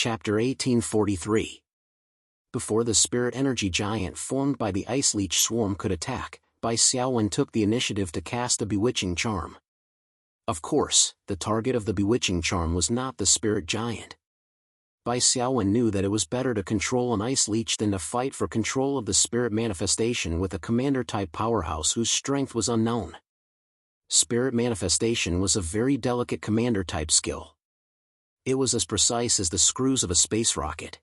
Chapter 1843. Before the spirit energy giant formed by the ice leech swarm could attack, Bai Xiaowen took the initiative to cast a bewitching charm. Of course, the target of the bewitching charm was not the spirit giant. Bai Xiaowen knew that it was better to control an ice leech than to fight for control of the spirit manifestation with a commander-type powerhouse whose strength was unknown. Spirit manifestation was a very delicate commander-type skill. It was as precise as the screws of a space rocket.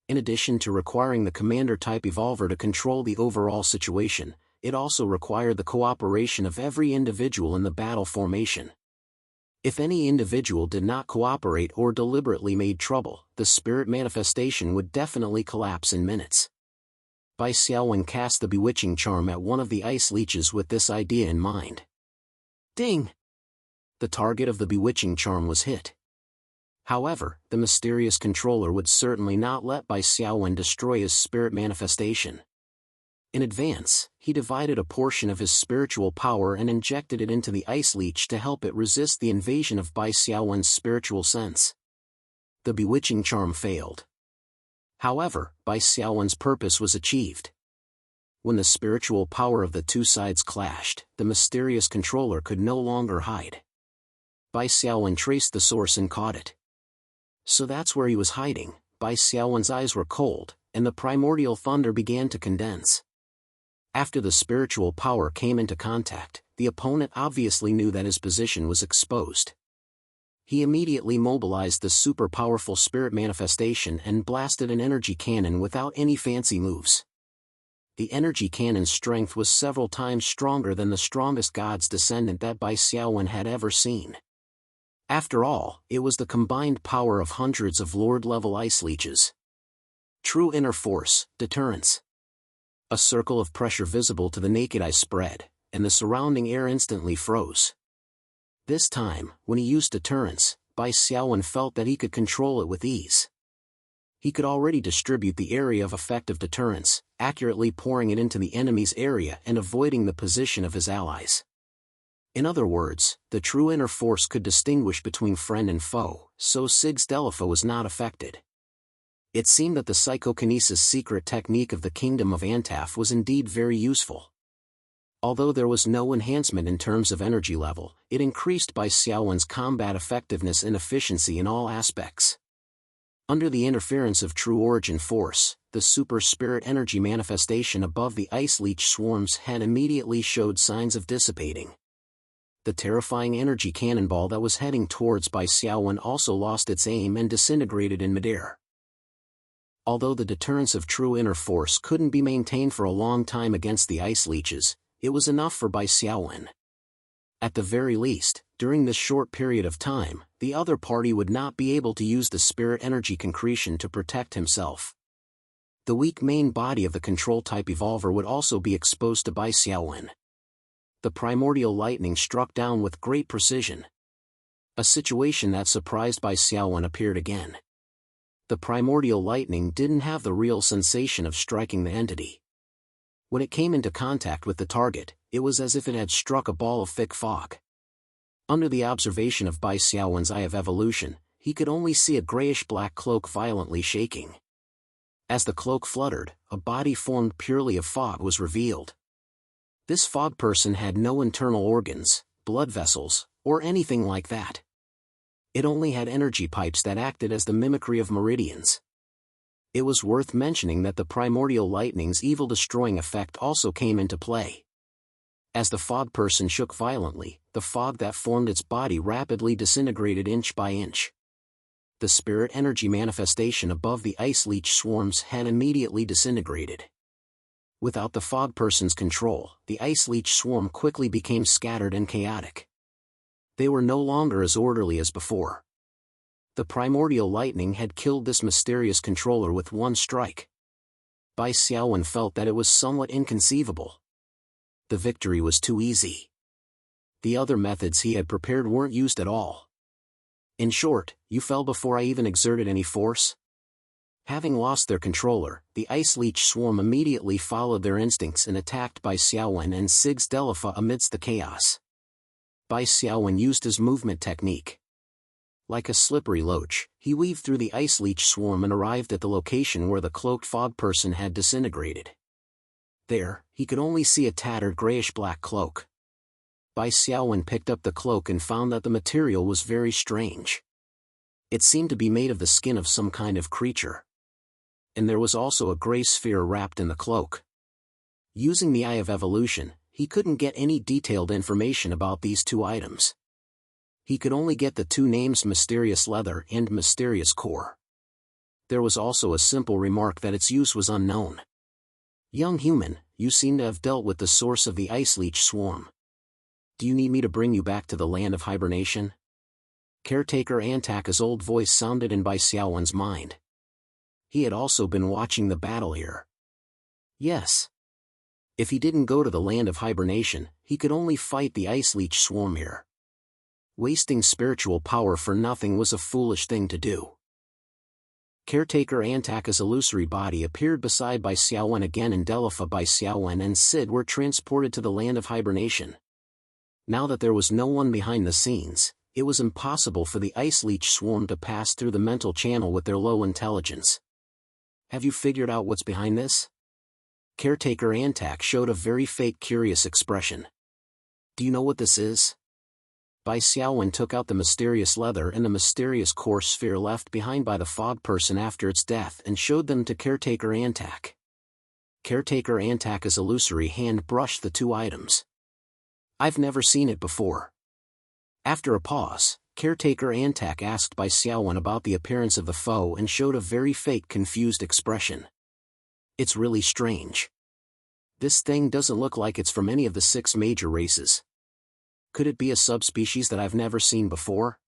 In addition to requiring the commander-type evolver to control the overall situation, it also required the cooperation of every individual in the battle formation. If any individual did not cooperate or deliberately made trouble, the spirit manifestation would definitely collapse in minutes. Bai Xiaowen cast the bewitching charm at one of the ice leeches with this idea in mind. Ding! The target of the bewitching charm was hit. However, the mysterious controller would certainly not let Bai Xiaowen destroy his spirit manifestation. In advance, he divided a portion of his spiritual power and injected it into the ice leech to help it resist the invasion of Bai Xiaowen's spiritual sense. The bewitching charm failed. However, Bai Xiaowen's purpose was achieved. When the spiritual power of the two sides clashed, the mysterious controller could no longer hide. Bai Xiaowen traced the source and caught it. So that's where he was hiding. Bai Xiaowen's eyes were cold, and the primordial thunder began to condense. After the spiritual power came into contact, the opponent obviously knew that his position was exposed. He immediately mobilized the super-powerful spirit manifestation and blasted an energy cannon without any fancy moves. The energy cannon's strength was several times stronger than the strongest god's descendant that Bai Xiaowen had ever seen. After all, it was the combined power of hundreds of Lord-level ice leeches. True inner force, deterrence. A circle of pressure visible to the naked eye spread, and the surrounding air instantly froze. This time, when he used deterrence, Bai Xiaowen felt that he could control it with ease. He could already distribute the area of effective deterrence, accurately pouring it into the enemy's area and avoiding the position of his allies. In other words, the true inner force could distinguish between friend and foe, so Sig's Delifa was not affected. It seemed that the psychokinesis secret technique of the Kingdom of Antaf was indeed very useful. Although there was no enhancement in terms of energy level, it increased Bai Xiaowen's combat effectiveness and efficiency in all aspects. Under the interference of true origin force, the super spirit energy manifestation above the ice leech swarm's head immediately showed signs of dissipating. The terrifying energy cannonball that was heading towards Bai Xiaowen also lost its aim and disintegrated in midair. Although the deterrence of true inner force couldn't be maintained for a long time against the ice leeches, it was enough for Bai Xiaowen. At the very least, during this short period of time, the other party would not be able to use the spirit energy concretion to protect himself. The weak main body of the control-type evolver would also be exposed to Bai Xiaowen. The primordial lightning struck down with great precision. A situation that surprised Bai Xiaowen appeared again. The primordial lightning didn't have the real sensation of striking the entity. When it came into contact with the target, it was as if it had struck a ball of thick fog. Under the observation of Bai Xiaowen's eye of evolution, he could only see a grayish-black cloak violently shaking. As the cloak fluttered, a body formed purely of fog was revealed. This fog person had no internal organs, blood vessels, or anything like that. It only had energy pipes that acted as the mimicry of meridians. It was worth mentioning that the primordial lightning's evil-destroying effect also came into play. As the fog person shook violently, the fog that formed its body rapidly disintegrated inch by inch. The spirit energy manifestation above the ice leech swarm's head immediately disintegrated. Without the fog person's control, the ice leech swarm quickly became scattered and chaotic. They were no longer as orderly as before. The primordial lightning had killed this mysterious controller with one strike. Bai Xiaowen felt that it was somewhat inconceivable. The victory was too easy. The other methods he had prepared weren't used at all. In short, you fell before I even exerted any force? Having lost their controller, the ice leech swarm immediately followed their instincts and attacked Bai Xiaowen and Sig's Delifa amidst the chaos. Bai Xiaowen used his movement technique. Like a slippery loach, he weaved through the ice leech swarm and arrived at the location where the cloaked fog person had disintegrated. There, he could only see a tattered grayish-black cloak. Bai Xiaowen picked up the cloak and found that the material was very strange. It seemed to be made of the skin of some kind of creature. And there was also a gray sphere wrapped in the cloak. Using the Eye of Evolution, he couldn't get any detailed information about these two items. He could only get the two names Mysterious Leather and Mysterious Core. There was also a simple remark that its use was unknown. Young human, you seem to have dealt with the source of the ice leech swarm. Do you need me to bring you back to the land of hibernation? Caretaker Antaka's old voice sounded in Bai Xiaowen's mind. He had also been watching the battle here. Yes. If he didn't go to the land of hibernation, he could only fight the ice leech swarm here. Wasting spiritual power for nothing was a foolish thing to do. Caretaker Antaka's illusory body appeared beside Bai Xiaowen again, and Delifa, Bai Xiaowen and Sid were transported to the land of hibernation. Now that there was no one behind the scenes, it was impossible for the ice leech swarm to pass through the mental channel with their low intelligence. Have you figured out what's behind this? Caretaker Antak showed a very fake curious expression. Do you know what this is? Bai Xiaowen took out the mysterious leather and the mysterious core sphere left behind by the fog person after its death and showed them to Caretaker Antak. Caretaker Antaka's illusory hand brushed the two items. I've never seen it before. After a pause, Caretaker Antak asked Bai Xiaowen about the appearance of the foe and showed a very fake confused expression. It's really strange. This thing doesn't look like it's from any of the 6 major races. Could it be a subspecies that I've never seen before?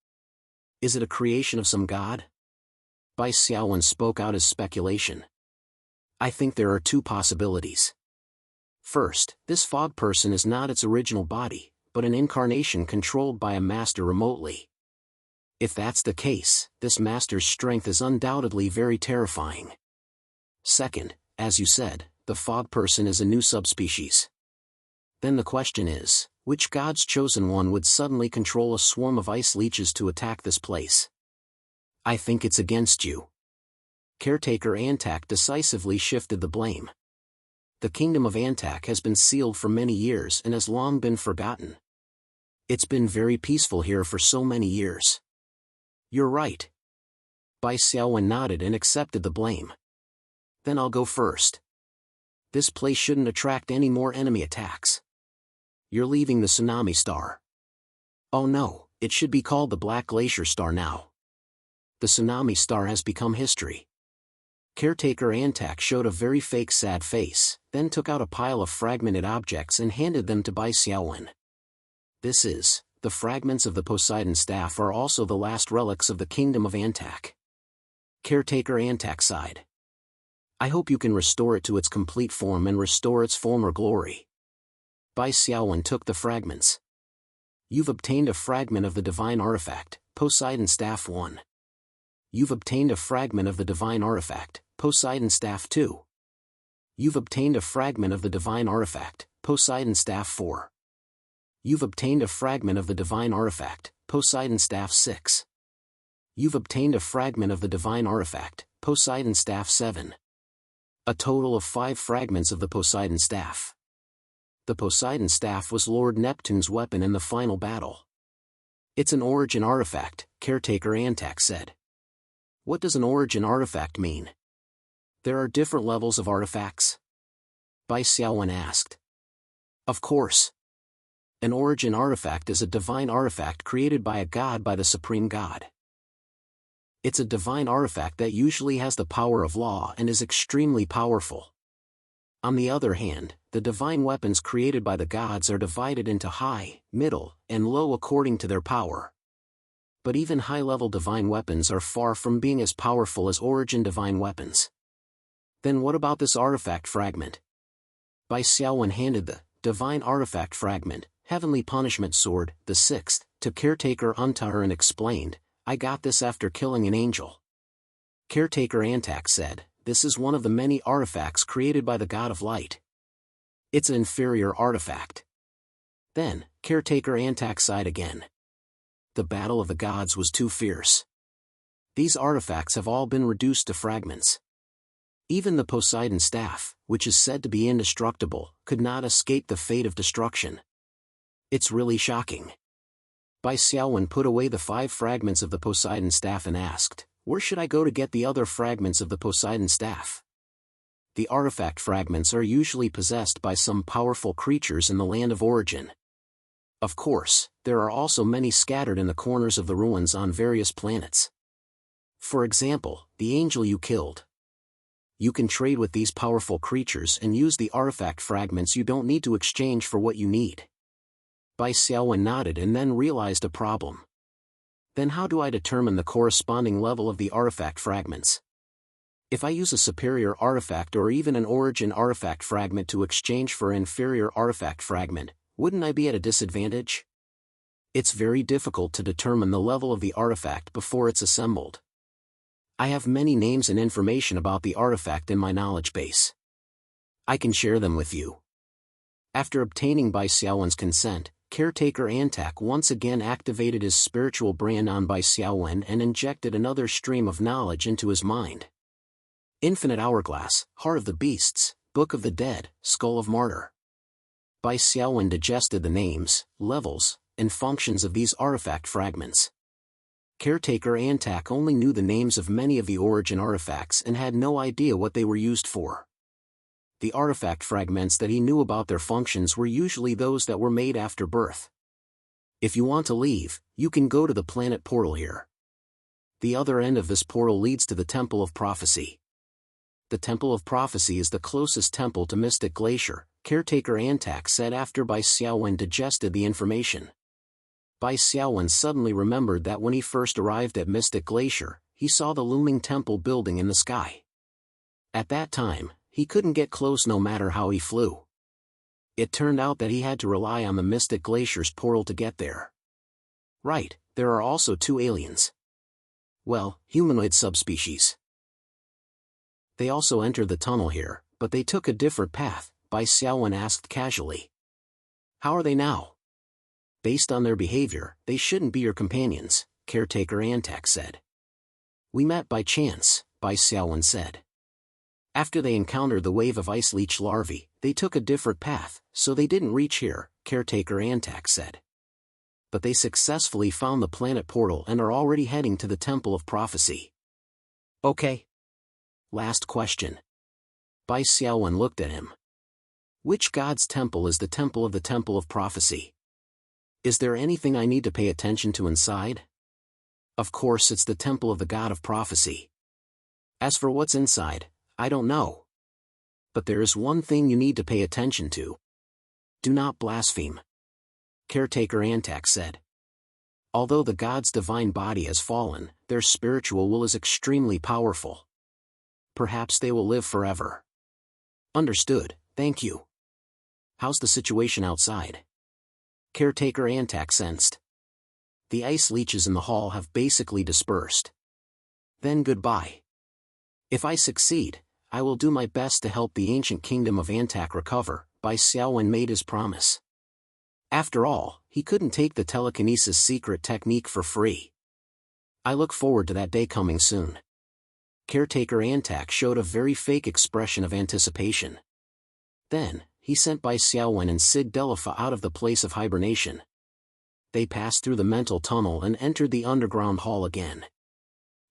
Is it a creation of some god? Bai Xiaowen spoke out his speculation. I think there are 2 possibilities. First, this fog person is not its original body, but an incarnation controlled by a master remotely. If that's the case, this master's strength is undoubtedly very terrifying. Second, as you said, the fog person is a new subspecies. Then the question is, which god's chosen one would suddenly control a swarm of ice leeches to attack this place? I think it's against you. Caretaker Antak decisively shifted the blame. The kingdom of Antak has been sealed for many years and has long been forgotten. It's been very peaceful here for so many years. You're right. Bai Xiaowen nodded and accepted the blame. Then I'll go first. This place shouldn't attract any more enemy attacks. You're leaving the Tsunami Star. Oh no, it should be called the Black Glacier Star now. The Tsunami Star has become history. Caretaker Antak showed a very fake sad face, then took out a pile of fragmented objects and handed them to Bai Xiaowen. The fragments of the Poseidon staff are also the last relics of the kingdom of Antak. Caretaker Antak sighed. I hope you can restore it to its complete form and restore its former glory. Bai Xiaowen took the fragments. You've obtained a fragment of the divine artifact, Poseidon Staff 1. You've obtained a fragment of the divine artifact, Poseidon Staff 2. You've obtained a fragment of the divine artifact, Poseidon Staff 4. You've obtained a fragment of the divine artifact, Poseidon Staff 6. You've obtained a fragment of the divine artifact, Poseidon Staff 7. A total of 5 fragments of the Poseidon Staff. The Poseidon Staff was Lord Neptune's weapon in the final battle. It's an origin artifact, Caretaker Antak said. What does an origin artifact mean? There are different levels of artifacts? Bai Xiaowen asked. Of course. An origin artifact is a divine artifact created by a god by the supreme god. It's a divine artifact that usually has the power of law and is extremely powerful. On the other hand, the divine weapons created by the gods are divided into high, middle, and low according to their power. But even high-level divine weapons are far from being as powerful as origin divine weapons. Then what about this artifact fragment? Bai Xiaowen handed the divine artifact fragment, Heavenly Punishment Sword, the 6th, to Caretaker Untahar and explained, I got this after killing an angel. Caretaker Antak said, this is one of the many artifacts created by the God of Light. It's an inferior artifact. Then, Caretaker Antak sighed again. The battle of the gods was too fierce. These artifacts have all been reduced to fragments. Even the Poseidon staff, which is said to be indestructible, could not escape the fate of destruction. It's really shocking. Bai Xiaowen put away the 5 fragments of the Poseidon staff and asked, "Where should I go to get the other fragments of the Poseidon staff?" The artifact fragments are usually possessed by some powerful creatures in the land of origin. Of course, there are also many scattered in the corners of the ruins on various planets. For example, the angel you killed. You can trade with these powerful creatures and use the artifact fragments you don't need to exchange for what you need. Bai Xiaowen nodded and then realized a problem. Then how do I determine the corresponding level of the artifact fragments? If I use a superior artifact or even an origin artifact fragment to exchange for an inferior artifact fragment, wouldn't I be at a disadvantage? It's very difficult to determine the level of the artifact before it's assembled. I have many names and information about the artifact in my knowledge base. I can share them with you. After obtaining Bai Xiaowen's consent, Caretaker Antak once again activated his spiritual brain on Bai Xiaowen and injected another stream of knowledge into his mind. Infinite Hourglass, Heart of the Beasts, Book of the Dead, Skull of Martyr. Bai Xiaowen digested the names, levels, and functions of these artifact fragments. Caretaker Antak only knew the names of many of the origin artifacts and had no idea what they were used for. The artifact fragments that he knew about their functions were usually those that were made after birth. If you want to leave, you can go to the planet portal here. The other end of this portal leads to the Temple of Prophecy. The Temple of Prophecy is the closest temple to Mystic Glacier, Caretaker Antak said after Bai Xiaowen digested the information. Bai Xiaowen suddenly remembered that when he first arrived at Mystic Glacier, he saw the looming temple building in the sky. At that time, he couldn't get close no matter how he flew. It turned out that he had to rely on the Mystic Glacier's portal to get there. Right, there are also 2 aliens. Well, humanoid subspecies. They also entered the tunnel here, but they took a different path, Bai Xiaowen asked casually. How are they now? Based on their behavior, they shouldn't be your companions, Caretaker Antak said. We met by chance, Bai Xiaowen said. After they encountered the wave of ice leech larvae, they took a different path, so they didn't reach here, Caretaker Antak said. But they successfully found the planet portal and are already heading to the Temple of Prophecy. Okay. Last question. Bai Xiaowen looked at him. Which god's temple is the Temple of Prophecy? Is there anything I need to pay attention to inside? Of course it's the Temple of the God of Prophecy. As for what's inside, I don't know. But there is one thing you need to pay attention to. Do not blaspheme. Caretaker Antak said. Although the god's divine body has fallen, their spiritual will is extremely powerful. Perhaps they will live forever. Understood, thank you. How's the situation outside? Caretaker Antak sensed. The ice leeches in the hall have basically dispersed. Then goodbye. If I succeed, I will do my best to help the ancient kingdom of Antak recover, Bai Xiaowen made his promise. After all, he couldn't take the telekinesis secret technique for free. I look forward to that day coming soon. Caretaker Antak showed a very fake expression of anticipation. Then, he sent Bai Xiaowen and Sig Delifa out of the place of hibernation. They passed through the mental tunnel and entered the underground hall again.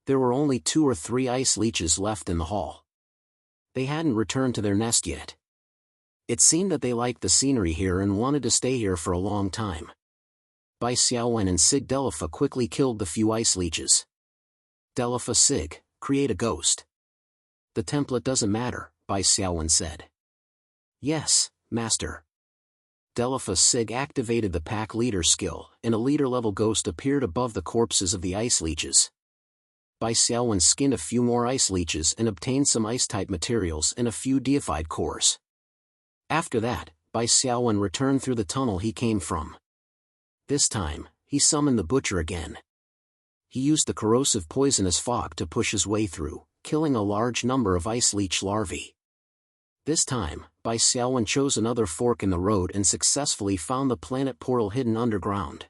There were only 2 or 3 ice leeches left in the hall. They hadn't returned to their nest yet. It seemed that they liked the scenery here and wanted to stay here for a long time. Bai Xiaowen and Sig Delifa quickly killed the few ice leeches. Delifa Sig, create a ghost. The template doesn't matter, Bai Xiaowen said. Yes, Master. Delifa Sig activated the pack leader skill, and a leader-level ghost appeared above the corpses of the ice leeches. Bai Xiaowen skinned a few more ice leeches and obtained some ice-type materials and a few deified cores. After that, Bai Xiaowen returned through the tunnel he came from. This time, he summoned the butcher again. He used the corrosive poisonous fog to push his way through, killing a large number of ice leech larvae. This time, Bai Xiaowen chose another fork in the road and successfully found the planet portal hidden underground.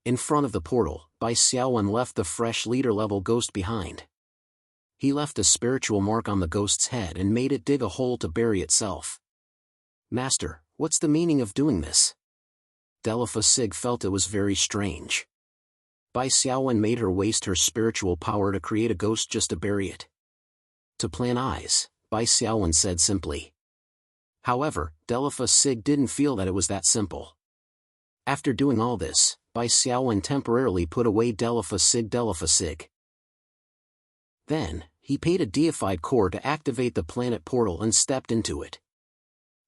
In front of the portal, Bai Xiaowen left the fresh leader-level ghost behind. He left a spiritual mark on the ghost's head and made it dig a hole to bury itself. "Master, what's the meaning of doing this?" Delifa Sig felt it was very strange. Bai Xiaowen made her waste her spiritual power to create a ghost just to bury it. "To plan eyes," Bai Xiaowen said simply. However, Delifa Sig didn't feel that it was that simple. After doing all this, Bai Xiaowen temporarily put away Delifa Sig. Then, he paid a deified core to activate the planet portal and stepped into it.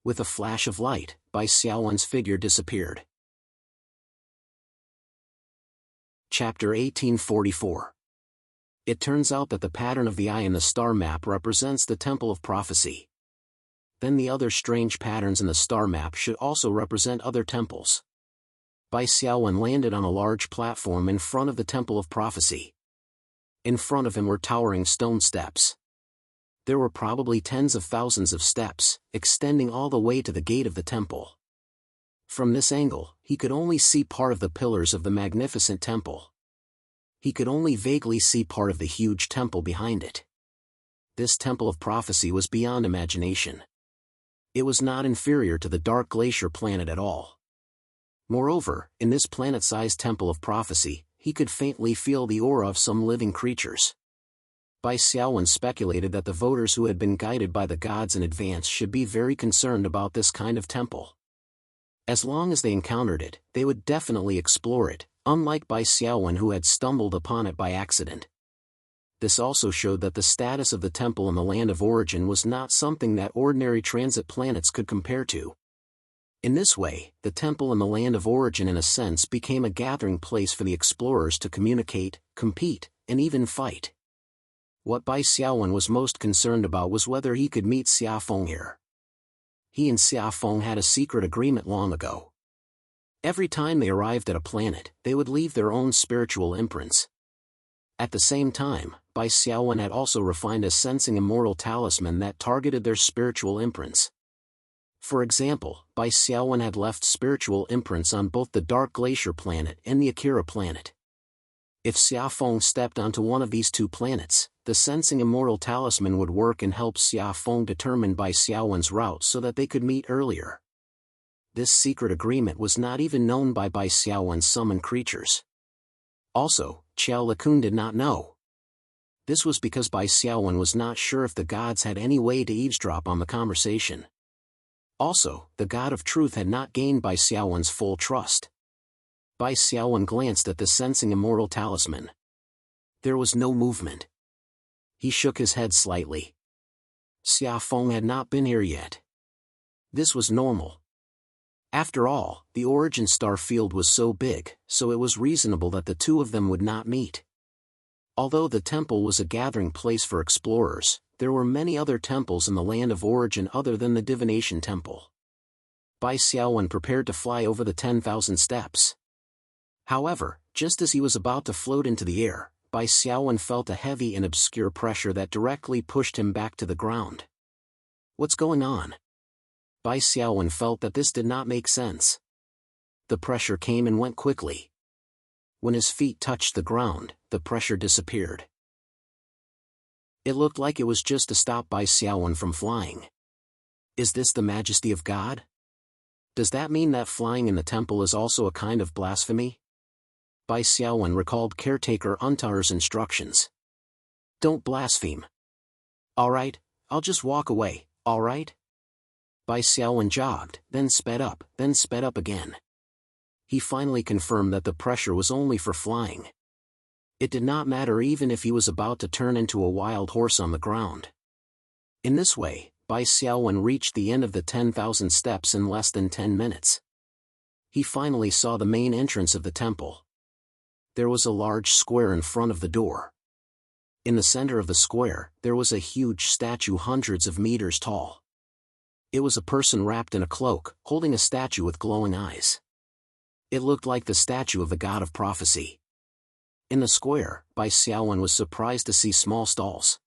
With a flash of light, Bai Xiaowen's figure disappeared. Chapter 1844. It turns out that the pattern of the eye in the star map represents the Temple of Prophecy. Then the other strange patterns in the star map should also represent other temples. Bai Xiaowen landed on a large platform in front of the Temple of Prophecy. In front of him were towering stone steps. There were probably tens of thousands of steps, extending all the way to the gate of the temple. From this angle, he could only see part of the pillars of the magnificent temple. He could only vaguely see part of the huge temple behind it. This Temple of Prophecy was beyond imagination. It was not inferior to the Dark Glacier planet at all. Moreover, in this planet-sized Temple of Prophecy, he could faintly feel the aura of some living creatures. Bai Xiaowen speculated that the voters who had been guided by the gods in advance should be very concerned about this kind of temple. As long as they encountered it, they would definitely explore it, unlike Bai Xiaowen who had stumbled upon it by accident. This also showed that the status of the temple in the land of origin was not something that ordinary transit planets could compare to. In this way, the temple in the land of origin in a sense became a gathering place for the explorers to communicate, compete, and even fight. What Bai Xiaowen was most concerned about was whether he could meet Xia Feng here. He and Xia Feng had a secret agreement long ago. Every time they arrived at a planet, they would leave their own spiritual imprints. At the same time, Bai Xiaowen had also refined a sensing immortal talisman that targeted their spiritual imprints. For example, Bai Xiaowen had left spiritual imprints on both the Dark Glacier planet and the Akira planet. If Xia Feng stepped onto one of these two planets, the sensing immortal talisman would work and help Xia Feng determine Bai Xiaowen's route so that they could meet earlier. This secret agreement was not even known by Bai Xiaowen's summoned creatures. Also, Qiao Likun did not know. This was because Bai Xiaowen was not sure if the gods had any way to eavesdrop on the conversation. Also, the God of Truth had not gained Bai Xiaowen's full trust. Bai Xiaowen glanced at the sensing immortal talisman. There was no movement. He shook his head slightly. Xia Feng had not been here yet. This was normal. After all, the origin star field was so big, so it was reasonable that the two of them would not meet. Although the temple was a gathering place for explorers, there were many other temples in the land of origin other than the Divination Temple. Bai Xiaowen prepared to fly over the 10,000 steps. However, just as he was about to float into the air, Bai Xiaowen felt a heavy and obscure pressure that directly pushed him back to the ground. What's going on? Bai Xiaowen felt that this did not make sense. The pressure came and went quickly. When his feet touched the ground, the pressure disappeared. It looked like it was just to stop Bai Xiaowen from flying. Is this the majesty of God? Does that mean that flying in the temple is also a kind of blasphemy? Bai Xiaowen recalled caretaker Untar's instructions. Don't blaspheme. Alright, I'll just walk away, alright? Bai Xiaowen jogged, then sped up again. He finally confirmed that the pressure was only for flying. It did not matter even if he was about to turn into a wild horse on the ground. In this way, Bai Xiaowen reached the end of the 10,000 steps in less than 10 minutes. He finally saw the main entrance of the temple. There was a large square in front of the door. In the center of the square, there was a huge statue hundreds of meters tall. It was a person wrapped in a cloak, holding a statue with glowing eyes. It looked like the statue of the God of Prophecy. In the square, Bai Xiaowen was surprised to see small stalls.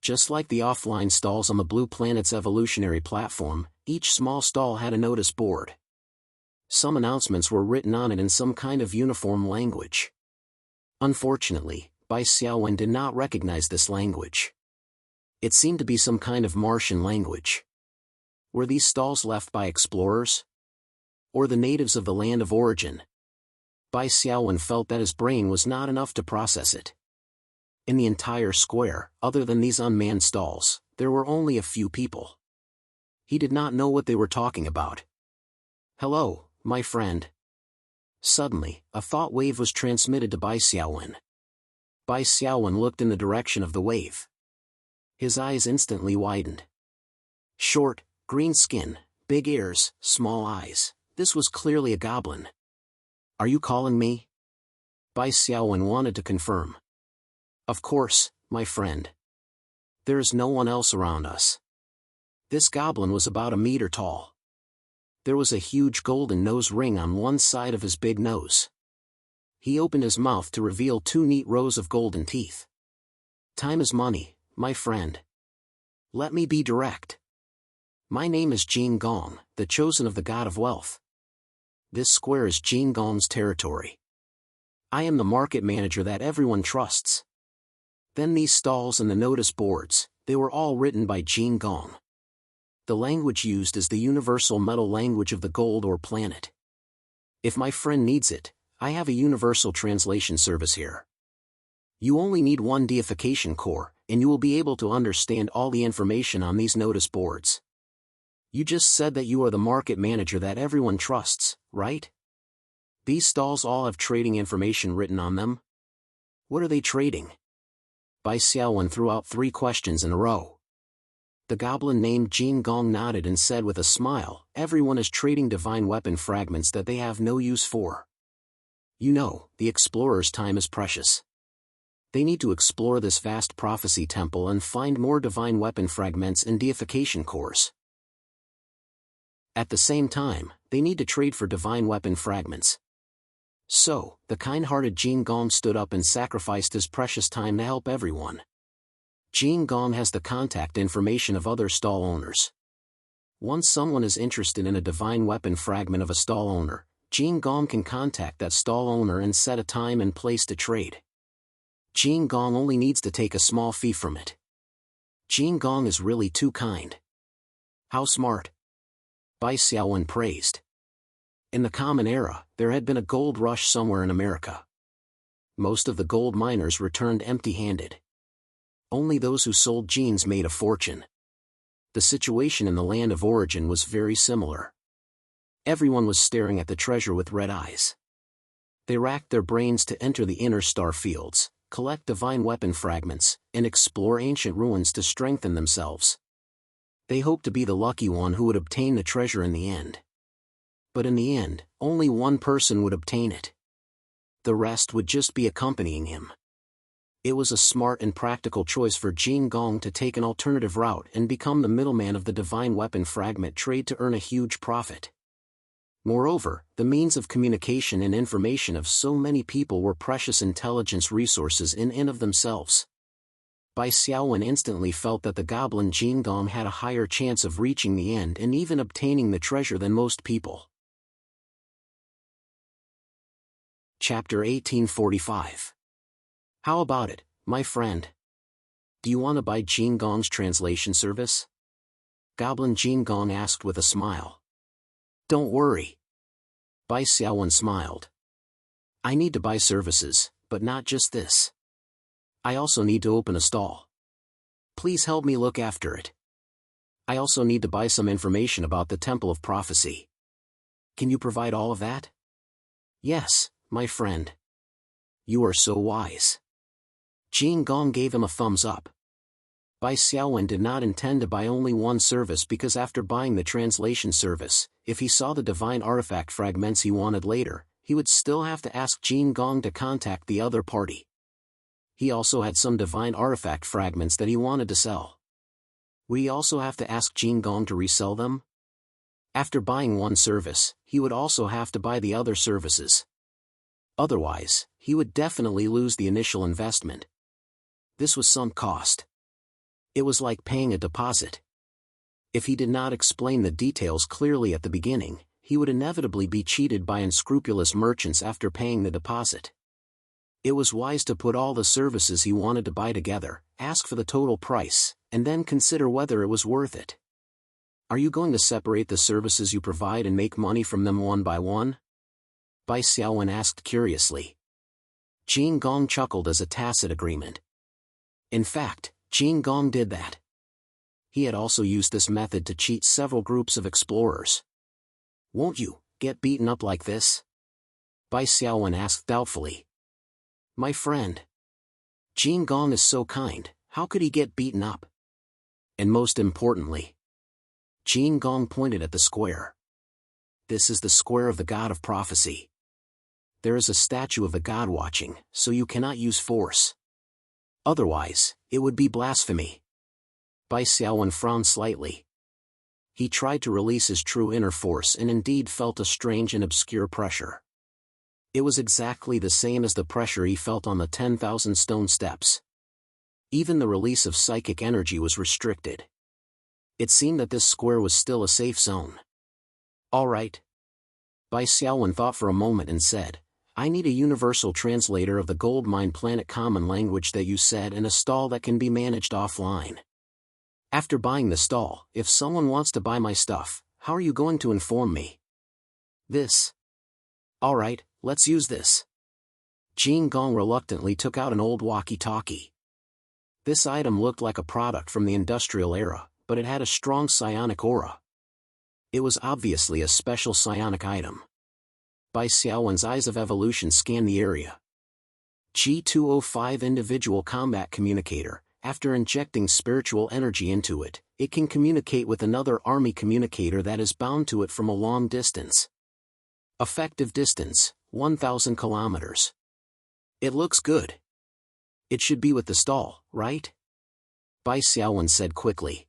Just like the offline stalls on the Blue Planet's evolutionary platform, each small stall had a notice board. Some announcements were written on it in some kind of uniform language. Unfortunately, Bai Xiaowen did not recognize this language. It seemed to be some kind of Martian language. Were these stalls left by explorers? Or the natives of the land of origin? Bai Xiaowen felt that his brain was not enough to process it. In the entire square, other than these unmanned stalls, there were only a few people. He did not know what they were talking about. "Hello, my friend." Suddenly, a thought wave was transmitted to Bai Xiaowen. Bai Xiaowen looked in the direction of the wave. His eyes instantly widened. Short, green skin, big ears, small eyes. This was clearly a goblin. "Are you calling me?" Bai Xiaowen wanted to confirm. "Of course, my friend. There is no one else around us." This goblin was about a meter tall. There was a huge golden nose ring on one side of his big nose. He opened his mouth to reveal two neat rows of golden teeth. "Time is money, my friend. Let me be direct. My name is Jin Gong, the chosen of the god of wealth. This square is Jin Gong's territory. I am the market manager that everyone trusts." Then these stalls and the notice boards, they were all written by Jin Gong. The language used is the universal metal language of the gold ore planet. If my friend needs it, I have a universal translation service here. You only need one deification core, and you will be able to understand all the information on these notice boards. You just said that you are the market manager that everyone trusts, right? These stalls all have trading information written on them. What are they trading? Bai Xiaowen threw out 3 questions in a row. The goblin named Jin Gong nodded and said with a smile, "Everyone is trading divine weapon fragments that they have no use for. You know, the explorers' time is precious. They need to explore this vast prophecy temple and find more divine weapon fragments and deification cores. At the same time, they need to trade for divine weapon fragments." So, the kind-hearted Jin Gong stood up and sacrificed his precious time to help everyone. Jin Gong has the contact information of other stall owners. Once someone is interested in a divine weapon fragment of a stall owner, Jin Gong can contact that stall owner and set a time and place to trade. Jin Gong only needs to take a small fee from it. Jin Gong is really too kind. How smart. Bai Xiaowen praised. In the Common Era, there had been a gold rush somewhere in America. Most of the gold miners returned empty-handed. Only those who sold jeans made a fortune. The situation in the land of origin was very similar. Everyone was staring at the treasure with red eyes. They racked their brains to enter the inner star fields, collect divine weapon fragments, and explore ancient ruins to strengthen themselves. They hoped to be the lucky one who would obtain the treasure in the end. But in the end, only one person would obtain it. The rest would just be accompanying him. It was a smart and practical choice for Jin Gong to take an alternative route and become the middleman of the divine weapon fragment trade to earn a huge profit. Moreover, the means of communication and information of so many people were precious intelligence resources in and of themselves. Bai Xiaowen instantly felt that the goblin Jin Gong had a higher chance of reaching the end and even obtaining the treasure than most people. Chapter 1845. How about it, my friend? Do you want to buy Jin Gong's translation service? Goblin Jin Gong asked with a smile. Don't worry. Bai Xiaowen smiled. I need to buy services, but not just this. I also need to open a stall. Please help me look after it. I also need to buy some information about the Temple of Prophecy. Can you provide all of that? Yes, my friend. You are so wise. Jin Gong gave him a thumbs up. Bai Xiaowen did not intend to buy only one service because after buying the translation service, if he saw the divine artifact fragments he wanted later, he would still have to ask Jin Gong to contact the other party. He also had some divine artifact fragments that he wanted to sell. Would he also have to ask Jin Gong to resell them? After buying one service, he would also have to buy the other services. Otherwise, he would definitely lose the initial investment. This was some cost. It was like paying a deposit. If he did not explain the details clearly at the beginning, he would inevitably be cheated by unscrupulous merchants after paying the deposit. It was wise to put all the services he wanted to buy together, ask for the total price, and then consider whether it was worth it. Are you going to separate the services you provide and make money from them one by one? Bai Xiaowen asked curiously. Jin Gong chuckled as a tacit agreement. In fact, Jin Gong did that. He had also used this method to cheat several groups of explorers. Won't you get beaten up like this? Bai Xiaowen asked doubtfully. My friend. Jin Gong is so kind, how could he get beaten up? And most importantly, Jin Gong pointed at the square. This is the square of the god of prophecy. There is a statue of the god watching, so you cannot use force. Otherwise, it would be blasphemy. Bai Xiaowen frowned slightly. He tried to release his true inner force and indeed felt a strange and obscure pressure. It was exactly the same as the pressure he felt on the 10,000 stone steps. Even the release of psychic energy was restricted. It seemed that this square was still a safe zone. All right. Bai Xiaowen thought for a moment and said, I need a universal translator of the gold mine planet common language that you said and a stall that can be managed offline. After buying the stall, if someone wants to buy my stuff, how are you going to inform me? This. All right, let's use this. Jin Gong reluctantly took out an old walkie-talkie. This item looked like a product from the industrial era, but it had a strong psionic aura. It was obviously a special psionic item. Bai Xiaowen's eyes of evolution scanned the area. G205 Individual Combat Communicator. After injecting spiritual energy into it, it can communicate with another army communicator that is bound to it from a long distance. Effective distance, 1,000 kilometers. It looks good. It should be with the stall, right? Bai Xiaowen said quickly.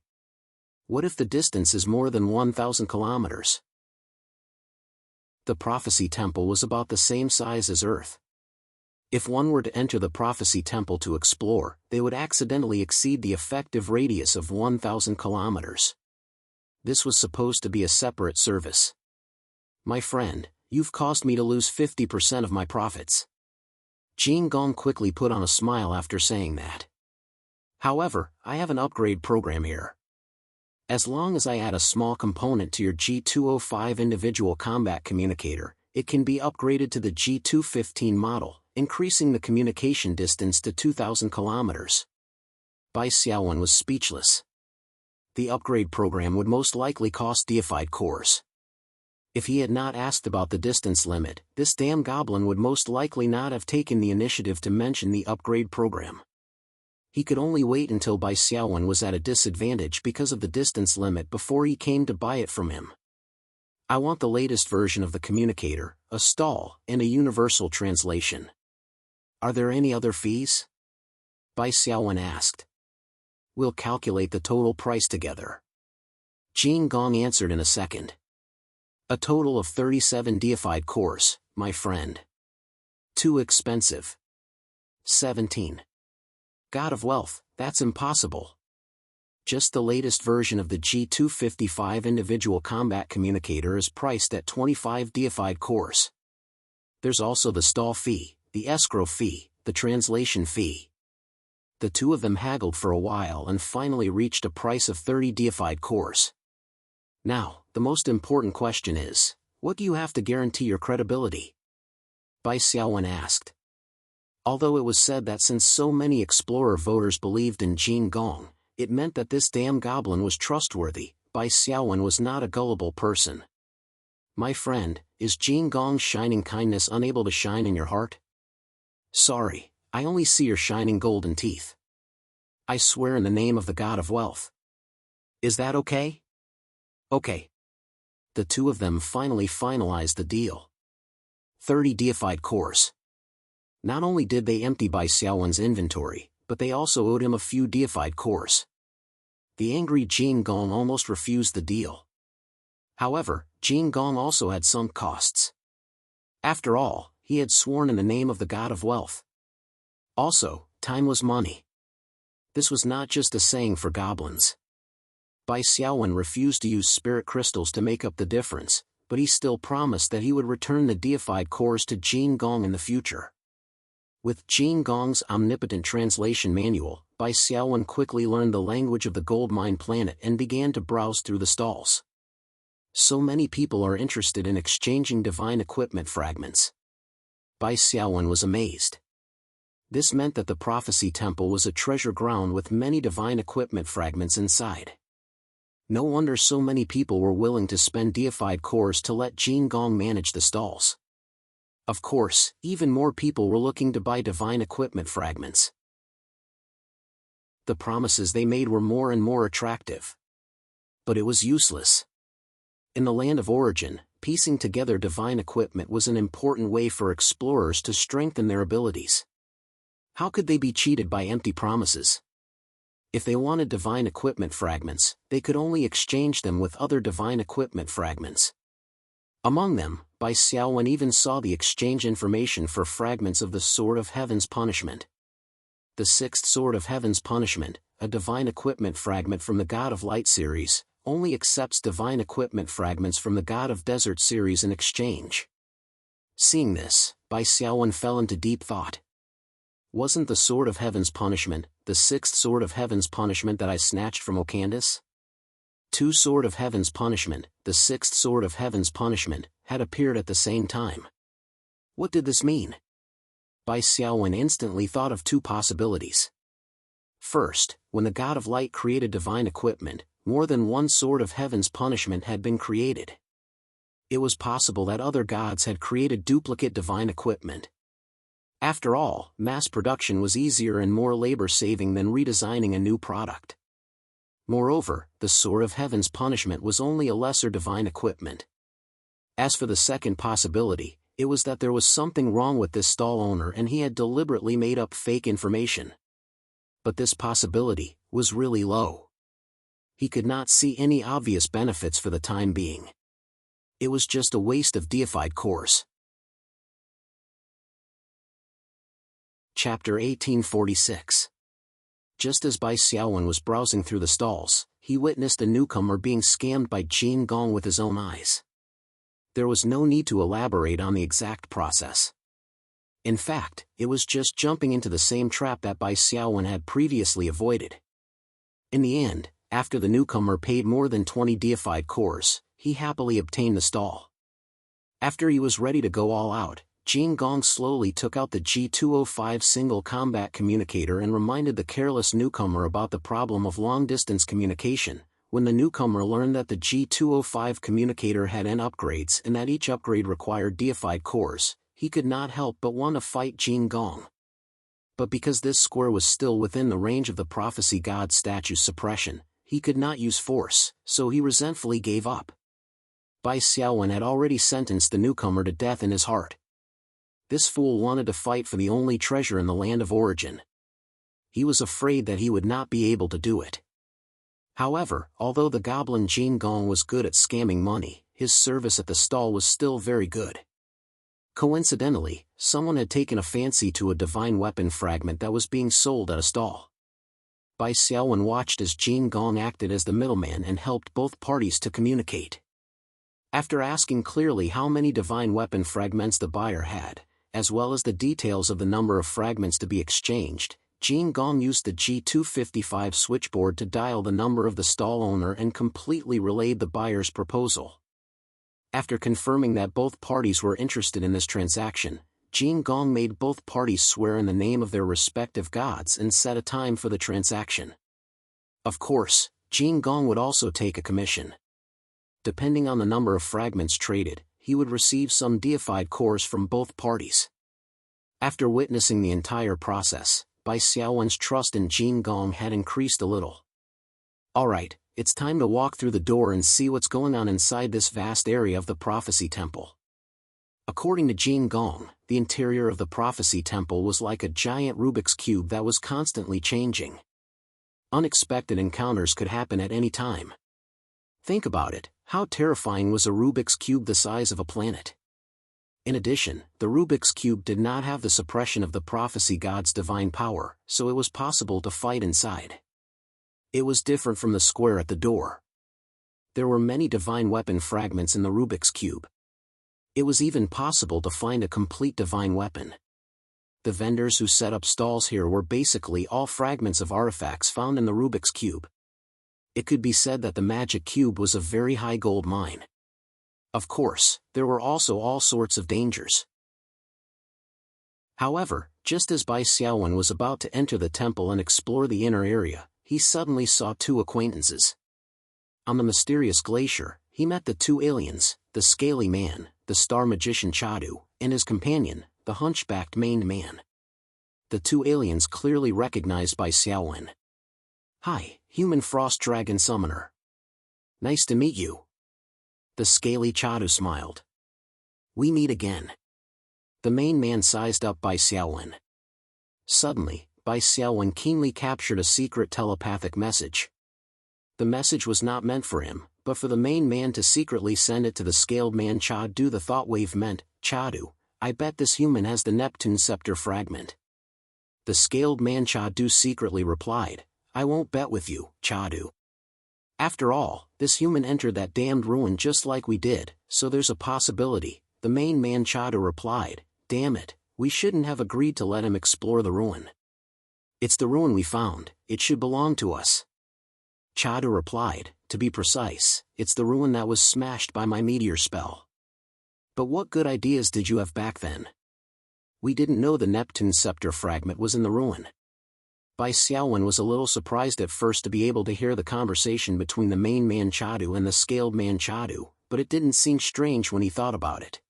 What if the distance is more than 1,000 kilometers? The prophecy temple was about the same size as Earth. If one were to enter the prophecy temple to explore, they would accidentally exceed the effective radius of 1,000 kilometers. This was supposed to be a separate service. My friend, you've caused me to lose 50% of my profits. Jin Gong quickly put on a smile after saying that. However, I have an upgrade program here. As long as I add a small component to your G205 individual combat communicator, it can be upgraded to the G215 model, increasing the communication distance to 2,000 kilometers. Bai Xiaowen was speechless. The upgrade program would most likely cost deified cores. If he had not asked about the distance limit, this damn goblin would most likely not have taken the initiative to mention the upgrade program. He could only wait until Bai Xiaowen was at a disadvantage because of the distance limit before he came to buy it from him. I want the latest version of the communicator, a stall, and a universal translation. Are there any other fees? Bai Xiaowen asked. We'll calculate the total price together. Jin Gong answered in a second. A total of 37 deified cores, my friend. Too expensive. 17. God of wealth, that's impossible. Just the latest version of the G255 individual combat communicator is priced at 25 deified cores. There's also the stall fee, the escrow fee, the translation fee. The two of them haggled for a while and finally reached a price of 30 deified cores. Now, the most important question is, what do you have to guarantee your credibility? Bai Xiaowen asked. Although it was said that since so many explorer voters believed in Jin Gong, it meant that this damn goblin was trustworthy, Bai Xiaowen was not a gullible person. My friend, is Jin Gong's shining kindness unable to shine in your heart? Sorry, I only see your shining golden teeth. I swear in the name of the god of wealth. Is that okay? Okay. The two of them finally finalized the deal. 30 deified cores. Not only did they empty Bai Xiaowen's inventory, but they also owed him a few deified cores. The angry Jin Gong almost refused the deal. However, Jin Gong also had sunk costs. After all, he had sworn in the name of the god of wealth. Also, time was money. This was not just a saying for goblins. Bai Xiaowen refused to use spirit crystals to make up the difference, but he still promised that he would return the deified cores to Jin Gong in the future. With Jin Gong's omnipotent translation manual, Bai Xiaowen quickly learned the language of the gold mine planet and began to browse through the stalls. So many people are interested in exchanging divine equipment fragments. Bai Xiaowen was amazed. This meant that the prophecy temple was a treasure ground with many divine equipment fragments inside. No wonder so many people were willing to spend deified cores to let Jin Gong manage the stalls. Of course, even more people were looking to buy divine equipment fragments. The promises they made were more and more attractive. But it was useless. In the land of origin, piecing together divine equipment was an important way for explorers to strengthen their abilities. How could they be cheated by empty promises? If they wanted divine equipment fragments, they could only exchange them with other divine equipment fragments. Among them, Bai Xiaowen even saw the exchange information for fragments of the Sword of Heaven's Punishment. The Sixth Sword of Heaven's Punishment, a divine equipment fragment from the God of Light series, only accepts divine equipment fragments from the God of Desert series in exchange. Seeing this, Bai Xiaowen fell into deep thought. Wasn't the Sword of Heaven's Punishment, the Sixth Sword of Heaven's Punishment that I snatched from Ocandus? Two Sword of Heaven's Punishment, the Sixth Sword of Heaven's Punishment, had appeared at the same time. What did this mean? Bai Xiaowen instantly thought of two possibilities. First, when the God of Light created divine equipment, more than one Sword of Heaven's Punishment had been created. It was possible that other gods had created duplicate divine equipment. After all, mass production was easier and more labor-saving than redesigning a new product. Moreover, the Sword of Heaven's Punishment was only a lesser divine equipment. As for the second possibility, it was that there was something wrong with this stall owner and he had deliberately made up fake information. But this possibility was really low. He could not see any obvious benefits for the time being. It was just a waste of deified cores. Chapter 1846. Just as Bai Xiaowen was browsing through the stalls, he witnessed a newcomer being scammed by Jin Gong with his own eyes. There was no need to elaborate on the exact process. In fact, it was just jumping into the same trap that Bai Xiaowen had previously avoided. In the end, after the newcomer paid more than 20 deified cores, he happily obtained the stall. After he was ready to go all out, Jin Gong slowly took out the G205 single combat communicator and reminded the careless newcomer about the problem of long-distance communication. When the newcomer learned that the G205 communicator had N upgrades and that each upgrade required deified cores, he could not help but want to fight Jin Gong. But because this square was still within the range of the prophecy god statue's suppression, he could not use force, so he resentfully gave up. Bai Xiaowen had already sentenced the newcomer to death in his heart. This fool wanted to fight for the only treasure in the land of origin. He was afraid that he would not be able to do it. However, although the goblin Jin Gong was good at scamming money, his service at the stall was still very good. Coincidentally, someone had taken a fancy to a divine weapon fragment that was being sold at a stall. Bai Xiaowen watched as Jin Gong acted as the middleman and helped both parties to communicate. After asking clearly how many divine weapon fragments the buyer had, as well as the details of the number of fragments to be exchanged, Jin Gong used the G255 switchboard to dial the number of the stall owner and completely relayed the buyer's proposal. After confirming that both parties were interested in this transaction, Jin Gong made both parties swear in the name of their respective gods and set a time for the transaction. Of course, Jin Gong would also take a commission. Depending on the number of fragments traded, he would receive some deified cores from both parties. After witnessing the entire process, Bai Xiaowen's trust in Jin Gong had increased a little. Alright, it's time to walk through the door and see what's going on inside this vast area of the Prophecy Temple. According to Jin Gong, the interior of the Prophecy Temple was like a giant Rubik's Cube that was constantly changing. Unexpected encounters could happen at any time. Think about it, how terrifying was a Rubik's Cube the size of a planet? In addition, the Rubik's Cube did not have the suppression of the prophecy god's divine power, so it was possible to fight inside. It was different from the square at the door. There were many divine weapon fragments in the Rubik's Cube. It was even possible to find a complete divine weapon. The vendors who set up stalls here were basically all fragments of artifacts found in the Rubik's Cube. It could be said that the magic cube was a very high gold mine. Of course, there were also all sorts of dangers. However, just as Bai Xiaowen was about to enter the temple and explore the inner area, he suddenly saw two acquaintances. On the mysterious glacier, he met the two aliens, the scaly man, the star magician Chadu, and his companion, the hunchbacked maned man. The two aliens clearly recognized Bai Xiaowen. "Hi, human frost dragon summoner. Nice to meet you." The scaly Chadu smiled. "We meet again." The main man sized up Bai Xiaowen. Suddenly, Bai Xiaowen keenly captured a secret telepathic message. The message was not meant for him, but for the main man to secretly send it to the scaled man Chadu. The thought wave meant, "Chadu, I bet this human has the Neptune scepter fragment." The scaled man Chadu secretly replied, "I won't bet with you, Chadu. After all, this human entered that damned ruin just like we did, so there's a possibility." The main man Chadu replied, "Damn it, we shouldn't have agreed to let him explore the ruin. It's the ruin we found, it should belong to us." Chadu replied, "To be precise, it's the ruin that was smashed by my meteor spell." "But what good ideas did you have back then? We didn't know the Neptune scepter fragment was in the ruin." Bai Xiaowen was a little surprised at first to be able to hear the conversation between the main man Chadu and the scaled man Chadu, but it didn't seem strange when he thought about it.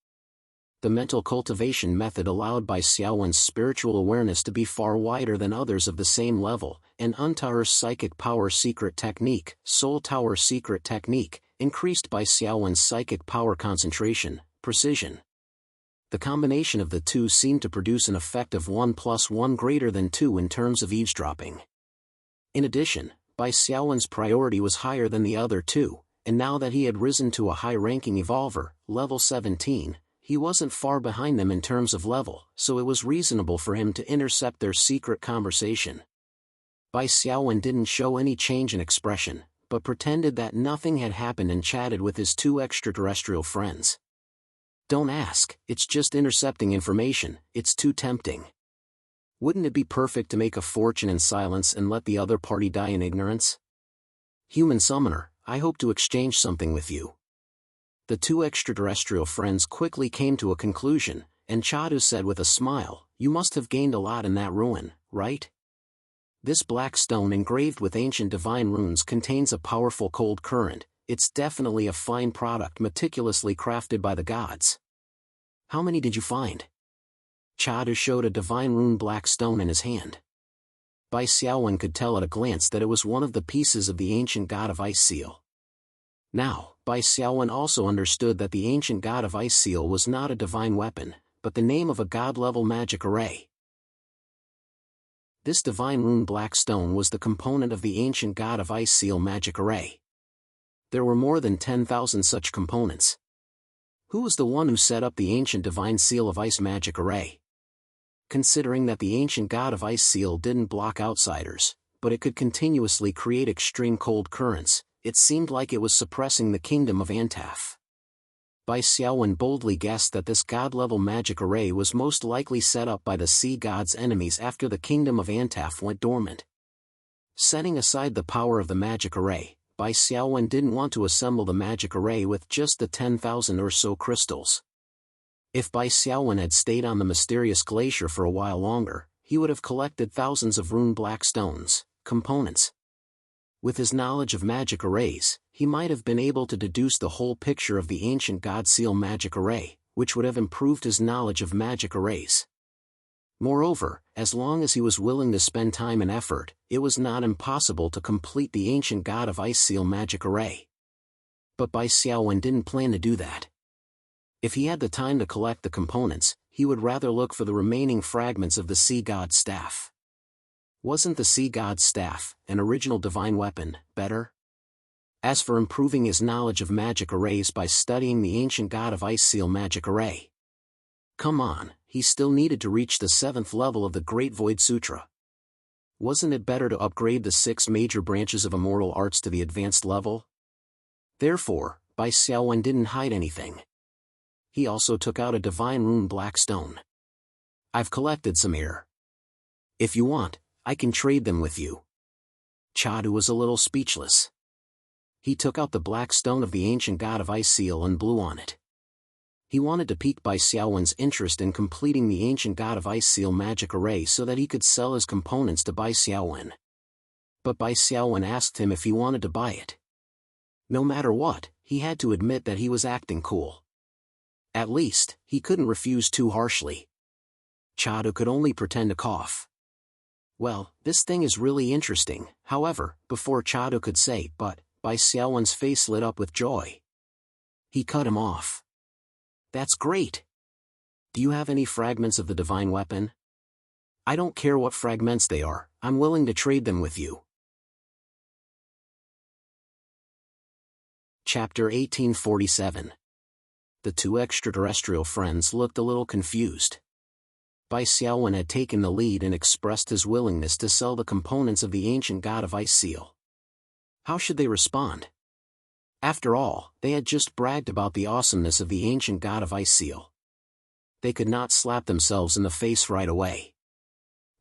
The mental cultivation method allowed Bai Xiaowen's spiritual awareness to be far wider than others of the same level, and Untower's psychic power secret technique, Soul Tower secret technique, increased Bai Xiaowen's psychic power concentration, precision. The combination of the two seemed to produce an effect of 1 + 1 greater than 2 in terms of eavesdropping. In addition, Bai Xiaowen's priority was higher than the other two, and now that he had risen to a high-ranking evolver, level 17, he wasn't far behind them in terms of level, so it was reasonable for him to intercept their secret conversation. Bai Xiaowen didn't show any change in expression, but pretended that nothing had happened and chatted with his two extraterrestrial friends. "Don't ask, it's just intercepting information, it's too tempting. Wouldn't it be perfect to make a fortune in silence and let the other party die in ignorance? Human summoner, I hope to exchange something with you." The two extraterrestrial friends quickly came to a conclusion, and Chadu said with a smile, "You must have gained a lot in that ruin, right? This black stone engraved with ancient divine runes contains a powerful cold current. It's definitely a fine product meticulously crafted by the gods. How many did you find?" Chadu showed a divine rune black stone in his hand. Bai Xiaowen could tell at a glance that it was one of the pieces of the ancient god of ice seal. Now, Bai Xiaowen also understood that the ancient god of ice seal was not a divine weapon, but the name of a god-level magic array. This divine rune black stone was the component of the ancient god of ice seal magic array. There were more than 10,000 such components. Who was the one who set up the ancient divine seal of ice magic array? Considering that the ancient god of ice seal didn't block outsiders, but it could continuously create extreme cold currents, it seemed like it was suppressing the kingdom of Antaf. Bai Xiaowen boldly guessed that this god-level magic array was most likely set up by the sea god's enemies after the kingdom of Antaf went dormant. Setting aside the power of the magic array, Bai Xiaowen didn't want to assemble the magic array with just the 10,000 or so crystals. If Bai Xiaowen had stayed on the mysterious glacier for a while longer, he would have collected thousands of rune black stones, components. With his knowledge of magic arrays, he might have been able to deduce the whole picture of the ancient god seal magic array, which would have improved his knowledge of magic arrays. Moreover, as long as he was willing to spend time and effort, it was not impossible to complete the ancient god of ice seal magic array. But Bai Xiaowen didn't plan to do that. If he had the time to collect the components, he would rather look for the remaining fragments of the sea god's staff. Wasn't the sea god's staff, an original divine weapon, better? As for improving his knowledge of magic arrays by studying the ancient god of ice seal magic array, come on, he still needed to reach the 7th level of the Great Void Sutra. Wasn't it better to upgrade the 6 major branches of immortal arts to the advanced level? Therefore, Bai Xiaowen didn't hide anything. He also took out a divine rune black stone. I've collected some here. If you want, I can trade them with you. Chadu was a little speechless. He took out the black stone of the ancient god of ice seal and blew on it. He wanted to pique Bai Xiaowen's interest in completing the ancient god of ice seal magic array so that he could sell his components to Bai Xiaowen. But Bai Xiaowen asked him if he wanted to buy it. No matter what, he had to admit that he was acting cool. At least, he couldn't refuse too harshly. Chadu could only pretend to cough. Well, this thing is really interesting. However, before Chadu could say but, Bai Xiaowen's face lit up with joy. He cut him off. That's great. Do you have any fragments of the divine weapon? I don't care what fragments they are, I'm willing to trade them with you. Chapter 1847. The two extraterrestrial friends looked a little confused. Bai Xiaowen had taken the lead and expressed his willingness to sell the components of the ancient god of ice seal. How should they respond? After all, they had just bragged about the awesomeness of the ancient god of ice seal. They could not slap themselves in the face right away.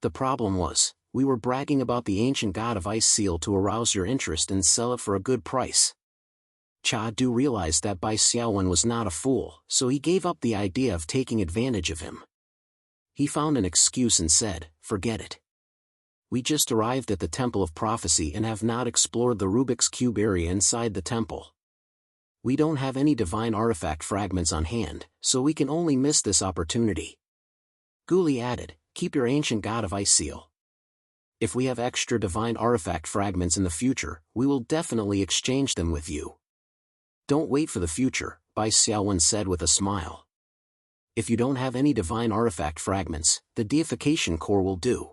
The problem was, we were bragging about the ancient god of ice seal to arouse your interest and sell it for a good price. Chadu realized that Bai Xiaowen was not a fool, so he gave up the idea of taking advantage of him. He found an excuse and said, forget it. We just arrived at the Temple of Prophecy and have not explored the Rubik's Cube area inside the temple. We don't have any divine artifact fragments on hand, so we can only miss this opportunity. Guli added, keep your ancient god of ice seal. If we have extra divine artifact fragments in the future, we will definitely exchange them with you. Don't wait for the future, Bai Xiaowen said with a smile. If you don't have any divine artifact fragments, the deification core will do.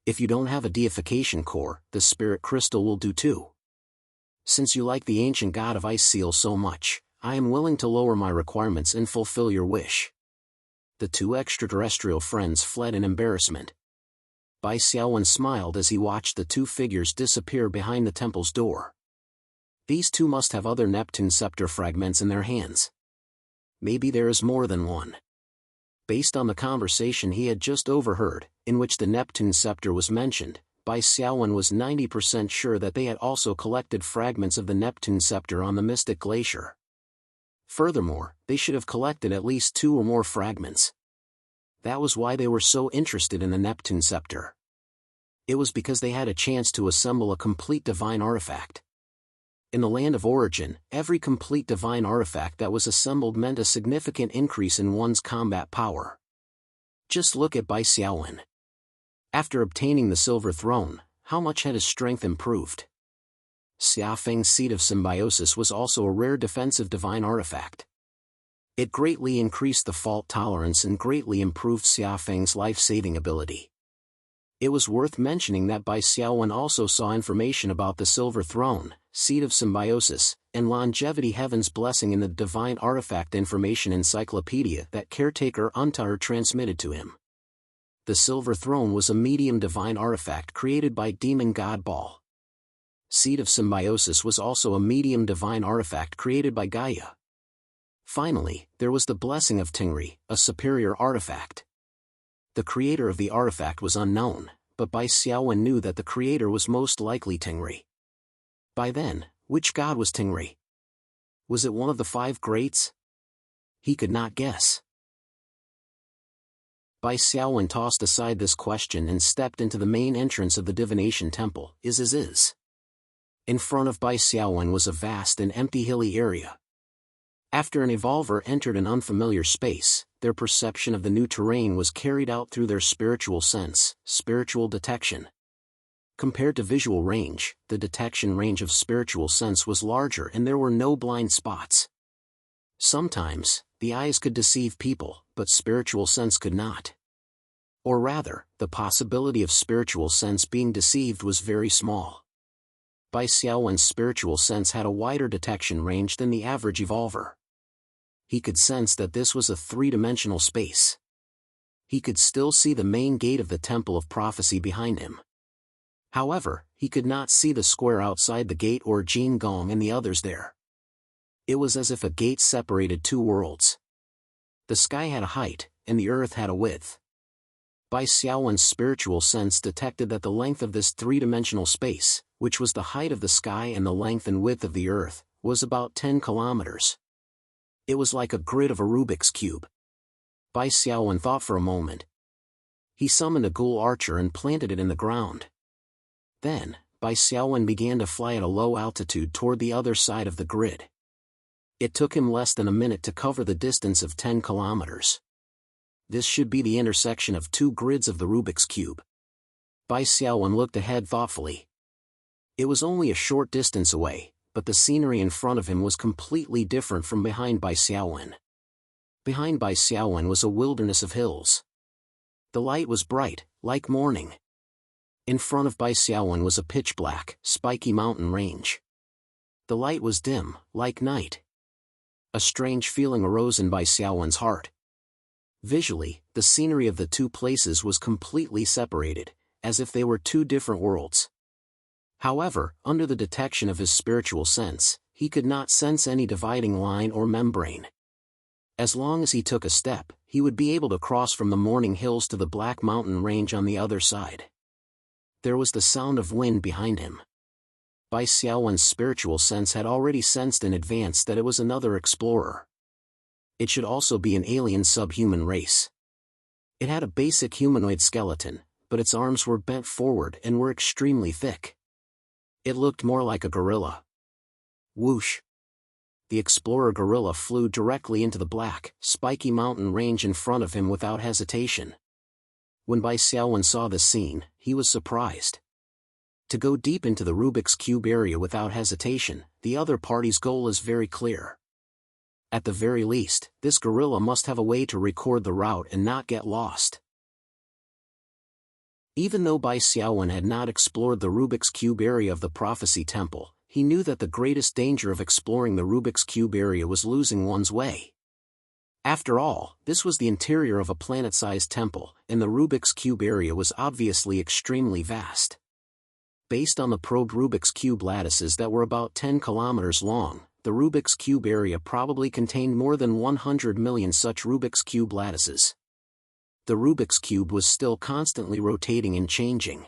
If you don't have a deification core, the spirit crystal will do too. Since you like the ancient god of ice seal so much, I am willing to lower my requirements and fulfill your wish. The two extraterrestrial friends fled in embarrassment. Bai Xiaowen smiled as he watched the two figures disappear behind the temple's door. These two must have other Neptune scepter fragments in their hands. Maybe there is more than one. Based on the conversation he had just overheard, in which the Neptune scepter was mentioned, Bai Xiaowen was 90% sure that they had also collected fragments of the Neptune scepter on the Mystic Glacier. Furthermore, they should have collected at least 2 or more fragments. That was why they were so interested in the Neptune scepter. It was because they had a chance to assemble a complete divine artifact. In the land of origin, every complete divine artifact that was assembled meant a significant increase in one's combat power. Just look at Bai Xiaowen. After obtaining the Silver Throne, how much had his strength improved? Xia Feng's Seed of Symbiosis was also a rare defensive divine artifact. It greatly increased the fault tolerance and greatly improved Xia Feng's life-saving ability. It was worth mentioning that Bai Xiaowen also saw information about the Silver Throne, Seed of Symbiosis, and Longevity Heaven's Blessing in the Divine Artifact Information Encyclopedia that caretaker Untar transmitted to him. The Silver Throne was a medium divine artifact created by Demon God Baal. Seed of Symbiosis was also a medium divine artifact created by Gaia. Finally, there was the Blessing of Tingri, a superior artifact. The creator of the artifact was unknown, but Bai Xiaowen knew that the creator was most likely Tingri. By then, which god was Tingri? Was it one of the 5 greats? He could not guess. Bai Xiaowen tossed aside this question and stepped into the main entrance of the divination temple, is. In front of Bai Xiaowen was a vast and empty hilly area. After an evolver entered an unfamiliar space, their perception of the new terrain was carried out through their spiritual sense, spiritual detection. Compared to visual range, the detection range of spiritual sense was larger and there were no blind spots. Sometimes, the eyes could deceive people, but spiritual sense could not. Or rather, the possibility of spiritual sense being deceived was very small. Bai Xiaowen's spiritual sense had a wider detection range than the average evolver. He could sense that this was a 3-dimensional space. He could still see the main gate of the Temple of Prophecy behind him. However, he could not see the square outside the gate or Jin Gong and the others there. It was as if a gate separated two worlds. The sky had a height, and the earth had a width. Bai Xiaowen's spiritual sense detected that the length of this three-dimensional space, which was the height of the sky and the length and width of the earth, was about 10 kilometers. It was like a grid of a Rubik's cube. Bai Xiaowen thought for a moment. He summoned a ghoul archer and planted it in the ground. Then, Bai Xiaowen began to fly at a low altitude toward the other side of the grid. It took him less than a minute to cover the distance of 10 kilometers. This should be the intersection of two grids of the Rubik's cube. Bai Xiaowen looked ahead thoughtfully. It was only a short distance away, but the scenery in front of him was completely different from behind Bai Xiaowen. Behind Bai Xiaowen was a wilderness of hills. The light was bright, like morning. In front of Bai Xiaowen was a pitch-black, spiky mountain range. The light was dim, like night. A strange feeling arose in Bai Xiaowen's heart. Visually, the scenery of the two places was completely separated, as if they were two different worlds. However, under the detection of his spiritual sense, he could not sense any dividing line or membrane. As long as he took a step, he would be able to cross from the morning hills to the black mountain range on the other side. There was the sound of wind behind him. Bai Xiaowen's spiritual sense had already sensed in advance that it was another explorer. It should also be an alien subhuman race. It had a basic humanoid skeleton, but its arms were bent forward and were extremely thick. It looked more like a gorilla. Whoosh! The explorer gorilla flew directly into the black, spiky mountain range in front of him without hesitation. When Bai Xiaowen saw this scene, he was surprised. To go deep into the Rubik's Cube area without hesitation, the other party's goal is very clear. At the very least, this gorilla must have a way to record the route and not get lost. Even though Bai Xiaowen had not explored the Rubik's Cube area of the Prophecy Temple, he knew that the greatest danger of exploring the Rubik's Cube area was losing one's way. After all, this was the interior of a planet-sized temple, and the Rubik's Cube area was obviously extremely vast. Based on the probed Rubik's Cube lattices that were about 10 kilometers long, the Rubik's Cube area probably contained more than 100 million such Rubik's Cube lattices. The Rubik's Cube was still constantly rotating and changing.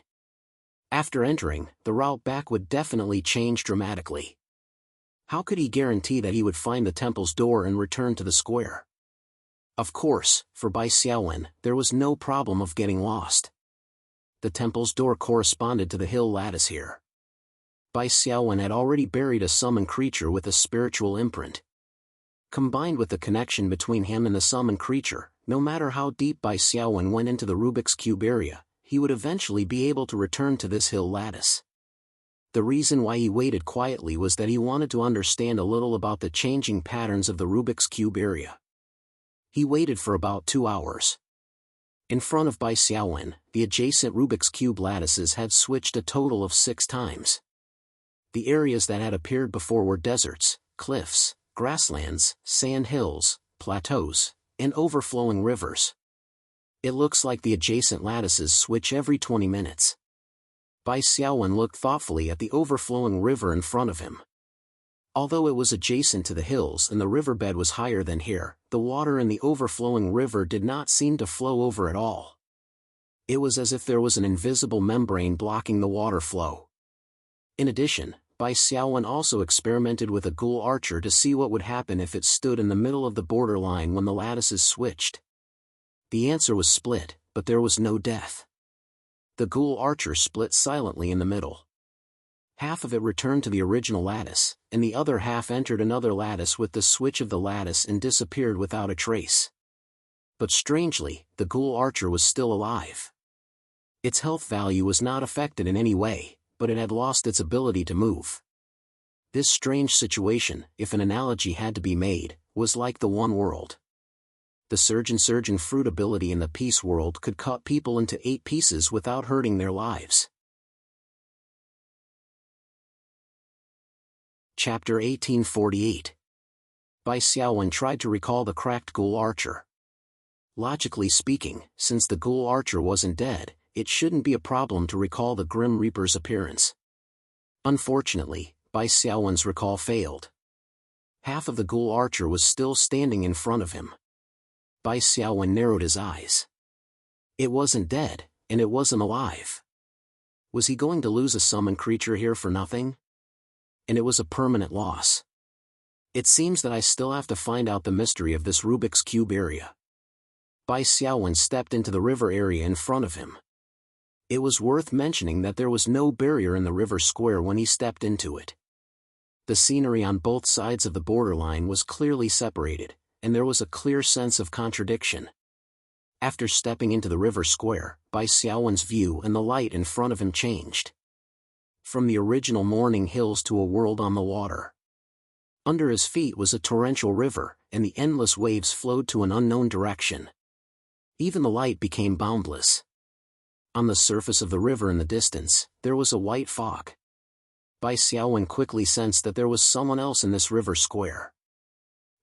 After entering, the route back would definitely change dramatically. How could he guarantee that he would find the temple's door and return to the square? Of course, for Bai Xiaowen, there was no problem of getting lost. The temple's door corresponded to the hill lattice here. Bai Xiaowen had already buried a summoned creature with a spiritual imprint. Combined with the connection between him and the summoned creature, no matter how deep Bai Xiaowen went into the Rubik's Cube area, he would eventually be able to return to this hill lattice. The reason why he waited quietly was that he wanted to understand a little about the changing patterns of the Rubik's Cube area. He waited for about 2 hours. In front of Bai Xiaowen, the adjacent Rubik's Cube lattices had switched a total of 6 times. The areas that had appeared before were deserts, cliffs, grasslands, sand hills, plateaus, and overflowing rivers. It looks like the adjacent lattices switch every 20 minutes. Bai Xiaowen looked thoughtfully at the overflowing river in front of him. Although it was adjacent to the hills and the riverbed was higher than here, the water in the overflowing river did not seem to flow over at all. It was as if there was an invisible membrane blocking the water flow. In addition, Bai Xiaowen also experimented with a ghoul archer to see what would happen if it stood in the middle of the borderline when the lattices switched. The answer was split, but there was no death. The ghoul archer split silently in the middle. Half of it returned to the original lattice, and the other half entered another lattice with the switch of the lattice and disappeared without a trace. But strangely, the ghoul archer was still alive. Its health value was not affected in any way, but it had lost its ability to move. This strange situation, if an analogy had to be made, was like the One World. The surgeon fruit ability in the Peace World could cut people into 8 pieces without hurting their lives. Chapter 1848. Bai Xiaowen tried to recall the cracked ghoul archer. Logically speaking, since the ghoul archer wasn't dead, it shouldn't be a problem to recall the Grim Reaper's appearance. Unfortunately, Bai Xiaowen's recall failed. Half of the ghoul archer was still standing in front of him. Bai Xiaowen narrowed his eyes. It wasn't dead, and it wasn't alive. Was he going to lose a summoned creature here for nothing? And it was a permanent loss. It seems that I still have to find out the mystery of this Rubik's Cube area. Bai Xiaowen stepped into the river area in front of him. It was worth mentioning that there was no barrier in the river square when he stepped into it. The scenery on both sides of the borderline was clearly separated, and there was a clear sense of contradiction. After stepping into the river square, Bai Xiaowen's view and the light in front of him changed. From the original morning hills to a world on the water. Under his feet was a torrential river, and the endless waves flowed to an unknown direction. Even the light became boundless. On the surface of the river in the distance, there was a white fog. Bai Xiaowen quickly sensed that there was someone else in this river square.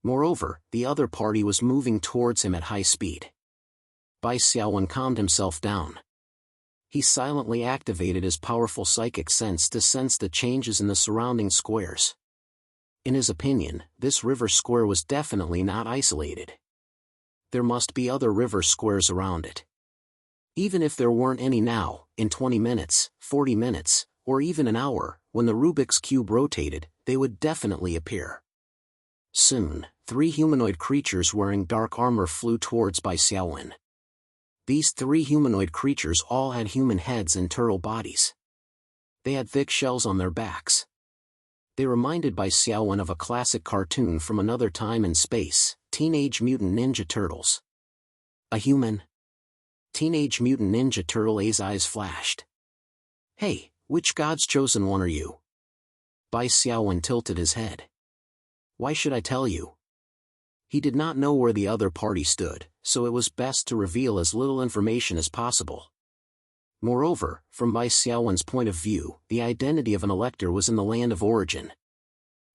Moreover, the other party was moving towards him at high speed. Bai Xiaowen calmed himself down. He silently activated his powerful psychic sense to sense the changes in the surrounding squares. In his opinion, this river square was definitely not isolated. There must be other river squares around it. Even if there weren't any now, in 20 minutes, 40 minutes, or even an hour, when the Rubik's Cube rotated, they would definitely appear. Soon, 3 humanoid creatures wearing dark armor flew towards Bai Xiaowen. These 3 humanoid creatures all had human heads and turtle bodies. They had thick shells on their backs. They reminded Bai Xiaowen of a classic cartoon from another time and space, Teenage Mutant Ninja Turtles. A human? Teenage Mutant Ninja Turtle A's eyes flashed. Hey, which god's chosen one are you? Bai Xiaowen tilted his head. Why should I tell you? He did not know where the other party stood, so it was best to reveal as little information as possible. Moreover, from Bai Xiaowen's point of view, the identity of an elector was in the land of origin.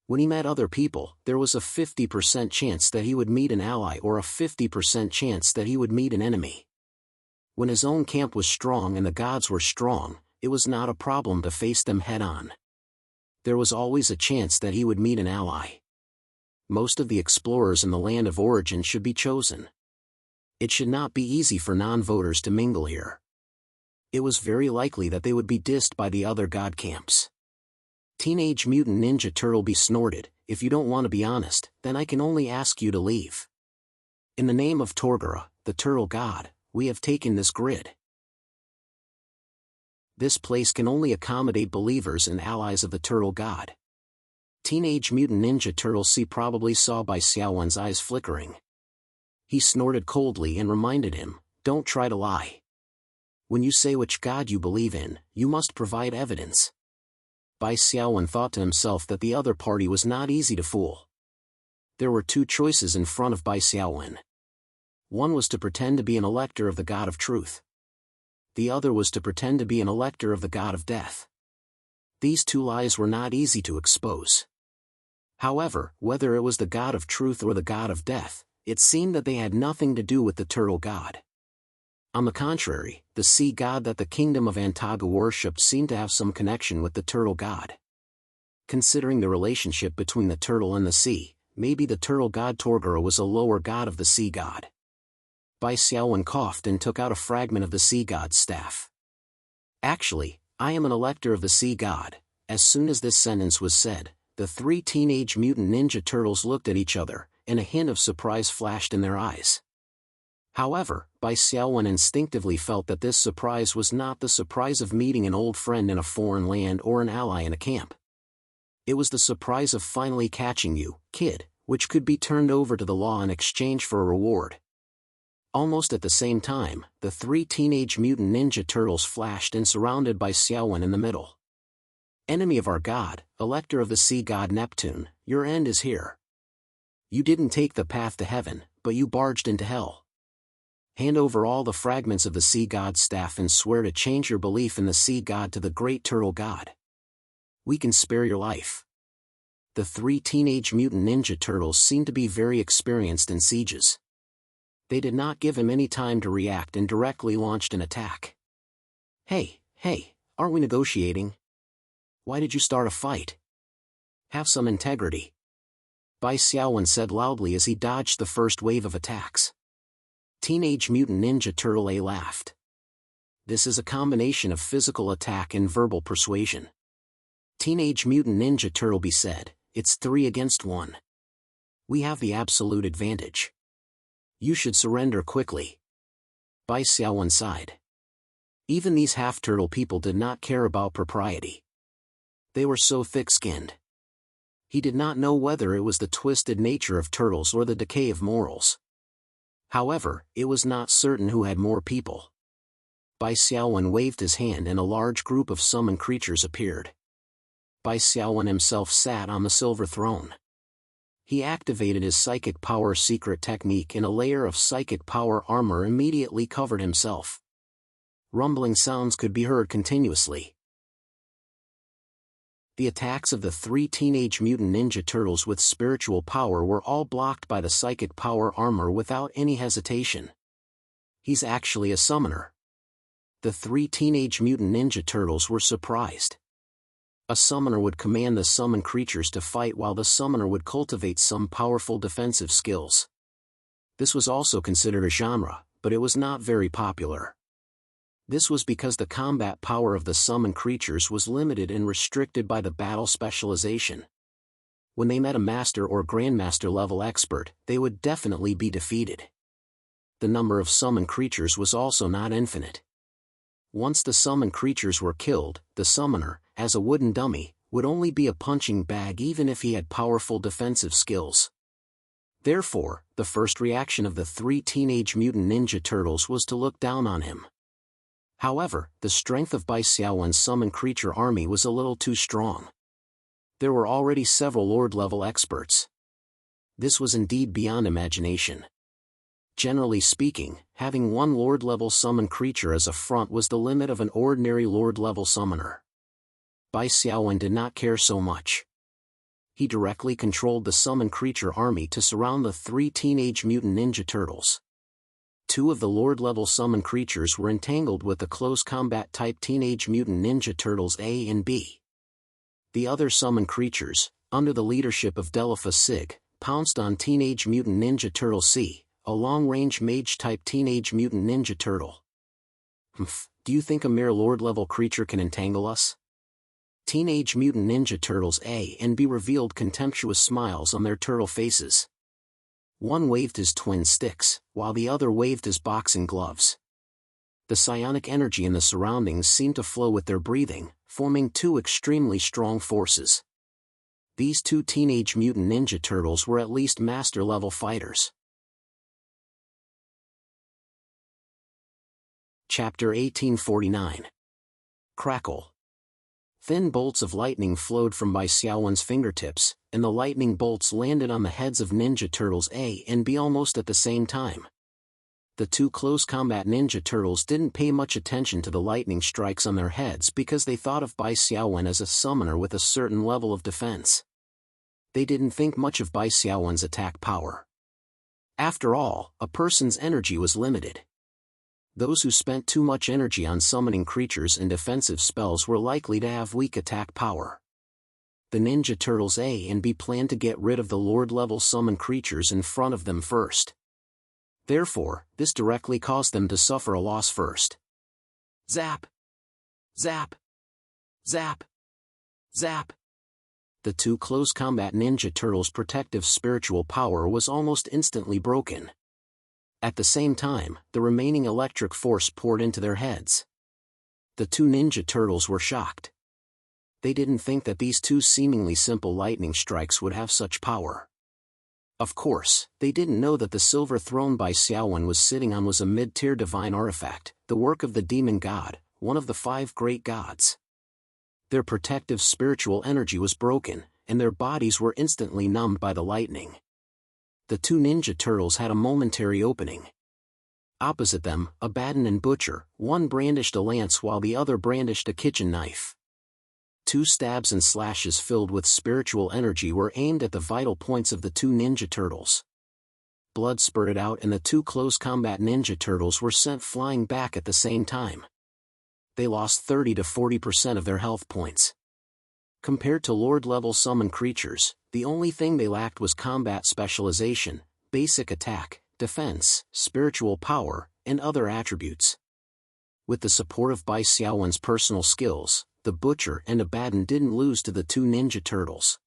When he met other people, there was a 50% chance that he would meet an ally or a 50% chance that he would meet an enemy. When his own camp was strong and the gods were strong, it was not a problem to face them head-on. There was always a chance that he would meet an ally. Most of the explorers in the land of origin should be chosen. It should not be easy for non-voters to mingle here. It was very likely that they would be dissed by the other god camps. Teenage Mutant Ninja Turtle snorted, if you don't want to be honest, then I can only ask you to leave. In the name of Torgara, the turtle god, we have taken this grid. This place can only accommodate believers and allies of the turtle god. Teenage Mutant Ninja Turtle probably saw Bai Xiaowen's eyes flickering. He snorted coldly and reminded him, don't try to lie. When you say which god you believe in, you must provide evidence. Bai Xiaowen thought to himself that the other party was not easy to fool. There were 2 choices in front of Bai Xiaowen. One was to pretend to be an elector of the god of truth. The other was to pretend to be an elector of the god of death. These 2 lies were not easy to expose. However, whether it was the god of truth or the god of death, it seemed that they had nothing to do with the turtle god. On the contrary, the sea god that the kingdom of Antaga worshipped seemed to have some connection with the turtle god. Considering the relationship between the turtle and the sea, maybe the turtle god Torgara was a lower god of the sea god. Bai Xiaowen coughed and took out a fragment of the sea god's staff. Actually, I am an elector of the sea god. As soon as this sentence was said, the 3 Teenage Mutant Ninja Turtles looked at each other, and a hint of surprise flashed in their eyes. However, Bai Xiaowen instinctively felt that this surprise was not the surprise of meeting an old friend in a foreign land or an ally in a camp. It was the surprise of finally catching you, kid, which could be turned over to the law in exchange for a reward. Almost at the same time, the 3 Teenage Mutant Ninja Turtles flashed and surrounded Bai Xiaowen in the middle. Enemy of our god, elector of the sea god Neptune, your end is here. You didn't take the path to heaven, but you barged into hell. Hand over all the fragments of the sea god's staff and swear to change your belief in the sea god to the great turtle god. We can spare your life. The 3 Teenage Mutant Ninja Turtles seemed to be very experienced in sieges. They did not give him any time to react and directly launched an attack. Hey, aren't we negotiating? Why did you start a fight? Have some integrity. Bai Xiaowen said loudly as he dodged the first wave of attacks. Teenage Mutant Ninja Turtle A laughed. This is a combination of physical attack and verbal persuasion. Teenage Mutant Ninja Turtle B said, "It's 3 against 1. We have the absolute advantage. You should surrender quickly." Bai Xiaowen sighed. Even these half-turtle people did not care about propriety. They were so thick-skinned. He did not know whether it was the twisted nature of turtles or the decay of morals. However, it was not certain who had more people. Bai Xiaowen waved his hand and a large group of summoned creatures appeared. Bai Xiaowen himself sat on the silver throne. He activated his psychic power secret technique and a layer of psychic power armor immediately covered himself. Rumbling sounds could be heard continuously. The attacks of the 3 Teenage Mutant Ninja Turtles with spiritual power were all blocked by the psychic power armor without any hesitation. He's actually a summoner. The 3 Teenage Mutant Ninja Turtles were surprised. A summoner would command the summoned creatures to fight while the summoner would cultivate some powerful defensive skills. This was also considered a genre, but it was not very popular. This was because the combat power of the summoned creatures was limited and restricted by the battle specialization. When they met a master or grandmaster level expert, they would definitely be defeated. The number of summoned creatures was also not infinite. Once the summoned creatures were killed, the summoner, as a wooden dummy, would only be a punching bag even if he had powerful defensive skills. Therefore, the first reaction of the 3 Teenage Mutant Ninja Turtles was to look down on him. However, the strength of Bai Xiaowen's summoned creature army was a little too strong. There were already several Lord-level experts. This was indeed beyond imagination. Generally speaking, having one Lord-level summoned creature as a front was the limit of an ordinary Lord-level summoner. Bai Xiaowen did not care so much. He directly controlled the summoned creature army to surround the 3 Teenage Mutant Ninja Turtles. 2 of the Lord-level summoned creatures were entangled with the close combat type Teenage Mutant Ninja Turtles A and B. The other summoned creatures, under the leadership of Delifa Sig, pounced on Teenage Mutant Ninja Turtle C, a long-range mage-type Teenage Mutant Ninja Turtle. Do you think a mere Lord-level creature can entangle us? Teenage Mutant Ninja Turtles A and B revealed contemptuous smiles on their turtle faces. One waved his twin sticks, while the other waved his boxing gloves. The psionic energy in the surroundings seemed to flow with their breathing, forming 2 extremely strong forces. These 2 Teenage Mutant Ninja Turtles were at least master-level fighters. Chapter 1849. Crackle. Thin bolts of lightning flowed from Bai Xiaowen's fingertips, and the lightning bolts landed on the heads of Ninja Turtles A and B almost at the same time. The 2 close combat Ninja Turtles didn't pay much attention to the lightning strikes on their heads because they thought of Bai Xiaowen as a summoner with a certain level of defense. They didn't think much of Bai Xiaowen's attack power. After all, a person's energy was limited. Those who spent too much energy on summoning creatures and defensive spells were likely to have weak attack power. The Ninja Turtles A and B planned to get rid of the Lord-level summoned creatures in front of them first. Therefore, this directly caused them to suffer a loss first. Zap! Zap! Zap! Zap! The 2 close combat Ninja Turtles' protective spiritual power was almost instantly broken. At the same time, the remaining electric force poured into their heads. The 2 Ninja Turtles were shocked. They didn't think that these 2 seemingly simple lightning strikes would have such power. Of course, they didn't know that the silver throne Bai Xiaowen was sitting on was a mid-tier divine artifact, the work of the demon god, one of the 5 great gods. Their protective spiritual energy was broken, and their bodies were instantly numbed by the lightning. The 2 Ninja Turtles had a momentary opening. Opposite them, Abaddon and Butcher, one brandished a lance while the other brandished a kitchen knife. 2 stabs and slashes filled with spiritual energy were aimed at the vital points of the 2 Ninja Turtles. Blood spurted out and the 2 close combat Ninja Turtles were sent flying back at the same time. They lost 30 to 40% of their health points. Compared to Lord-level summoned creatures, the only thing they lacked was combat specialization, basic attack, defense, spiritual power, and other attributes. With the support of Bai Xiaowen's personal skills, the Butcher and Abaddon didn't lose to the two Ninja Turtles.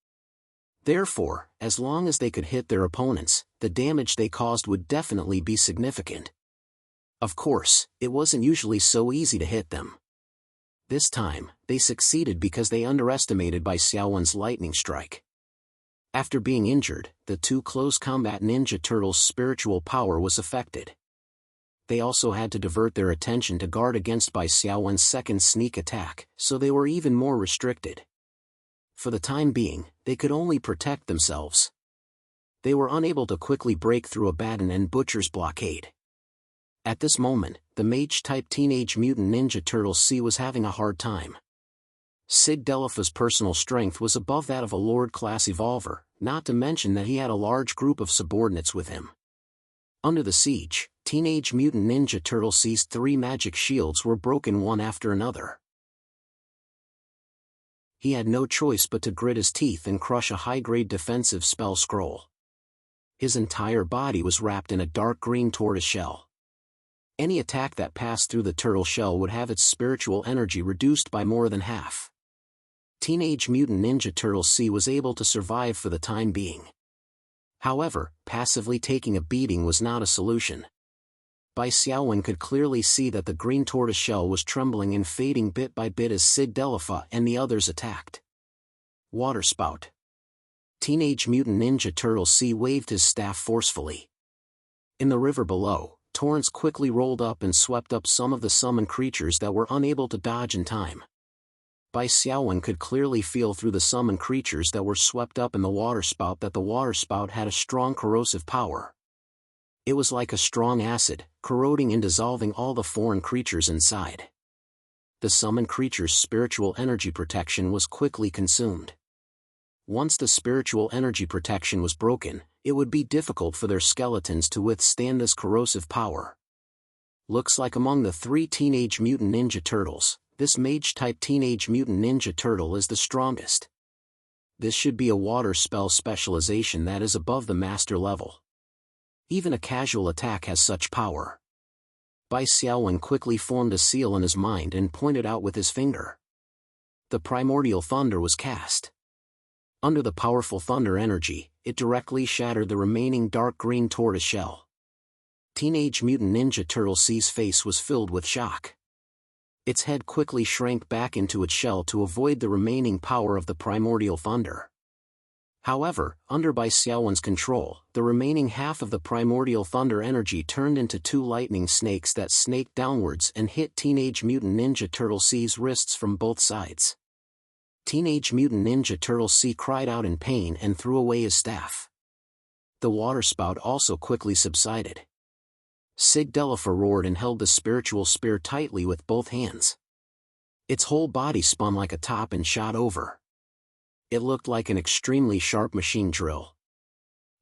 Therefore, as long as they could hit their opponents, the damage they caused would definitely be significant. Of course, it wasn't usually so easy to hit them. This time, they succeeded because they underestimated Bai Xiaowen's lightning strike. After being injured, the two close combat Ninja Turtles' spiritual power was affected. They also had to divert their attention to guard against Bai Xiaowen's second sneak attack, so they were even more restricted. For the time being, they could only protect themselves. They were unable to quickly break through Abaddon and Butcher's blockade. At this moment, the Mage-type Teenage Mutant Ninja Turtle C was having a hard time. Sid Delafa's personal strength was above that of a Lord-class Evolver, not to mention that he had a large group of subordinates with him. Under the siege, Teenage Mutant Ninja Turtle C's 3 magic shields were broken one after another. He had no choice but to grit his teeth and crush a high-grade defensive spell scroll. His entire body was wrapped in a dark green tortoise shell. Any attack that passed through the turtle shell would have its spiritual energy reduced by more than half. Teenage Mutant Ninja Turtle C was able to survive for the time being. However, passively taking a beating was not a solution. Bai Xiaowen could clearly see that the green tortoise shell was trembling and fading bit by bit as Sid Delafa and the others attacked. Water Spout. Teenage Mutant Ninja Turtle C waved his staff forcefully. In the river below, torrents quickly rolled up and swept up some of the summoned creatures that were unable to dodge in time. Bai Xiaowen could clearly feel through the summoned creatures that were swept up in the water spout that the water spout had a strong corrosive power. It was like a strong acid, corroding and dissolving all the foreign creatures inside. The summoned creature's spiritual energy protection was quickly consumed. Once the spiritual energy protection was broken, it would be difficult for their skeletons to withstand this corrosive power. Looks like among the 3 Teenage Mutant Ninja Turtles, this Mage-type Teenage Mutant Ninja Turtle is the strongest. This should be a water spell specialization that is above the master level. Even a casual attack has such power. Bai Xiaowen quickly formed a seal in his mind and pointed out with his finger. The primordial thunder was cast. Under the powerful thunder energy, it directly shattered the remaining dark green tortoise shell. Teenage Mutant Ninja Turtle C's face was filled with shock. Its head quickly shrank back into its shell to avoid the remaining power of the primordial thunder. However, under Bai Xiaowen's control, the remaining half of the primordial thunder energy turned into 2 lightning snakes that snaked downwards and hit Teenage Mutant Ninja Turtle C's wrists from both sides. Teenage Mutant Ninja Turtle C cried out in pain and threw away his staff. The water spout also quickly subsided. Sid Delafa roared and held the spiritual spear tightly with both hands. Its whole body spun like a top and shot over. It looked like an extremely sharp machine drill.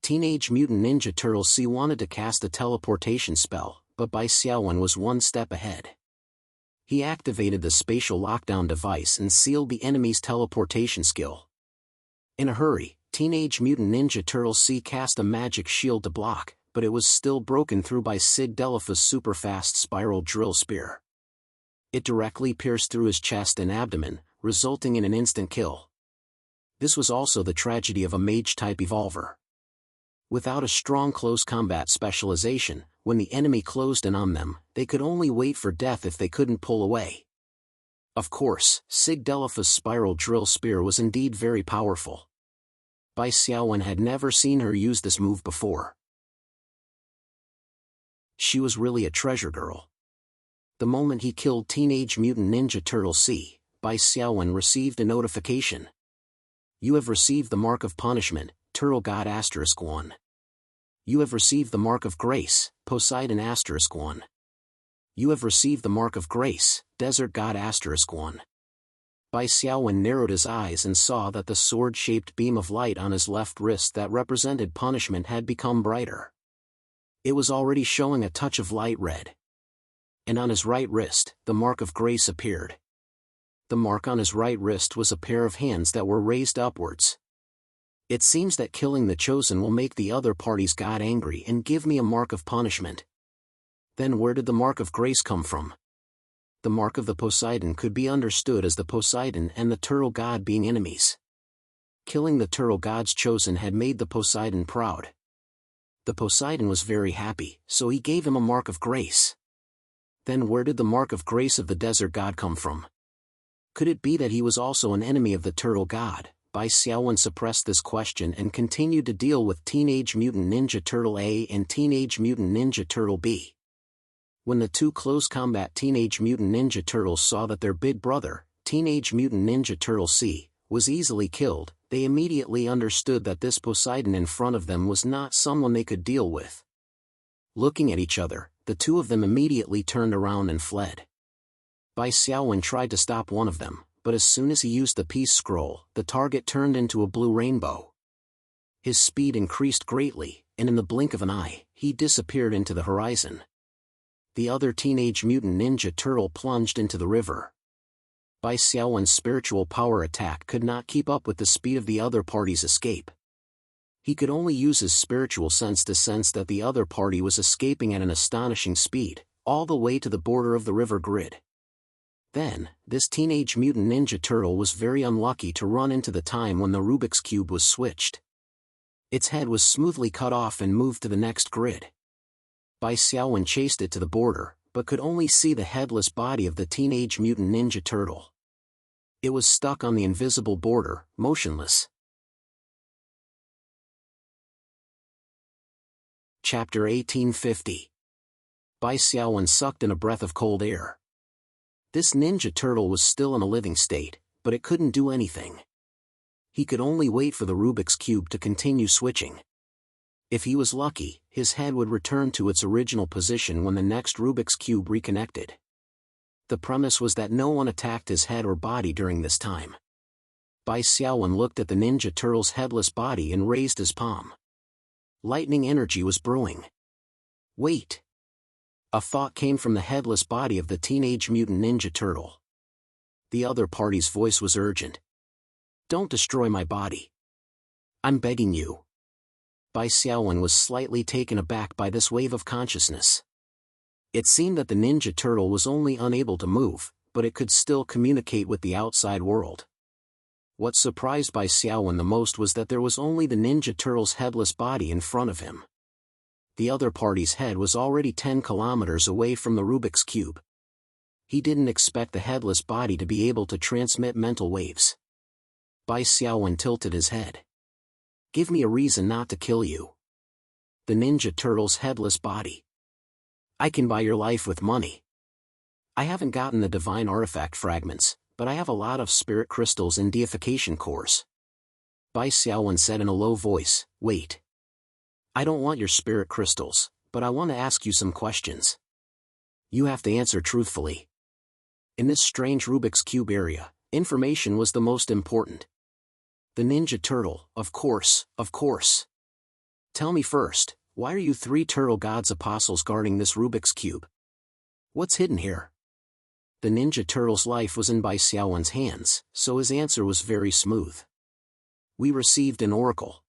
Teenage Mutant Ninja Turtle C wanted to cast a teleportation spell, but Bai Xiaowen was one step ahead. He activated the spatial lockdown device and sealed the enemy's teleportation skill. In a hurry, Teenage Mutant Ninja Turtle C cast a magic shield to block, but it was still broken through by Sid Delafa's super-fast spiral drill spear. It directly pierced through his chest and abdomen, resulting in an instant kill. This was also the tragedy of a Mage-type Evolver. Without a strong close combat specialization, when the enemy closed in on them, they could only wait for death if they couldn't pull away. Of course, Sid Delafa's spiral drill spear was indeed very powerful. Bai Xiaowen had never seen her use this move before. She was really a treasure girl. The moment he killed Teenage Mutant Ninja Turtle C, Bai Xiaowen received a notification. You have received the Mark of Punishment, Turtle God *1. You have received the Mark of Grace, Poseidon *1. You have received the Mark of Grace, Desert God *1. Bai Xiaowen narrowed his eyes and saw that the sword-shaped beam of light on his left wrist that represented punishment had become brighter. It was already showing a touch of light red. And on his right wrist, the Mark of Grace appeared. The mark on his right wrist was a pair of hands that were raised upwards. It seems that killing the chosen will make the other party's god angry and give me a mark of punishment. Then where did the mark of grace come from? The mark of the Poseidon could be understood as the Poseidon and the turtle god being enemies. Killing the turtle god's chosen had made the Poseidon proud. The Poseidon was very happy, so he gave him a mark of grace. Then where did the mark of grace of the desert god come from? Could it be that he was also an enemy of the turtle god? Bai Xiaowen suppressed this question and continued to deal with Teenage Mutant Ninja Turtle A and Teenage Mutant Ninja Turtle B. When the two close combat Teenage Mutant Ninja Turtles saw that their big brother, Teenage Mutant Ninja Turtle C, was easily killed, they immediately understood that this Poseidon in front of them was not someone they could deal with. Looking at each other, the two of them immediately turned around and fled. Bai Xiaowen tried to stop one of them, but as soon as he used the peace scroll, the target turned into a blue rainbow. His speed increased greatly, and in the blink of an eye, he disappeared into the horizon. The other Teenage Mutant Ninja Turtle plunged into the river. Bai Xiaowen's spiritual power attack could not keep up with the speed of the other party's escape. He could only use his spiritual sense to sense that the other party was escaping at an astonishing speed, all the way to the border of the river grid. Then, this Teenage Mutant Ninja Turtle was very unlucky to run into the time when the Rubik's Cube was switched. Its head was smoothly cut off and moved to the next grid. Bai Xiaowen chased it to the border, but could only see the headless body of the Teenage Mutant Ninja Turtle. It was stuck on the invisible border, motionless. Chapter 1850. Bai Xiaowen sucked in a breath of cold air. This Ninja Turtle was still in a living state, but it couldn't do anything. He could only wait for the Rubik's Cube to continue switching. If he was lucky, his head would return to its original position when the next Rubik's Cube reconnected. The premise was that no one attacked his head or body during this time. Bai Xiaowen looked at the Ninja Turtle's headless body and raised his palm. Lightning energy was brewing. Wait! A thought came from the headless body of the Teenage Mutant Ninja Turtle. The other party's voice was urgent. Don't destroy my body. I'm begging you. Bai Xiaowen was slightly taken aback by this wave of consciousness. It seemed that the Ninja Turtle was only unable to move, but it could still communicate with the outside world. What surprised Bai Xiaowen the most was that there was only the Ninja Turtle's headless body in front of him. The other party's head was already 10 kilometers away from the Rubik's Cube. He didn't expect the headless body to be able to transmit mental waves. Bai Xiaowen tilted his head. Give me a reason not to kill you. The Ninja Turtle's headless body. I can buy your life with money. I haven't gotten the divine artifact fragments, but I have a lot of spirit crystals and deification cores. Bai Xiaowen said in a low voice, wait. I don't want your spirit crystals, but I want to ask you some questions. You have to answer truthfully. In this strange Rubik's Cube area, information was the most important. The Ninja Turtle, of course. Tell me first, why are you 3 turtle gods apostles guarding this Rubik's Cube? What's hidden here? The Ninja Turtle's life was in Bai Xiaowen's hands, so his answer was very smooth. We received an oracle.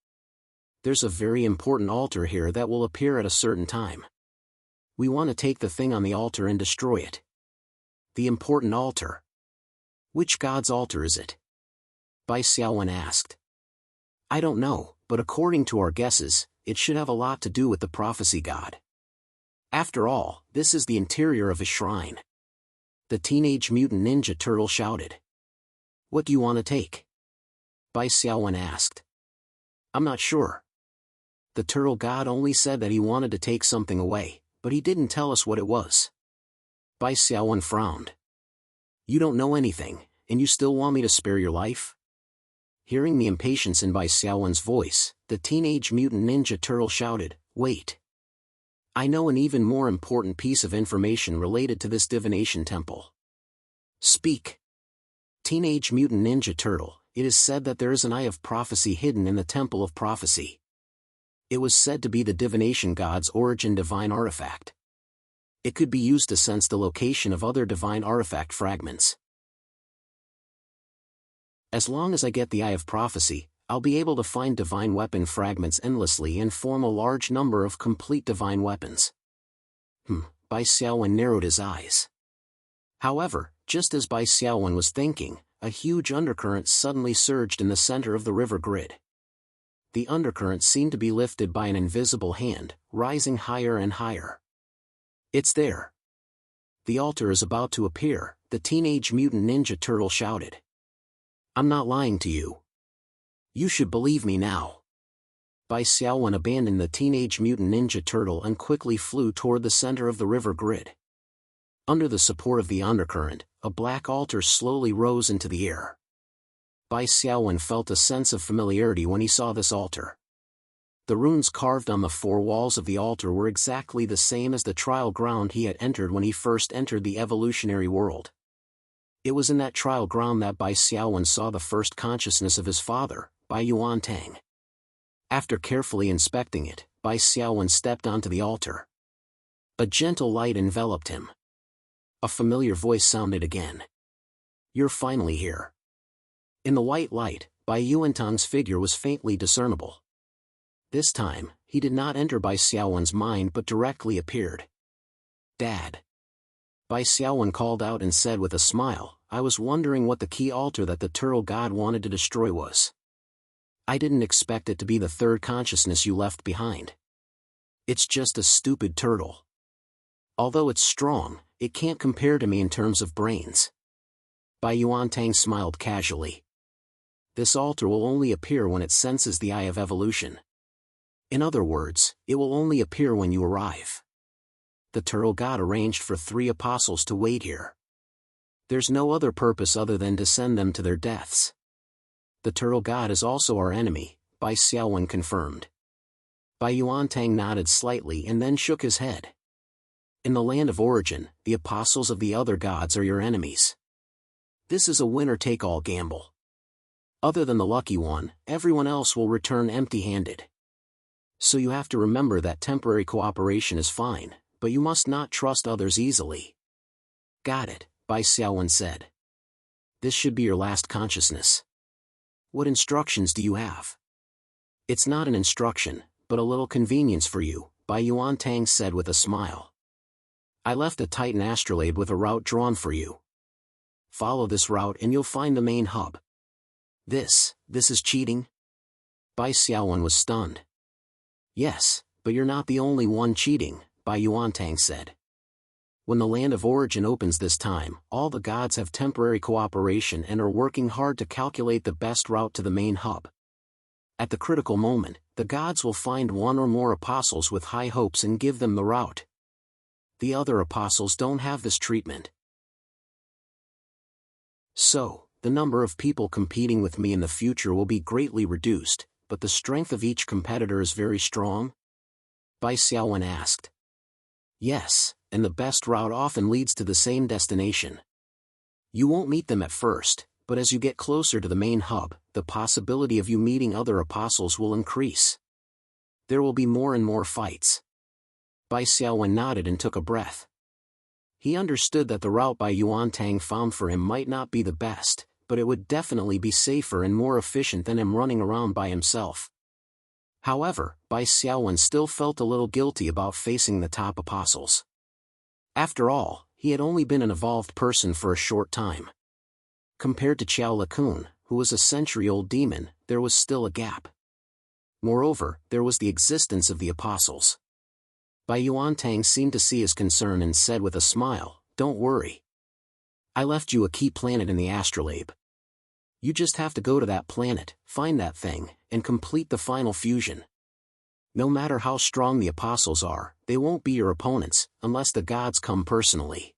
There's a very important altar here that will appear at a certain time. We want to take the thing on the altar and destroy it. The important altar. Which god's altar is it? Bai Xiaowen asked. I don't know, but according to our guesses, it should have a lot to do with the prophecy god. After all, this is the interior of a shrine. The Teenage Mutant Ninja Turtle shouted. What do you want to take? Bai Xiaowen asked. I'm not sure. The turtle god only said that he wanted to take something away, but he didn't tell us what it was. Bai Xiaowen frowned. You don't know anything, and you still want me to spare your life? Hearing the impatience in Bai Xiaowen's voice, the Teenage Mutant Ninja Turtle shouted, wait. I know an even more important piece of information related to this divination temple. Speak. Teenage Mutant Ninja Turtle, it is said that there is an eye of prophecy hidden in the Temple of Prophecy. It was said to be the divination god's origin divine artifact. It could be used to sense the location of other divine artifact fragments. As long as I get the Eye of Prophecy, I'll be able to find divine weapon fragments endlessly and form a large number of complete divine weapons. Bai Xiaowen narrowed his eyes. However, just as Bai Xiaowen was thinking, a huge undercurrent suddenly surged in the center of the river grid. The undercurrent seemed to be lifted by an invisible hand, rising higher and higher. It's there. The altar is about to appear, the Teenage Mutant Ninja Turtle shouted. I'm not lying to you. You should believe me now. Bai Xiaowen abandoned the Teenage Mutant Ninja Turtle and quickly flew toward the center of the river grid. Under the support of the undercurrent, a black altar slowly rose into the air. Bai Xiaowen felt a sense of familiarity when he saw this altar. The runes carved on the four walls of the altar were exactly the same as the trial ground he had entered when he first entered the evolutionary world. It was in that trial ground that Bai Xiaowen saw the first consciousness of his father, Bai Yuantang. After carefully inspecting it, Bai Xiaowen stepped onto the altar. A gentle light enveloped him. A familiar voice sounded again. You're finally here. In the white light, Bai Yuantang's figure was faintly discernible. This time, he did not enter Bai Xiaowen's mind but directly appeared. Dad. Bai Xiaowen called out and said with a smile, I was wondering what the key altar that the turtle god wanted to destroy was. I didn't expect it to be the third consciousness you left behind. It's just a stupid turtle. Although it's strong, it can't compare to me in terms of brains. Bai Yuantang smiled casually. This altar will only appear when it senses the eye of evolution. In other words, it will only appear when you arrive. The turtle god arranged for 3 apostles to wait here. There's no other purpose other than to send them to their deaths. The turtle god is also our enemy, Bai Xiaowen confirmed. Bai Yuantang nodded slightly and then shook his head. In the land of origin, the apostles of the other gods are your enemies. This is a winner-take-all gamble. Other than the lucky one, everyone else will return empty-handed. So you have to remember that temporary cooperation is fine, but you must not trust others easily. Got it, Bai Xiaowen said. This should be your last consciousness. What instructions do you have? It's not an instruction, but a little convenience for you, Bai Yuantang said with a smile. I left a Titan astrolabe with a route drawn for you. Follow this route and you'll find the main hub. This is cheating? Bai Xiaowen was stunned. Yes, but you're not the only one cheating, Bai Yuantang said. When the land of origin opens this time, all the gods have temporary cooperation and are working hard to calculate the best route to the main hub. At the critical moment, the gods will find one or more apostles with high hopes and give them the route. The other apostles don't have this treatment. So, the number of people competing with me in the future will be greatly reduced, but the strength of each competitor is very strong? Bai Xiaowen asked. Yes, and the best route often leads to the same destination. You won't meet them at first, but as you get closer to the main hub, the possibility of you meeting other apostles will increase. There will be more and more fights. Bai Xiaowen nodded and took a breath. He understood that the route Bai Yuantang found for him might not be the best, but it would definitely be safer and more efficient than him running around by himself. However, Bai Xiaowen still felt a little guilty about facing the top apostles. After all, he had only been an evolved person for a short time. Compared to Qiao Lakun, who was a century-old demon, there was still a gap. Moreover, there was the existence of the apostles. Bai Yuantang seemed to see his concern and said with a smile, Don't worry. I left you a key planet in the astrolabe. You just have to go to that planet, find that thing, and complete the final fusion. No matter how strong the apostles are, they won't be your opponents, unless the gods come personally.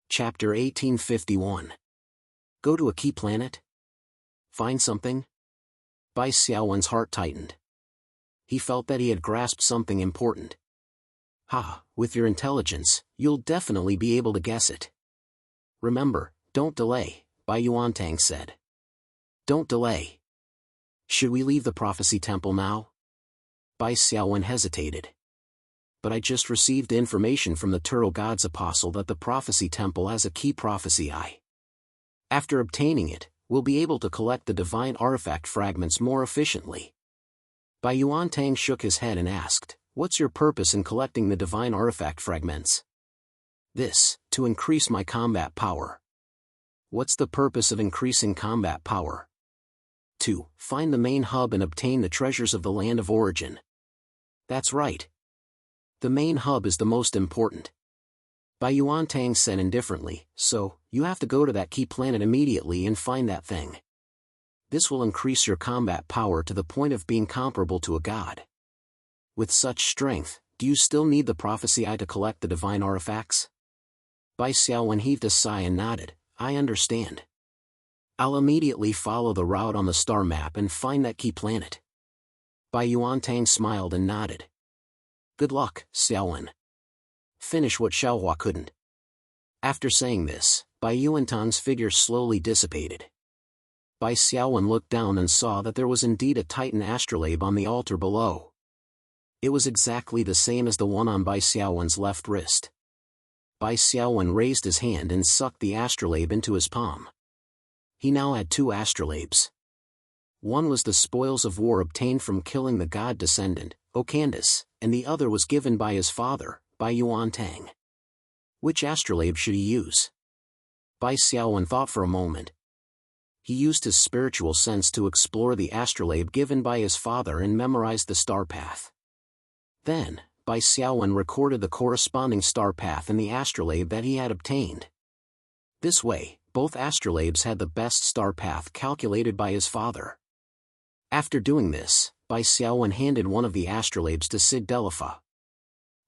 Chapter 1851. Go to a key planet? Find something? Bai Xiaowen's heart tightened. He felt that he had grasped something important. With your intelligence, you'll definitely be able to guess it. Remember, don't delay, Bai Yuantang said. Don't delay. Should we leave the prophecy temple now? Bai Xiaowen hesitated. But I just received information from the Turtle God's apostle that the prophecy temple has a key prophecy eye. After obtaining it, we'll be able to collect the divine artifact fragments more efficiently. Bai Yuantang shook his head and asked, "What's your purpose in collecting the divine artifact fragments?" "This, to increase my combat power." "What's the purpose of increasing combat power?" "To find the main hub and obtain the treasures of the land of origin." "That's right. The main hub is the most important." Bai Yuantang said indifferently, "So, you have to go to that key planet immediately and find that thing. This will increase your combat power to the point of being comparable to a god. With such strength, do you still need the prophecy eye to collect the divine artifacts?" Bai Xiaowen heaved a sigh and nodded, "I understand. I'll immediately follow the route on the star map and find that key planet." Bai Yuantang smiled and nodded. "Good luck, Xiaowen. Finish what Xiaohua couldn't." After saying this, Bai Yuantang's figure slowly dissipated. Bai Xiaowen looked down and saw that there was indeed a Titan astrolabe on the altar below. It was exactly the same as the one on Bai Xiaowen's left wrist. Bai Xiaowen raised his hand and sucked the astrolabe into his palm. He now had 2 astrolabes. One was the spoils of war obtained from killing the god descendant, Okandis, and the other was given by his father, Bai Yuantang. Which astrolabe should he use? Bai Xiaowen thought for a moment. He used his spiritual sense to explore the astrolabe given by his father and memorized the star path. Then, Bai Xiaowen recorded the corresponding star path in the astrolabe that he had obtained. This way, both astrolabes had the best star path calculated by his father. After doing this, Bai Xiaowen handed one of the astrolabes to Sid Delafa.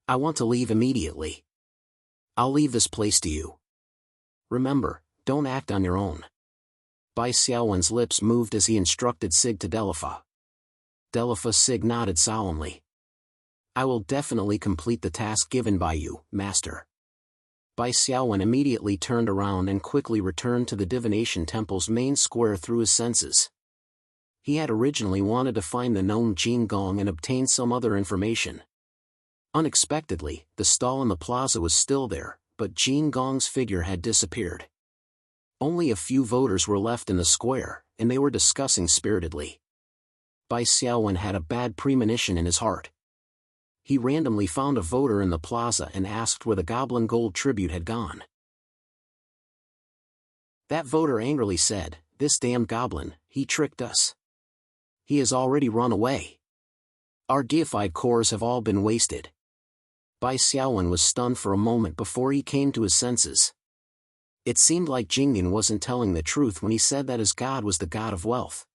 "I want to leave immediately. I'll leave this place to you. Remember, don't act on your own." Bai Xiaowen's lips moved as he instructed Sig to Delafa. Delafa Sig nodded solemnly. "I will definitely complete the task given by you, Master." Bai Xiaowen immediately turned around and quickly returned to the divination temple's main square through his senses. He had originally wanted to find the known Jin Gong and obtain some other information. Unexpectedly, the stall in the plaza was still there, but Jin Gong's figure had disappeared. Only a few voters were left in the square, and they were discussing spiritedly. Bai Xiaowen had a bad premonition in his heart. He randomly found a voter in the plaza and asked where the goblin gold tribute had gone. That voter angrily said, "This damned goblin, he tricked us. He has already run away. Our deified cores have all been wasted." Bai Xiaowen was stunned for a moment before he came to his senses. It seemed like Jingyan wasn't telling the truth when he said that his god was the god of wealth.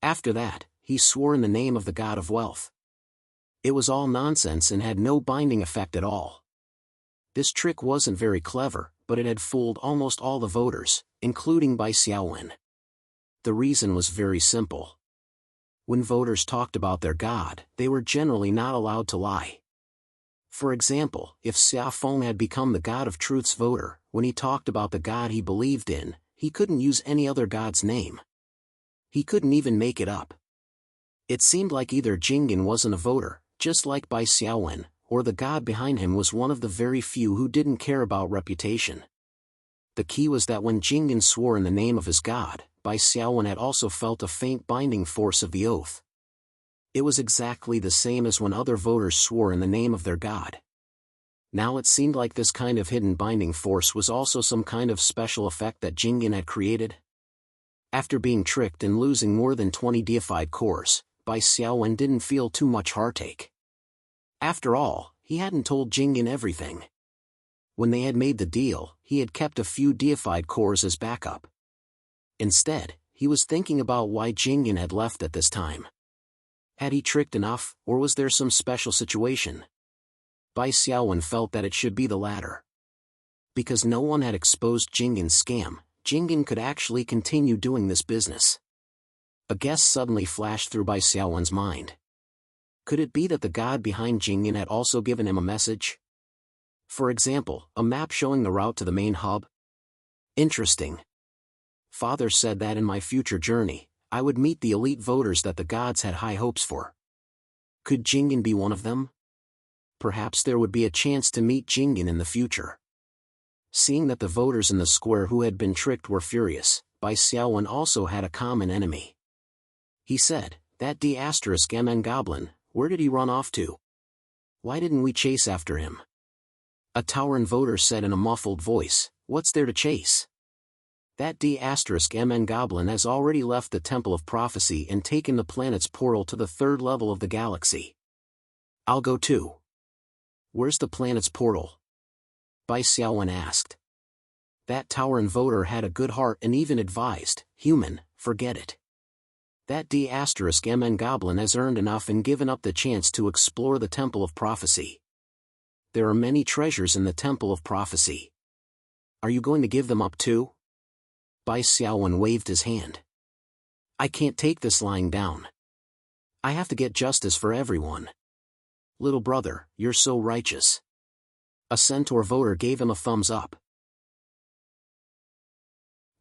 After that, he swore in the name of the god of wealth. It was all nonsense and had no binding effect at all. This trick wasn't very clever, but it had fooled almost all the voters, including Bai Xiaowen. The reason was very simple. When voters talked about their god, they were generally not allowed to lie. For example, if Xia Feng had become the god of truth's voter, when he talked about the god he believed in, he couldn't use any other god's name. He couldn't even make it up. It seemed like either Jingyan wasn't a voter, just like Bai Xiaowen, or the god behind him was one of the very few who didn't care about reputation. The key was that when Jingyan swore in the name of his god, Bai Xiaowen had also felt a faint binding force of the oath. It was exactly the same as when other voters swore in the name of their god. Now it seemed like this kind of hidden binding force was also some kind of special effect that Jingyan had created. After being tricked and losing more than 20 deified cores, Bai Xiaowen didn't feel too much heartache. After all, he hadn't told Jingyan everything. When they had made the deal, he had kept a few deified cores as backup. Instead, he was thinking about why Jingyan had left at this time. Had he tricked enough, or was there some special situation? Bai Xiaowen felt that it should be the latter. Because no one had exposed Jingyan's scam, Jingyan could actually continue doing this business. A guess suddenly flashed through Bai Xiaowen's mind. Could it be that the god behind Jingyan had also given him a message? For example, a map showing the route to the main hub? Interesting. Father said that in my future journey, I would meet the elite voters that the gods had high hopes for. Could Jingyan be one of them? Perhaps there would be a chance to meet Jingyan in the future. Seeing that the voters in the square who had been tricked were furious, Bai Xiaowen also had a common enemy. He said, "That D*MN goblin, where did he run off to? Why didn't we chase after him?" A Tauren voter said in a muffled voice, "What's there to chase? That D*MN goblin has already left the Temple of Prophecy and taken the planet's portal to the third level of the galaxy. I'll go too." "Where's the planet's portal?" Bai Xiaowen asked. That Tauren voter had a good heart and even advised, "Human, forget it. That D*MN goblin has earned enough and given up the chance to explore the Temple of Prophecy. There are many treasures in the Temple of Prophecy. Are you going to give them up too?" Bai Xiaowen waved his hand. "I can't take this lying down. I have to get justice for everyone. Little brother, you're so righteous." A centaur voter gave him a thumbs up.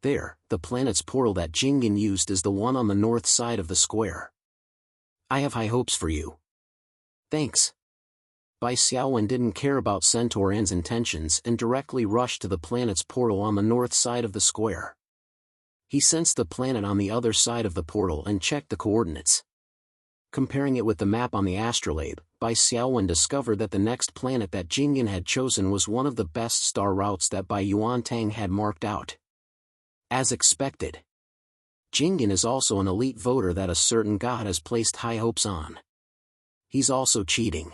"There, the planet's portal that Jingyan used is the one on the north side of the square. I have high hopes for you." "Thanks." Bai Xiaowen didn't care about Centaur An's intentions and directly rushed to the planet's portal on the north side of the square. He sensed the planet on the other side of the portal and checked the coordinates. Comparing it with the map on the astrolabe, Bai Xiaowen discovered that the next planet that Jingyan had chosen was one of the best star routes that Bai Yuantang had marked out. As expected, Jingyan is also an elite voter that a certain god has placed high hopes on. He's also cheating.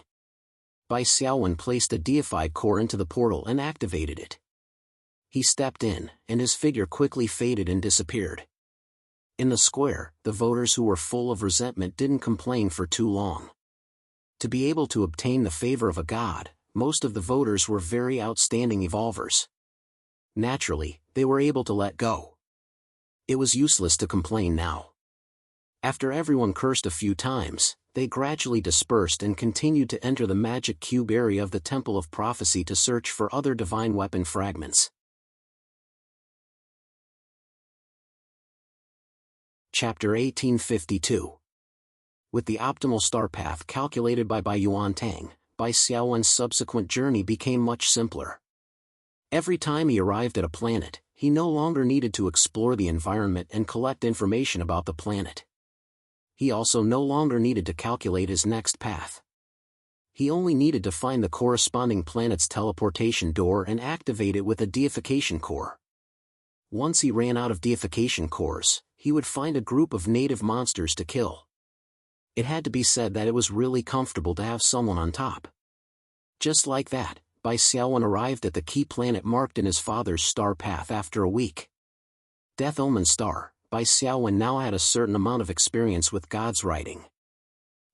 Bai Xiaowen placed a deified core into the portal and activated it. He stepped in, and his figure quickly faded and disappeared. In the square, the voters who were full of resentment didn't complain for too long. To be able to obtain the favor of a god, most of the voters were very outstanding evolvers. Naturally, they were able to let go. It was useless to complain now. After everyone cursed a few times, they gradually dispersed and continued to enter the magic cube area of the Temple of Prophecy to search for other divine weapon fragments. Chapter 1852. With the optimal star path calculated by Bai Yuantang, Bai Xiaowen's subsequent journey became much simpler. Every time he arrived at a planet, he no longer needed to explore the environment and collect information about the planet. He also no longer needed to calculate his next path. He only needed to find the corresponding planet's teleportation door and activate it with a deification core. Once he ran out of deification cores, he would find a group of native monsters to kill. It had to be said that it was really comfortable to have someone on top. Just like that, Bai Xiaowen arrived at the key planet marked in his father's star path after a week. Death Omen Star. Bai Xiaowen now had a certain amount of experience with God's writing.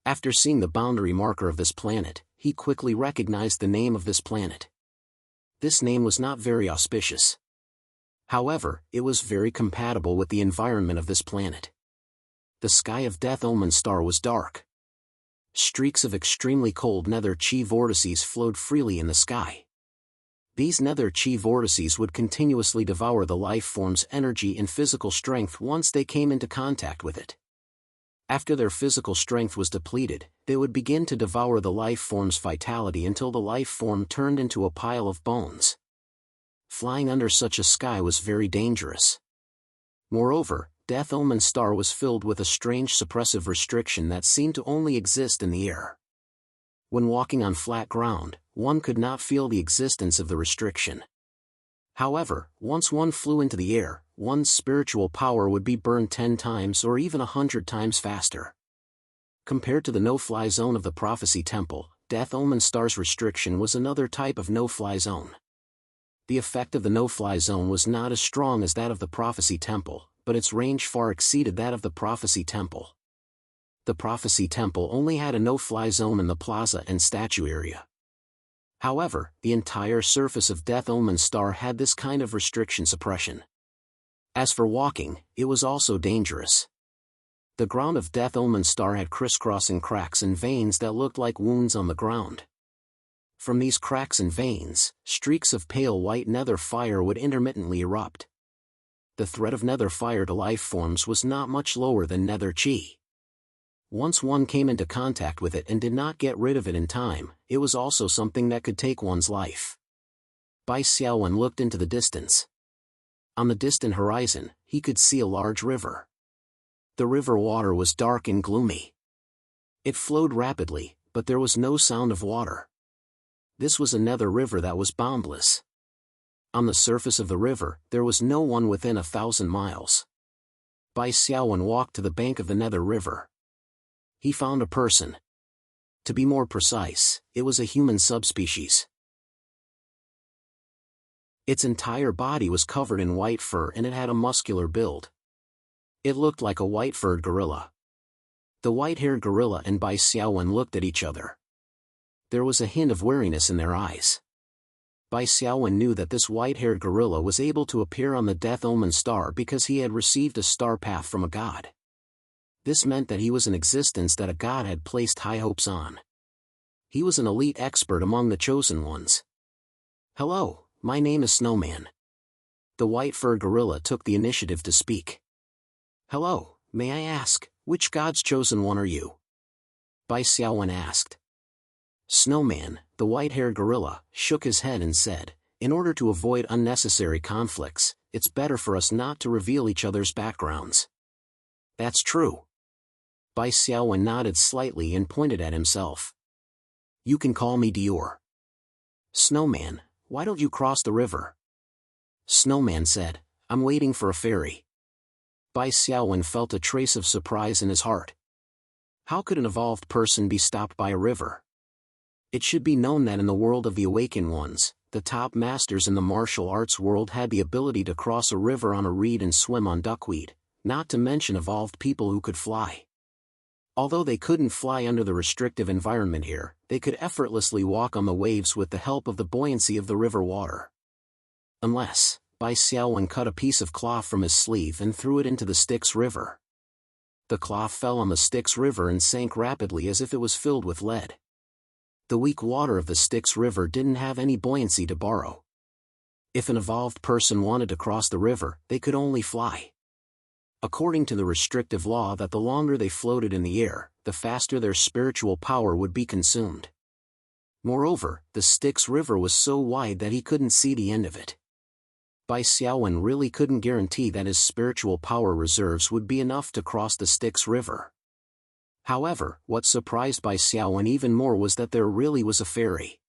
After seeing the boundary marker of this planet, he quickly recognized the name of this planet. This name was not very auspicious. However, it was very compatible with the environment of this planet. The sky of Death Omen Star was dark. Streaks of extremely cold nether chi vortices flowed freely in the sky. These nether chi vortices would continuously devour the life form's energy and physical strength once they came into contact with it. After their physical strength was depleted, they would begin to devour the life form's vitality until the life form turned into a pile of bones. Flying under such a sky was very dangerous. Moreover, Death Omen Star was filled with a strange suppressive restriction that seemed to only exist in the air. When walking on flat ground, one could not feel the existence of the restriction. However, once one flew into the air, one's spiritual power would be burned 10 times or even 100 times faster. Compared to the no-fly zone of the Prophecy Temple, Death Omen Star's restriction was another type of no-fly zone. The effect of the no-fly zone was not as strong as that of the Prophecy Temple, but its range far exceeded that of the Prophecy Temple. The Prophecy Temple only had a no-fly zone in the plaza and statue area. However, the entire surface of Death Omen Star had this kind of restriction suppression. As for walking, it was also dangerous. The ground of Death Omen Star had crisscrossing cracks and veins that looked like wounds on the ground. From these cracks and veins, streaks of pale white nether fire would intermittently erupt. The threat of nether fire to life forms was not much lower than nether chi. Once one came into contact with it and did not get rid of it in time, it was also something that could take one's life. Bai Xiaowen looked into the distance. On the distant horizon, he could see a large river. The river water was dark and gloomy. It flowed rapidly, but there was no sound of water. This was another river that was boundless. On the surface of the river, there was no one within 1,000 miles. Bai Xiaowen walked to the bank of the nether river. He found a person. To be more precise, it was a human subspecies. Its entire body was covered in white fur and it had a muscular build. It looked like a white-furred gorilla. The white-haired gorilla and Bai Xiaowen looked at each other. There was a hint of wariness in their eyes. Bai Xiaowen knew that this white-haired gorilla was able to appear on the Death Omen star because he had received a star path from a god. This meant that he was an existence that a god had placed high hopes on. He was an elite expert among the chosen ones. "Hello, my name is Snowman." The white-furred gorilla took the initiative to speak. "Hello, may I ask, which god's chosen one are you?" Bai Xiaowen asked. Snowman, the white-haired gorilla, shook his head and said, "In order to avoid unnecessary conflicts, it's better for us not to reveal each other's backgrounds." "That's true." Bai Xiaowen nodded slightly and pointed at himself. "You can call me Dior." "Snowman, why don't you cross the river?" Snowman said, "I'm waiting for a ferry." Bai Xiaowen felt a trace of surprise in his heart. How could an evolved person be stopped by a river? It should be known that in the world of the Awakened Ones, the top masters in the martial arts world had the ability to cross a river on a reed and swim on duckweed, not to mention evolved people who could fly. Although they couldn't fly under the restrictive environment here, they could effortlessly walk on the waves with the help of the buoyancy of the river water. Unless, Bai Xiaowen cut a piece of cloth from his sleeve and threw it into the Styx River. The cloth fell on the Styx River and sank rapidly as if it was filled with lead. The weak water of the Styx River didn't have any buoyancy to borrow. If an evolved person wanted to cross the river, they could only fly. According to the restrictive law that the longer they floated in the air, the faster their spiritual power would be consumed. Moreover, the Styx River was so wide that he couldn't see the end of it. Bai Xiaowen really couldn't guarantee that his spiritual power reserves would be enough to cross the Styx River. However, what surprised Bai Xiaowen even more was that there really was a ferry.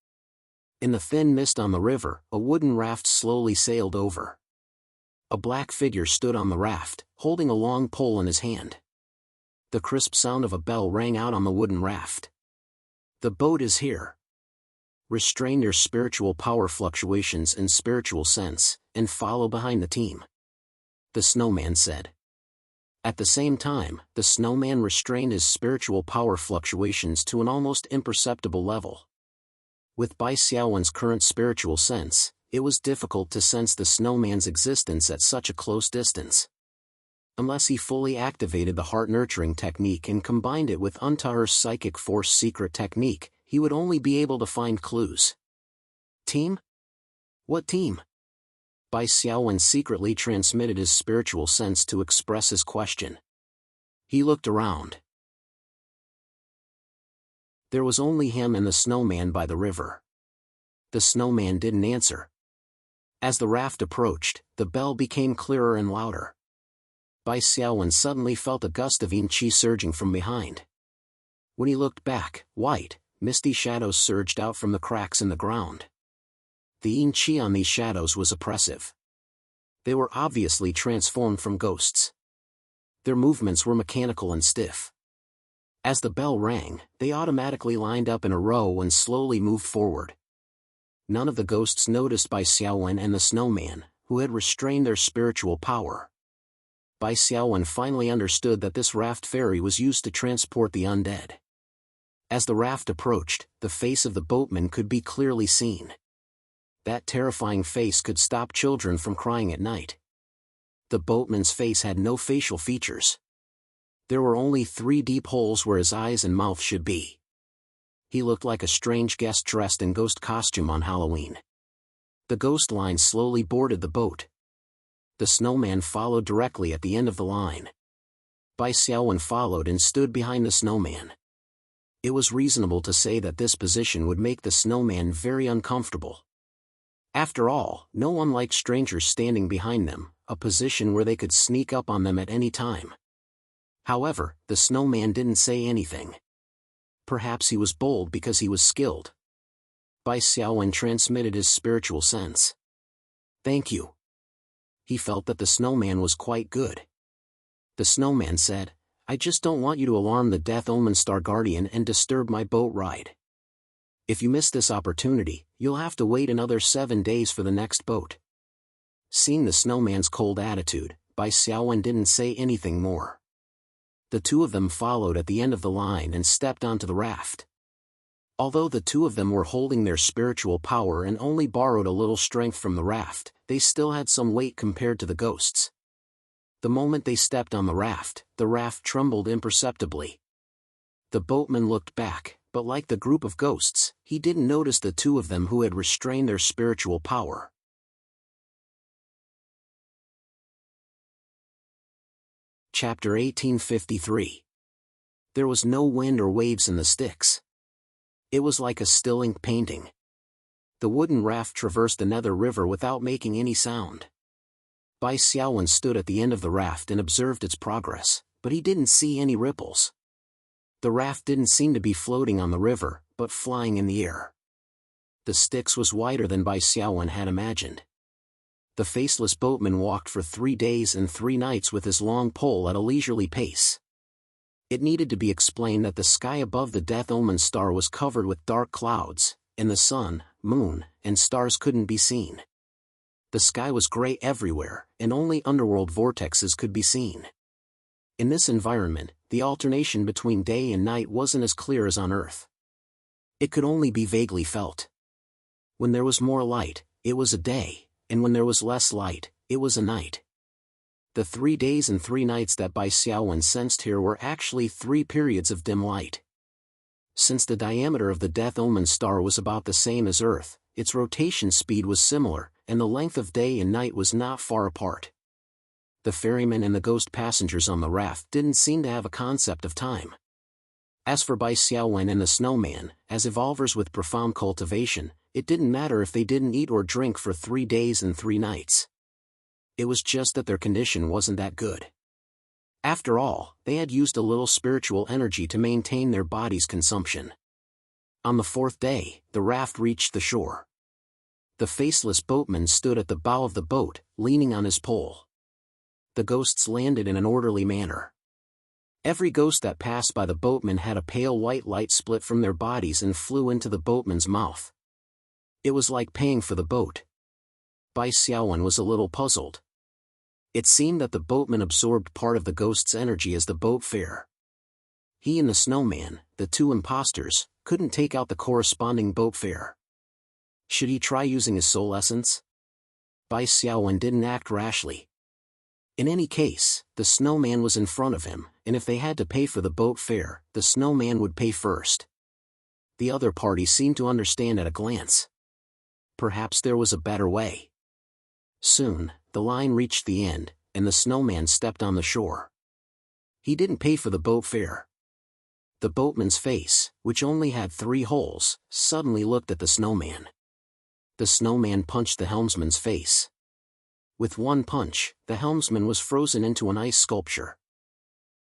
In the thin mist on the river, a wooden raft slowly sailed over. A black figure stood on the raft, holding a long pole in his hand. The crisp sound of a bell rang out on the wooden raft. "The boat is here. Restrain your spiritual power fluctuations and spiritual sense, and follow behind the team," the snowman said. At the same time, the snowman restrained his spiritual power fluctuations to an almost imperceptible level. With Bai Xiaowen's current spiritual sense, it was difficult to sense the snowman's existence at such a close distance. Unless he fully activated the heart-nurturing technique and combined it with Untaher's psychic force secret technique, he would only be able to find clues. "Team? What team?" Bai Xiaowen secretly transmitted his spiritual sense to express his question. He looked around. There was only him and the snowman by the river. The snowman didn't answer. As the raft approached, the bell became clearer and louder. Bai Xiaowen suddenly felt a gust of yin qi surging from behind. When he looked back, white, misty shadows surged out from the cracks in the ground. The yin qi on these shadows was oppressive. They were obviously transformed from ghosts. Their movements were mechanical and stiff. As the bell rang, they automatically lined up in a row and slowly moved forward. None of the ghosts noticed Bai Xiaowen and the snowman, who had restrained their spiritual power. Bai Xiaowen finally understood that this raft ferry was used to transport the undead. As the raft approached, the face of the boatman could be clearly seen. That terrifying face could stop children from crying at night. The boatman's face had no facial features. There were only 3 deep holes where his eyes and mouth should be. He looked like a strange guest dressed in ghost costume on Halloween. The ghost line slowly boarded the boat. The snowman followed directly at the end of the line. Bai Xiaowen followed and stood behind the snowman. It was reasonable to say that this position would make the snowman very uncomfortable. After all, no one liked strangers standing behind them, a position where they could sneak up on them at any time. However, the snowman didn't say anything. Perhaps he was bold because he was skilled. Bai Xiaowen transmitted his spiritual sense. "Thank you." He felt that the snowman was quite good. The snowman said, "I just don't want you to alarm the Death Omen Star Guardian and disturb my boat ride. If you miss this opportunity, you'll have to wait another 7 days for the next boat." Seeing the snowman's cold attitude, Bai Xiaowen didn't say anything more. The two of them followed at the end of the line and stepped onto the raft. Although the two of them were holding their spiritual power and only borrowed a little strength from the raft, they still had some weight compared to the ghosts. The moment they stepped on the raft trembled imperceptibly. The boatman looked back, but like the group of ghosts, he didn't notice the two of them who had restrained their spiritual power. Chapter 1853. There was no wind or waves in the Styx. It was like a still ink painting. The wooden raft traversed the Nether River without making any sound. Bai Xiaowen stood at the end of the raft and observed its progress, but he didn't see any ripples. The raft didn't seem to be floating on the river, but flying in the air. The Styx was wider than Bai Xiaowen had imagined. The faceless boatman walked for 3 days and 3 nights with his long pole at a leisurely pace. It needed to be explained that the sky above the Death Omen Star was covered with dark clouds, and the sun, moon, and stars couldn't be seen. The sky was gray everywhere, and only underworld vortexes could be seen. In this environment, the alternation between day and night wasn't as clear as on Earth. It could only be vaguely felt. When there was more light, it was a day, and when there was less light, it was a night. The 3 days and 3 nights that Bai Xiaowen sensed here were actually 3 periods of dim light. Since the diameter of the Death Omen Star was about the same as Earth, its rotation speed was similar, and the length of day and night was not far apart. The ferryman and the ghost passengers on the raft didn't seem to have a concept of time. As for Bai Xiaowen and the snowman, as evolvers with profound cultivation, it didn't matter if they didn't eat or drink for 3 days and 3 nights. It was just that their condition wasn't that good. After all, they had used a little spiritual energy to maintain their body's consumption. On the 4th day, the raft reached the shore. The faceless boatman stood at the bow of the boat, leaning on his pole. The ghosts landed in an orderly manner. Every ghost that passed by the boatman had a pale white light split from their bodies and flew into the boatman's mouth. It was like paying for the boat. Bai Xiaowen was a little puzzled. It seemed that the boatman absorbed part of the ghost's energy as the boat fare. He and the snowman, the two imposters, couldn't take out the corresponding boat fare. Should he try using his soul essence? Bai Xiaowen didn't act rashly. In any case, the snowman was in front of him, and if they had to pay for the boat fare, the snowman would pay first. The other party seemed to understand at a glance. Perhaps there was a better way. Soon, the line reached the end, and the snowman stepped on the shore. He didn't pay for the boat fare. The boatman's face, which only had 3 holes, suddenly looked at the snowman. The snowman punched the helmsman's face. With one punch, the helmsman was frozen into an ice sculpture.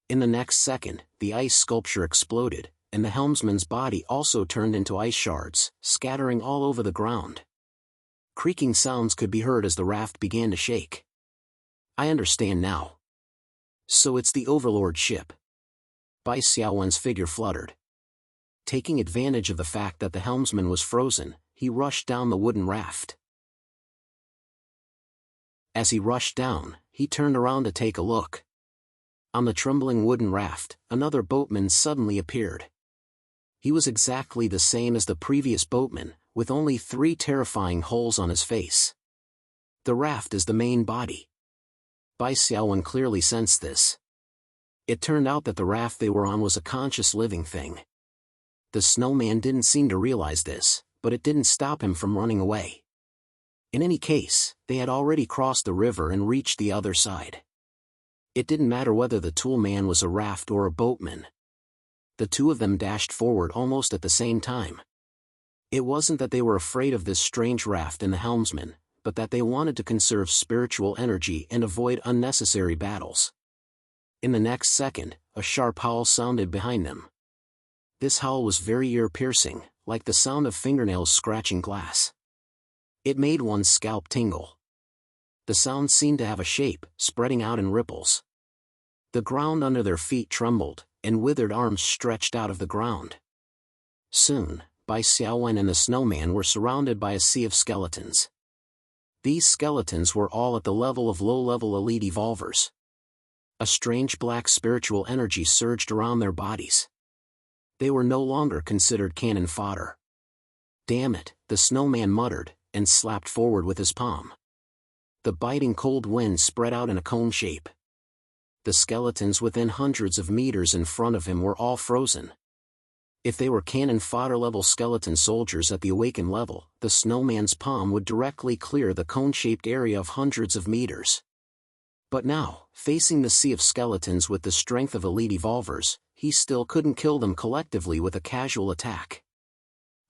In the next second, the ice sculpture exploded, and the helmsman's body also turned into ice shards, scattering all over the ground. Creaking sounds could be heard as the raft began to shake. I understand now. So it's the Overlord ship. Bai Xiaowen's figure fluttered. Taking advantage of the fact that the helmsman was frozen, he rushed down the wooden raft. As he rushed down, he turned around to take a look. On the trembling wooden raft, another boatman suddenly appeared. He was exactly the same as the previous boatman, with only 3 terrifying holes on his face. The raft is the main body. Bai Xiaowen clearly sensed this. It turned out that the raft they were on was a conscious living thing. The snowman didn't seem to realize this, but it didn't stop him from running away. In any case, they had already crossed the river and reached the other side. It didn't matter whether the tool man was a raft or a boatman. The two of them dashed forward almost at the same time. It wasn't that they were afraid of this strange raft and the helmsman, but that they wanted to conserve spiritual energy and avoid unnecessary battles. In the next second, a sharp howl sounded behind them. This howl was very ear-piercing, like the sound of fingernails scratching glass. It made one's scalp tingle. The sound seemed to have a shape, spreading out in ripples. The ground under their feet trembled, and withered arms stretched out of the ground. Soon, Bai Xiaowen and the snowman were surrounded by a sea of skeletons. These skeletons were all at the level of low-level elite evolvers. A strange black spiritual energy surged around their bodies. They were no longer considered cannon fodder. "Damn it," the snowman muttered, and slapped forward with his palm. The biting cold wind spread out in a cone shape. The skeletons within hundreds of meters in front of him were all frozen. If they were cannon fodder-level skeleton soldiers at the awakened level, the snowman's palm would directly clear the cone-shaped area of hundreds of meters. But now, facing the sea of skeletons with the strength of elite evolvers, he still couldn't kill them collectively with a casual attack.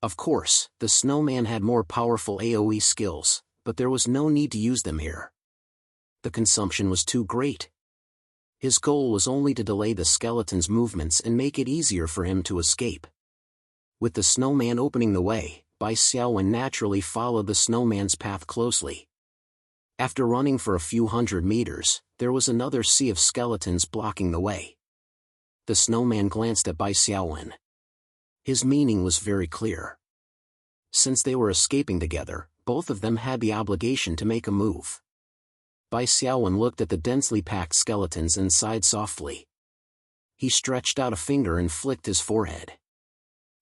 Of course, the snowman had more powerful AoE skills, but there was no need to use them here. The consumption was too great. His goal was only to delay the skeleton's movements and make it easier for him to escape. With the snowman opening the way, Bai Xiaowen naturally followed the snowman's path closely. After running for a few hundred meters, there was another sea of skeletons blocking the way. The snowman glanced at Bai Xiaowen. His meaning was very clear. Since they were escaping together, both of them had the obligation to make a move. Bai Xiaowen looked at the densely packed skeletons and sighed softly. He stretched out a finger and flicked his forehead.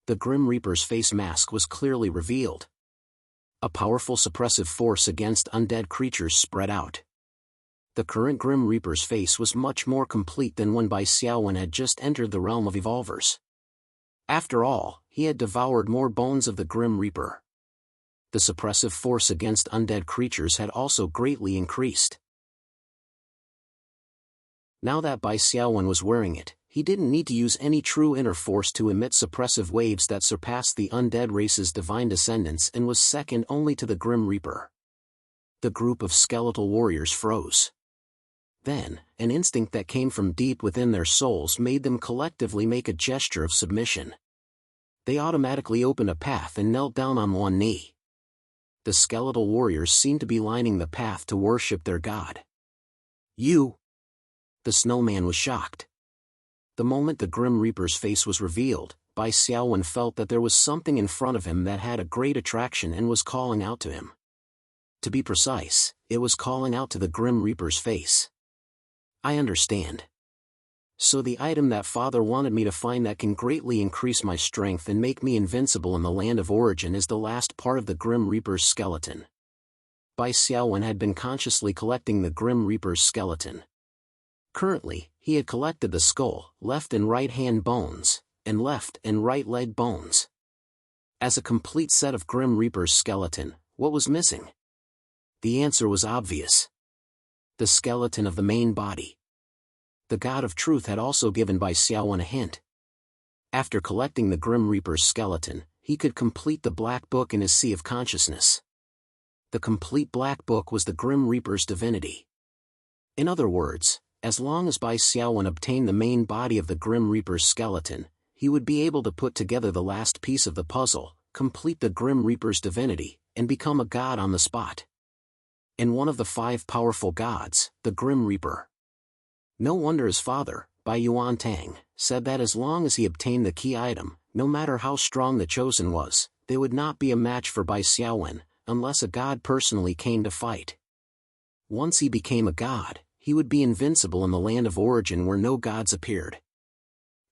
The Grim Reaper's face mask was clearly revealed. A powerful suppressive force against undead creatures spread out. The current Grim Reaper's face was much more complete than when Bai Xiaowen had just entered the realm of evolvers. After all, he had devoured more bones of the Grim Reaper. The suppressive force against undead creatures had also greatly increased. Now that Bai Xiaowen was wearing it, he didn't need to use any true inner force to emit suppressive waves that surpassed the undead race's divine descendants and was second only to the Grim Reaper. The group of skeletal warriors froze. Then, an instinct that came from deep within their souls made them collectively make a gesture of submission. They automatically opened a path and knelt down on one knee. The skeletal warriors seemed to be lining the path to worship their god. "You!" The snowman was shocked. The moment the Grim Reaper's face was revealed, Bai Xiaowen felt that there was something in front of him that had a great attraction and was calling out to him. To be precise, it was calling out to the Grim Reaper's face. "I understand. So the item that Father wanted me to find that can greatly increase my strength and make me invincible in the land of origin is the last part of the Grim Reaper's skeleton." Bai Xiaowen had been consciously collecting the Grim Reaper's skeleton. Currently, he had collected the skull, left and right hand bones, and left and right leg bones. As a complete set of Grim Reaper's skeleton, what was missing? The answer was obvious. The skeleton of the main body. The God of Truth had also given Bai Xiaowen a hint. After collecting the Grim Reaper's skeleton, he could complete the Black Book in his Sea of Consciousness. The complete Black Book was the Grim Reaper's divinity. In other words, as long as Bai Xiaowen obtained the main body of the Grim Reaper's skeleton, he would be able to put together the last piece of the puzzle, complete the Grim Reaper's divinity, and become a god on the spot. And one of the 5 powerful gods, the Grim Reaper. No wonder his father, Bai Yuantang, said that as long as he obtained the key item, no matter how strong the Chosen was, they would not be a match for Bai Xiaowen, unless a god personally came to fight. Once he became a god, he would be invincible in the land of origin where no gods appeared.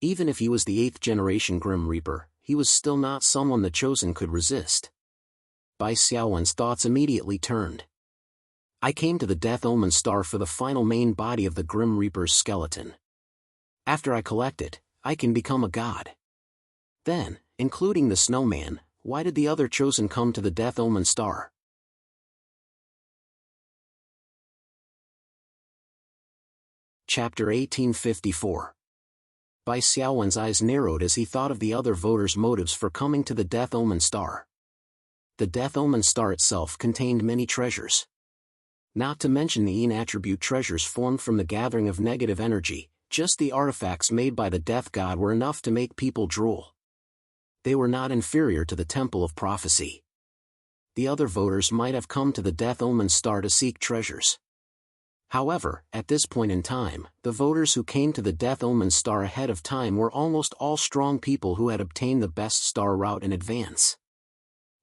Even if he was the 8th generation Grim Reaper, he was still not someone the Chosen could resist. Bai Xiaowen's thoughts immediately turned. "I came to the Death Omen Star for the final main body of the Grim Reaper's skeleton. After I collect it, I can become a god." Then, including the snowman, why did the other Chosen come to the Death Omen Star? Chapter 1854. Bai Xiaowen's eyes narrowed as he thought of the other voters' motives for coming to the Death Omen Star. the Death Omen star itself contained many treasures. Not to mention the inattribute treasures formed from the gathering of negative energy, just the artifacts made by the Death God were enough to make people drool. They were not inferior to the Temple of Prophecy. The other voters might have come to the Death Omen star to seek treasures. However, at this point in time, the voters who came to the Death Omen star ahead of time were almost all strong people who had obtained the best star route in advance.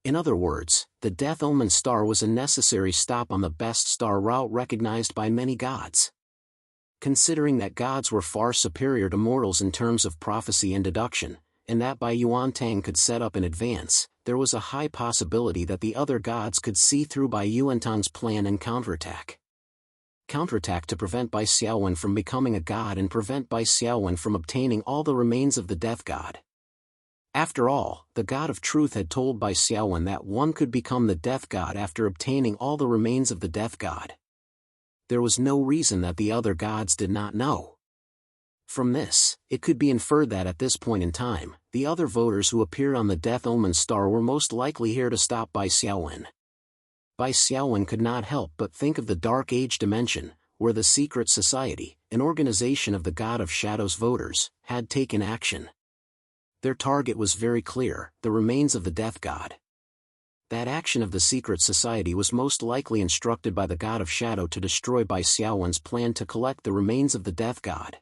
In other words, the Death Omen star was a necessary stop on the best star route recognized by many gods. Considering that gods were far superior to mortals in terms of prophecy and deduction, and that Bai Yuan Tang could set up in advance, there was a high possibility that the other gods could see through Bai Yuan Tang's plan and counterattack. Counterattack to prevent Bai Xiaowen from becoming a god and prevent Bai Xiaowen from obtaining all the remains of the Death God. After all, the God of Truth had told Bai Xiaowen that one could become the Death God after obtaining all the remains of the Death God. There was no reason that the other gods did not know. From this, it could be inferred that at this point in time, the other voters who appeared on the Death Omen star were most likely here to stop Bai Xiaowen. Bai Xiaowen could not help but think of the Dark Age dimension, where the Secret Society, an organization of the God of Shadows voters, had taken action. Their target was very clear, the remains of the Death God. That action of the Secret Society was most likely instructed by the God of Shadow to destroy Bai Xiaowen's plan to collect the remains of the Death God.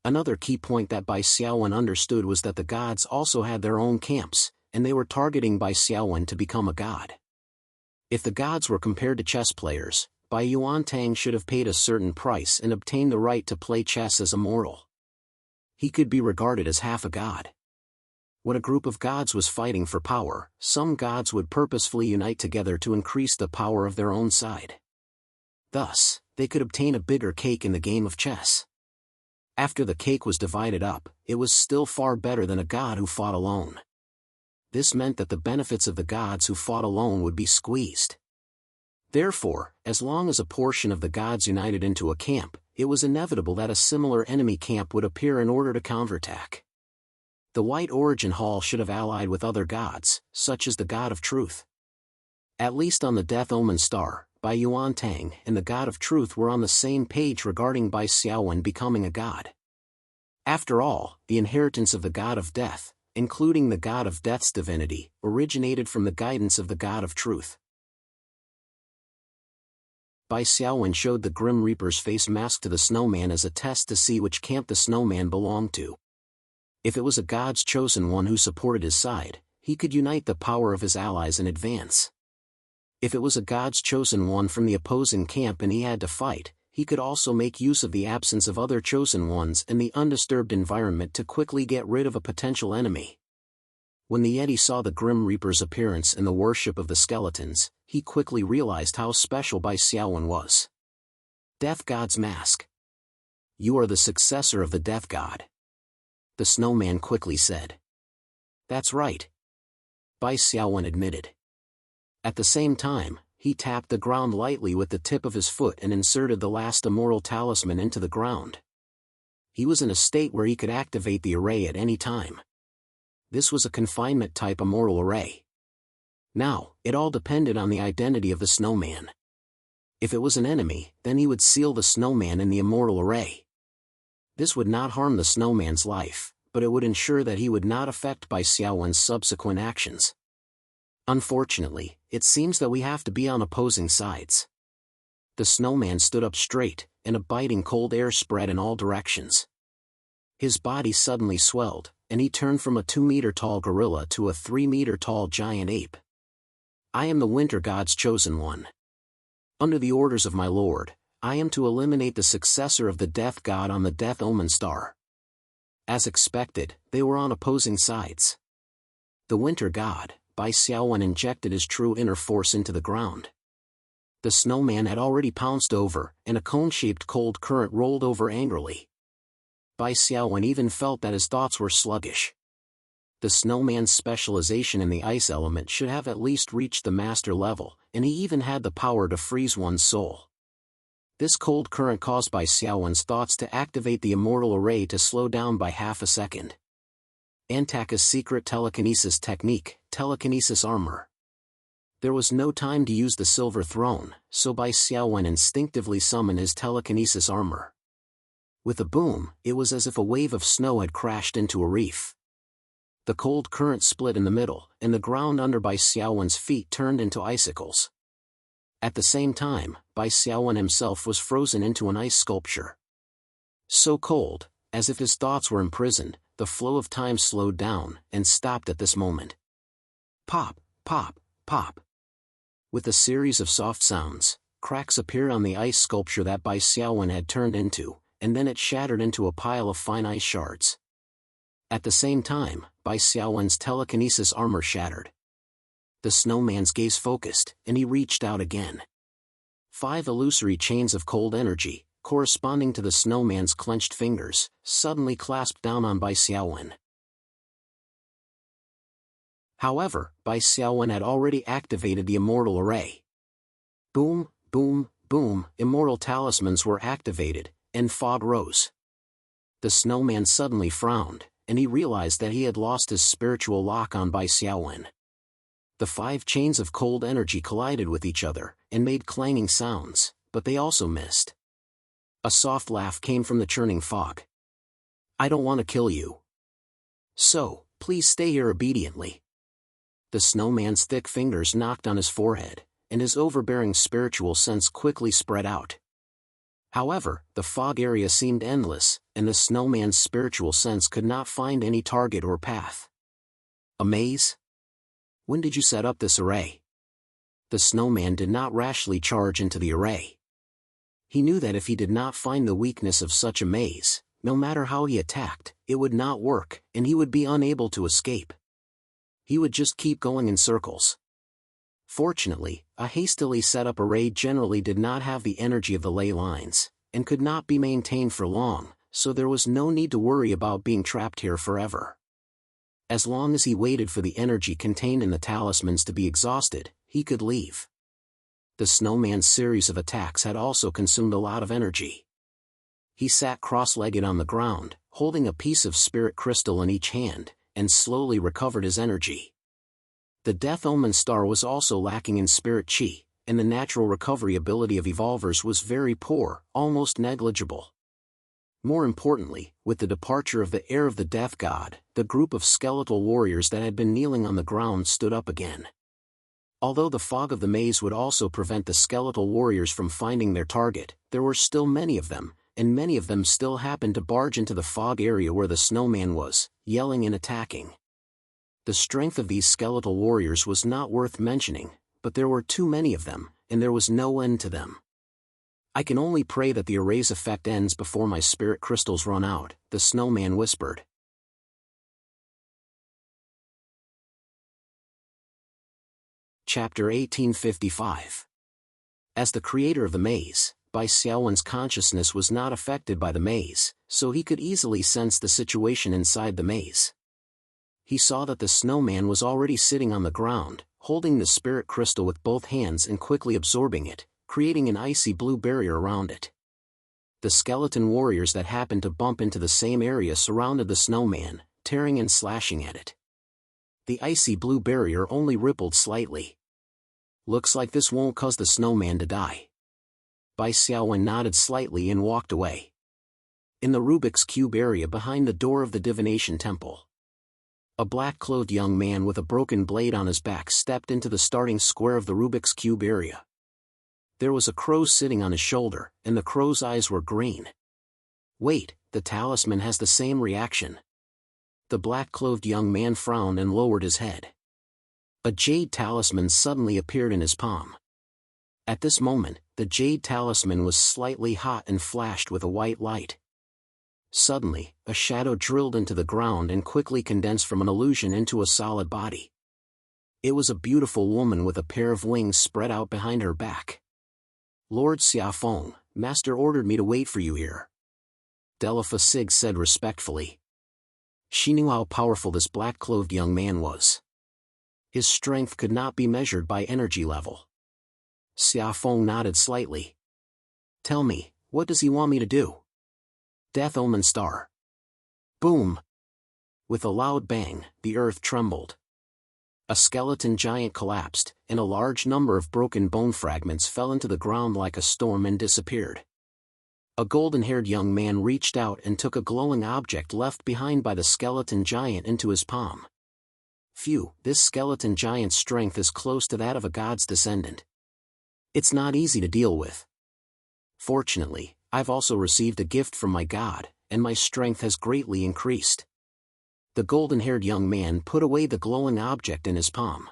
Another key point that Bai Xiaowen understood was that the gods also had their own camps, and they were targeting Bai Xiaowen to become a god. If the gods were compared to chess players, Bai Yuan Tang should have paid a certain price and obtained the right to play chess as a mortal. He could be regarded as half a god. When a group of gods was fighting for power, some gods would purposefully unite together to increase the power of their own side. Thus, they could obtain a bigger cake in the game of chess. After the cake was divided up, it was still far better than a god who fought alone. This meant that the benefits of the gods who fought alone would be squeezed. Therefore, as long as a portion of the gods united into a camp, it was inevitable that a similar enemy camp would appear in order to counterattack. The White Origin Hall should have allied with other gods, such as the God of Truth. At least on the Death Omen star, Bai Yuan Tang and the God of Truth were on the same page regarding Bai Xiaowen becoming a god. After all, the inheritance of the God of Death, including the God of Death's divinity, originated from the guidance of the God of Truth. Bai Xiaowen showed the Grim Reaper's face mask to the snowman as a test to see which camp the snowman belonged to. If it was a god's chosen one who supported his side, he could unite the power of his allies in advance. If it was a god's chosen one from the opposing camp and he had to fight, he could also make use of the absence of other chosen ones and the undisturbed environment to quickly get rid of a potential enemy. When the Yeti saw the Grim Reaper's appearance and the worship of the skeletons, he quickly realized how special Bai Xiaowen was. Death God's mask. You are the successor of the Death God. The snowman quickly said. That's right. Bai Xiaowen admitted. At the same time, he tapped the ground lightly with the tip of his foot and inserted the last immortal talisman into the ground. He was in a state where he could activate the array at any time. This was a confinement-type immortal array. Now, it all depended on the identity of the snowman. If it was an enemy, then he would seal the snowman in the immortal array. This would not harm the snowman's life, but it would ensure that he would not affect Bai Xiaowen's subsequent actions. Unfortunately, it seems that we have to be on opposing sides. The snowman stood up straight, and a biting cold air spread in all directions. His body suddenly swelled, and he turned from a 2-meter-tall gorilla to a 3-meter-tall giant ape. I am the Winter God's chosen one. Under the orders of my lord, I am to eliminate the successor of the Death God on the Death Omen star. As expected, they were on opposing sides. The Winter God, Bai Xiaowen, injected his true inner force into the ground. The snowman had already pounced over, and a cone-shaped cold current rolled over angrily. Bai Xiaowen even felt that his thoughts were sluggish. The snowman's specialization in the ice element should have at least reached the master level, and he even had the power to freeze one's soul. This cold current caused Bai Xiaowen's thoughts to activate the immortal array to slow down by half a second. Antaka's secret telekinesis technique, telekinesis armor. There was no time to use the silver throne, so Bai Xiaowen instinctively summoned his telekinesis armor. With a boom, it was as if a wave of snow had crashed into a reef. The cold current split in the middle, and the ground under Bai Xiaowen's feet turned into icicles. At the same time, Bai Xiaowen himself was frozen into an ice sculpture. So cold, as if his thoughts were imprisoned, the flow of time slowed down and stopped at this moment. Pop, pop, pop. With a series of soft sounds, cracks appeared on the ice sculpture that Bai Xiaowen had turned into, and then it shattered into a pile of fine ice shards. At the same time, Bai Xiaowen's telekinesis armor shattered. The snowman's gaze focused, and he reached out again. 5 illusory chains of cold energy, corresponding to the snowman's clenched fingers, suddenly clasped down on Bai Xiaowen. However, Bai Xiaowen had already activated the immortal array. Boom, boom, boom, immortal talismans were activated, and fog rose. The snowman suddenly frowned, and he realized that he had lost his spiritual lock on Bai Xiaowen. The 5 chains of cold energy collided with each other, and made clanging sounds, but they also missed. A soft laugh came from the churning fog. I don't want to kill you. So, please stay here obediently. The snowman's thick fingers knocked on his forehead, and his overbearing spiritual sense quickly spread out. However, the fog area seemed endless, and the snowman's spiritual sense could not find any target or path. A maze? When did you set up this array? The snowman did not rashly charge into the array. He knew that if he did not find the weakness of such a maze, no matter how he attacked, it would not work, and he would be unable to escape. He would just keep going in circles. Fortunately, a hastily set up array generally did not have the energy of the ley lines, and could not be maintained for long, so there was no need to worry about being trapped here forever. As long as he waited for the energy contained in the talismans to be exhausted, he could leave. The snowman's series of attacks had also consumed a lot of energy. He sat cross-legged on the ground, holding a piece of spirit crystal in each hand, and slowly recovered his energy. The Death Omen star was also lacking in spirit chi, and the natural recovery ability of evolvers was very poor, almost negligible. More importantly, with the departure of the heir of the death god, the group of skeletal warriors that had been kneeling on the ground stood up again. Although the fog of the maze would also prevent the skeletal warriors from finding their target, there were still many of them, and many of them still happened to barge into the fog area where the snowman was, yelling and attacking. The strength of these skeletal warriors was not worth mentioning, but there were too many of them, and there was no end to them. I can only pray that the array's effect ends before my spirit crystals run out, the snowman whispered. Chapter 1855. As the creator of the maze, Bai Xiaowen's consciousness was not affected by the maze, so he could easily sense the situation inside the maze. He saw that the snowman was already sitting on the ground, holding the spirit crystal with both hands and quickly absorbing it, creating an icy blue barrier around it. The skeleton warriors that happened to bump into the same area surrounded the snowman, tearing and slashing at it. The icy blue barrier only rippled slightly. Looks like this won't cause the snowman to die. Bai Xiaowen nodded slightly and walked away. In the Rubik's Cube area behind the door of the divination temple, a black-clothed young man with a broken blade on his back stepped into the starting square of the Rubik's Cube area. There was a crow sitting on his shoulder, and the crow's eyes were green. Wait, the talisman has the same reaction. The black-clothed young man frowned and lowered his head. A jade talisman suddenly appeared in his palm. At this moment, the jade talisman was slightly hot and flashed with a white light. Suddenly, a shadow drilled into the ground and quickly condensed from an illusion into a solid body. It was a beautiful woman with a pair of wings spread out behind her back. Lord Xiafeng, Master ordered me to wait for you here. Delifa Sig said respectfully. She knew how powerful this black-clothed young man was. His strength could not be measured by energy level. Xiafeng nodded slightly. Tell me, what does he want me to do? Death Omen Star. Boom! With a loud bang, the earth trembled. A skeleton giant collapsed, and a large number of broken bone fragments fell into the ground like a storm and disappeared. A golden-haired young man reached out and took a glowing object left behind by the skeleton giant into his palm. Phew, this skeleton giant's strength is close to that of a god's descendant. It's not easy to deal with. Fortunately, I've also received a gift from my god, and my strength has greatly increased. The golden-haired young man put away the glowing object in his palm.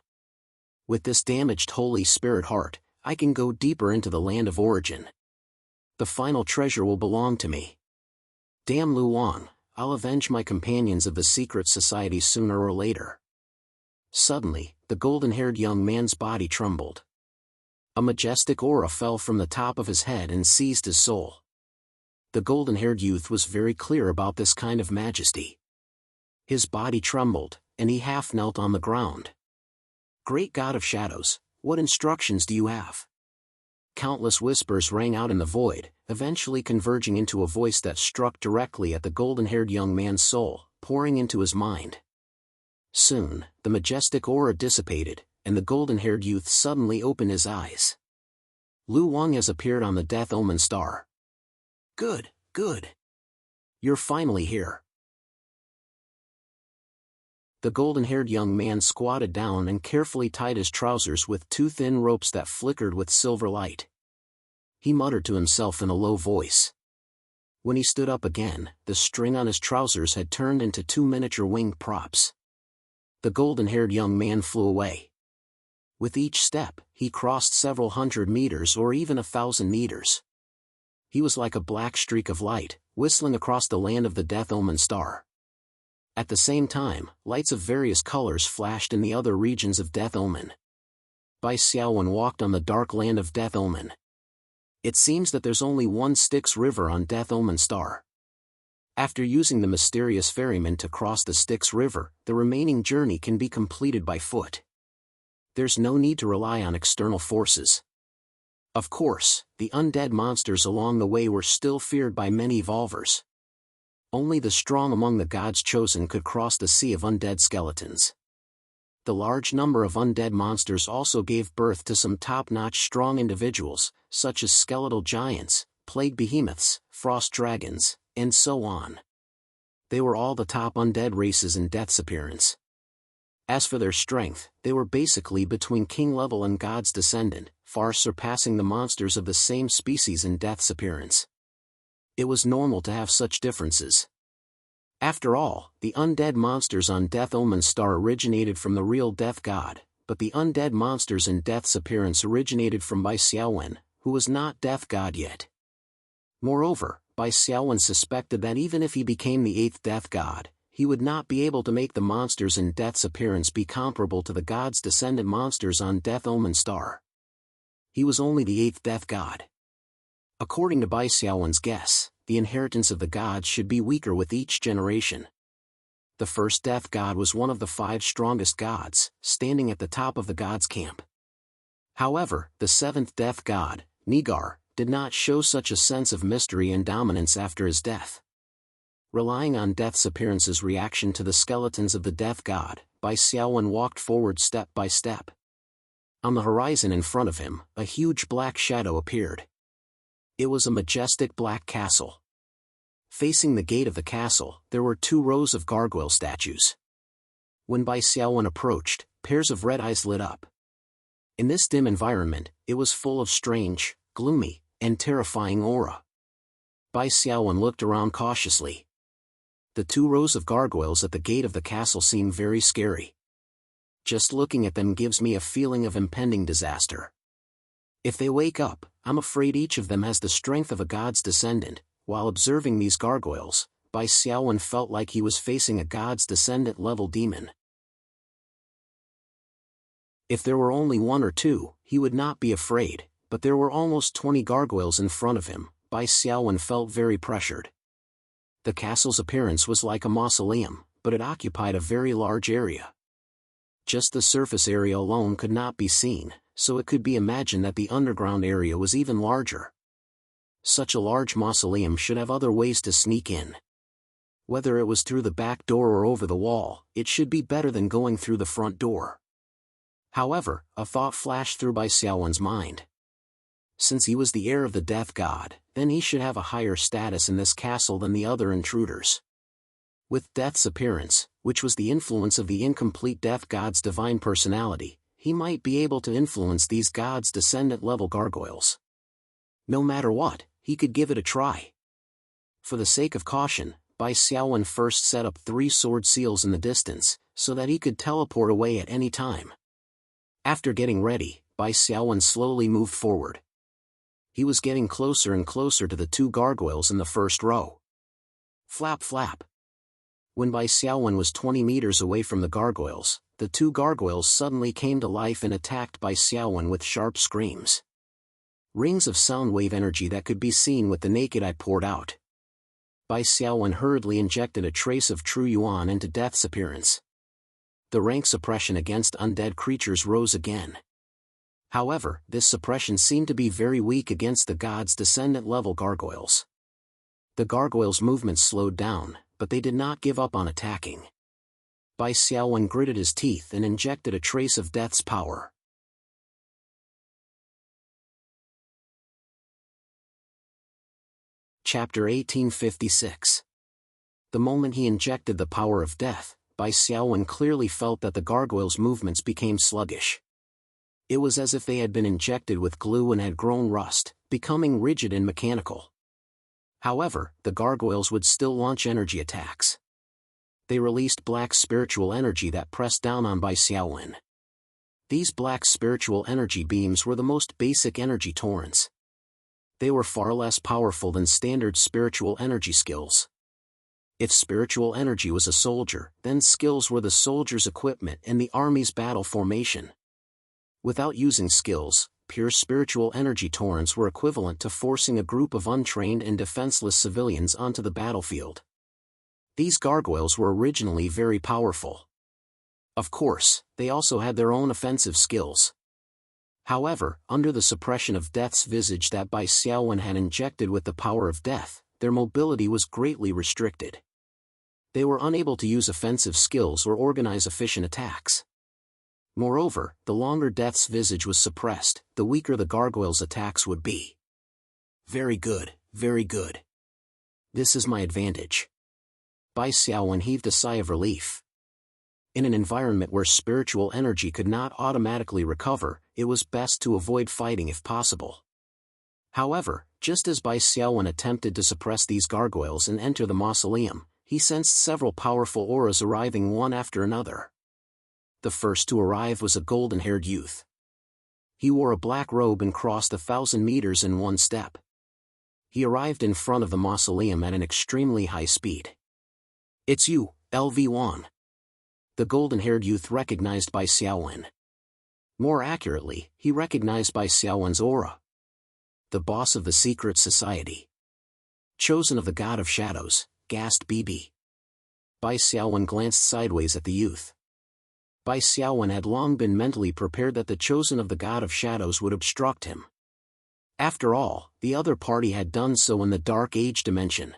With this damaged Holy Spirit heart, I can go deeper into the land of origin. The final treasure will belong to me. Damn Lu Wang, I'll avenge my companions of the secret society sooner or later. Suddenly, the golden-haired young man's body trembled. A majestic aura fell from the top of his head and seized his soul. The golden-haired youth was very clear about this kind of majesty. His body trembled, and he half knelt on the ground. Great God of Shadows, what instructions do you have? Countless whispers rang out in the void, eventually converging into a voice that struck directly at the golden-haired young man's soul, pouring into his mind. Soon, the majestic aura dissipated, and the golden-haired youth suddenly opened his eyes. Lu Wang has appeared on the Death Omen star. Good, good. You're finally here. The golden-haired young man squatted down and carefully tied his trousers with two thin ropes that flickered with silver light. He muttered to himself in a low voice. When he stood up again, the string on his trousers had turned into two miniature winged props. The golden-haired young man flew away. With each step, he crossed several hundred meters or even 1,000 meters. He was like a black streak of light, whistling across the land of the Death Omen star. At the same time, lights of various colors flashed in the other regions of Death Omen. Bai Xiaowen walked on the dark land of Death Omen. It seems that there's only one Styx River on Death Omen star. After using the mysterious ferryman to cross the Styx River, the remaining journey can be completed by foot. There's no need to rely on external forces. Of course, the undead monsters along the way were still feared by many evolvers. Only the strong among the gods chosen could cross the sea of undead skeletons. The large number of undead monsters also gave birth to some top-notch strong individuals, such as skeletal giants, plague behemoths, frost dragons, and so on. They were all the top undead races in Death's appearance. As for their strength, they were basically between king level and god's descendant, far surpassing the monsters of the same species in Death's appearance. It was normal to have such differences. After all, the undead monsters on Death Omen star originated from the real Death God, but the undead monsters in Death's appearance originated from Bai Xiaowen, who was not Death God yet. Moreover, Bai Xiaowen suspected that even if he became the 8th Death God, he would not be able to make the monsters in Death's appearance be comparable to the god's descendant monsters on Death Omen star. He was only the 8th Death God. According to Bai Xiaowen's guess, the inheritance of the gods should be weaker with each generation. The first Death God was one of the 5 strongest gods, standing at the top of the gods' camp. However, the 7th Death God, Nigar, did not show such a sense of mystery and dominance after his death. Relying on Death's appearance's reaction to the skeletons of the Death God, Bai Xiaowen walked forward step by step. On the horizon in front of him, a huge black shadow appeared. It was a majestic black castle. Facing the gate of the castle, there were 2 rows of gargoyle statues. When Bai Xiaowen approached, pairs of red eyes lit up. In this dim environment, it was full of strange, gloomy, and terrifying aura. Bai Xiaowen looked around cautiously. The 2 rows of gargoyles at the gate of the castle seem very scary. Just looking at them gives me a feeling of impending disaster. If they wake up, I'm afraid each of them has the strength of a god's descendant. While observing these gargoyles, Bai Xiaowen felt like he was facing a god's descendant level demon. If there were only 1 or 2, he would not be afraid, but there were almost 20 gargoyles in front of him. Bai Xiaowen felt very pressured. The castle's appearance was like a mausoleum, but it occupied a very large area. Just the surface area alone could not be seen, so it could be imagined that the underground area was even larger. Such a large mausoleum should have other ways to sneak in. Whether it was through the back door or over the wall, it should be better than going through the front door. However, a thought flashed through Bai Xiaowen's mind. Since he was the heir of the death god, then he should have a higher status in this castle than the other intruders. With death's appearance, which was the influence of the incomplete death god's divine personality, he might be able to influence these gods' descendant-level gargoyles. No matter what, he could give it a try. For the sake of caution, Bai Xiaowen first set up 3 sword seals in the distance, so that he could teleport away at any time. After getting ready, Bai Xiaowen slowly moved forward. He was getting closer and closer to the 2 gargoyles in the first row. Flap flap. When Bai Xiaowen was 20 meters away from the gargoyles, the 2 gargoyles suddenly came to life and attacked Bai Xiaowen with sharp screams. Rings of sound wave energy that could be seen with the naked eye poured out. Bai Xiaowen hurriedly injected a trace of true yuan into death's appearance. The rank suppression against undead creatures rose again. However, this suppression seemed to be very weak against the god's descendant-level gargoyles. The gargoyles' movements slowed down, but they did not give up on attacking. Bai Xiaowen gritted his teeth and injected a trace of death's power. Chapter 1856. The moment he injected the power of death, Bai Xiaowen clearly felt that the gargoyles' movements became sluggish. It was as if they had been injected with glue and had grown rust, becoming rigid and mechanical. However, the gargoyles would still launch energy attacks. They released black spiritual energy that pressed down on Bai Xiaowen. These black spiritual energy beams were the most basic energy torrents. They were far less powerful than standard spiritual energy skills. If spiritual energy was a soldier, then skills were the soldier's equipment and the army's battle formation. Without using skills, pure spiritual energy torrents were equivalent to forcing a group of untrained and defenseless civilians onto the battlefield. These gargoyles were originally very powerful. Of course, they also had their own offensive skills. However, under the suppression of death's visage that Bai Xiaowen had injected with the power of death, their mobility was greatly restricted. They were unable to use offensive skills or organize efficient attacks. Moreover, the longer death's visage was suppressed, the weaker the gargoyles' attacks would be. Very good, very good. This is my advantage. Bai Xiaowen heaved a sigh of relief. In an environment where spiritual energy could not automatically recover, it was best to avoid fighting if possible. However, just as Bai Xiaowen attempted to suppress these gargoyles and enter the mausoleum, he sensed several powerful auras arriving one after another. The first to arrive was a golden-haired youth. He wore a black robe and crossed 1,000 meters in one step. He arrived in front of the mausoleum at an extremely high speed. "It's you, LV1." The golden-haired youth recognized Bai Xiaowen. More accurately, he recognized Bai Xiaowen's aura. The boss of the secret society. Chosen of the god of shadows, gasped BB. Bai Xiaowen glanced sideways at the youth. Bai Xiaowen had long been mentally prepared that the chosen of the god of shadows would obstruct him. After all, the other party had done so in the Dark Age dimension.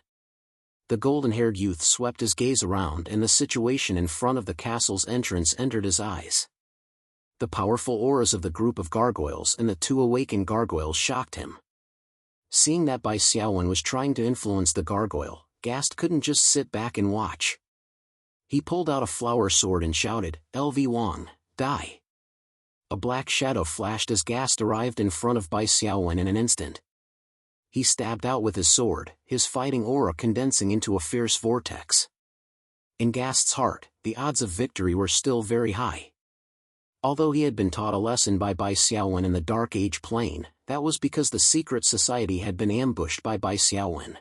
The golden-haired youth swept his gaze around and the situation in front of the castle's entrance entered his eyes. The powerful auras of the group of gargoyles and the 2 awakened gargoyles shocked him. Seeing that Bai Xiaowen was trying to influence the gargoyle, Gast couldn't just sit back and watch. He pulled out a flower sword and shouted, "LV Wang, die!" A black shadow flashed as Gast arrived in front of Bai Xiaowen in an instant. He stabbed out with his sword, his fighting aura condensing into a fierce vortex. In Gast's heart, the odds of victory were still very high. Although he had been taught a lesson by Bai Xiaowen in the Dark Age plane, that was because the secret society had been ambushed by Bai Xiaowen.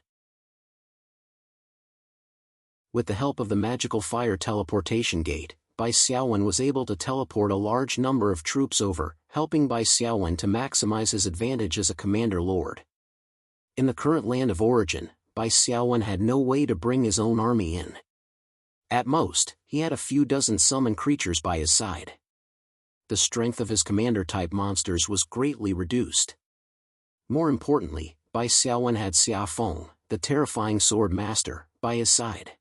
With the help of the magical fire teleportation gate, Bai Xiaowen was able to teleport a large number of troops over, helping Bai Xiaowen to maximize his advantage as a commander lord. In the current land of origin, Bai Xiaowen had no way to bring his own army in. At most, he had a few dozen summon creatures by his side. The strength of his commander-type monsters was greatly reduced. More importantly, Bai Xiaowen had Xia Feng, the terrifying sword master, by his side.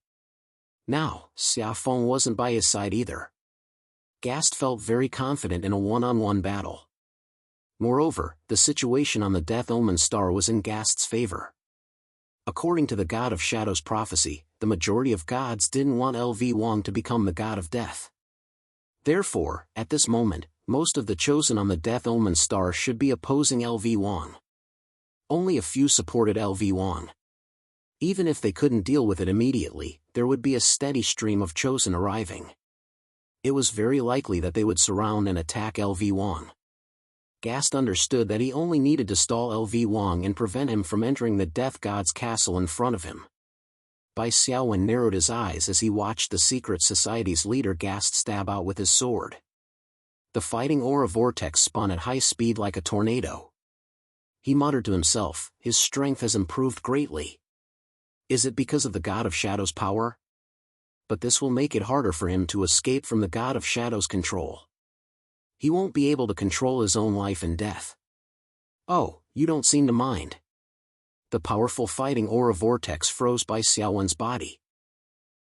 Now, Xia Feng wasn't by his side either. Gast felt very confident in a one-on-one battle. Moreover, the situation on the Death Omen star was in Gast's favor. According to the God of Shadow's prophecy, the majority of gods didn't want LV Wang to become the god of death. Therefore, at this moment, most of the chosen on the Death Omen star should be opposing LV Wang. Only a few supported LV Wang. Even if they couldn't deal with it immediately, there would be a steady stream of chosen arriving. It was very likely that they would surround and attack LV Wang. Gast understood that he only needed to stall LV Wang and prevent him from entering the Death God's castle in front of him. Bai Xiaowen narrowed his eyes as he watched the secret society's leader Gast stab out with his sword. The fighting aura vortex spun at high speed like a tornado. He muttered to himself, his strength has improved greatly. Is it because of the God of Shadow's power? But this will make it harder for him to escape from the God of Shadow's control. He won't be able to control his own life and death. Oh, you don't seem to mind. The powerful fighting aura vortex froze Bai Xiaowen's body.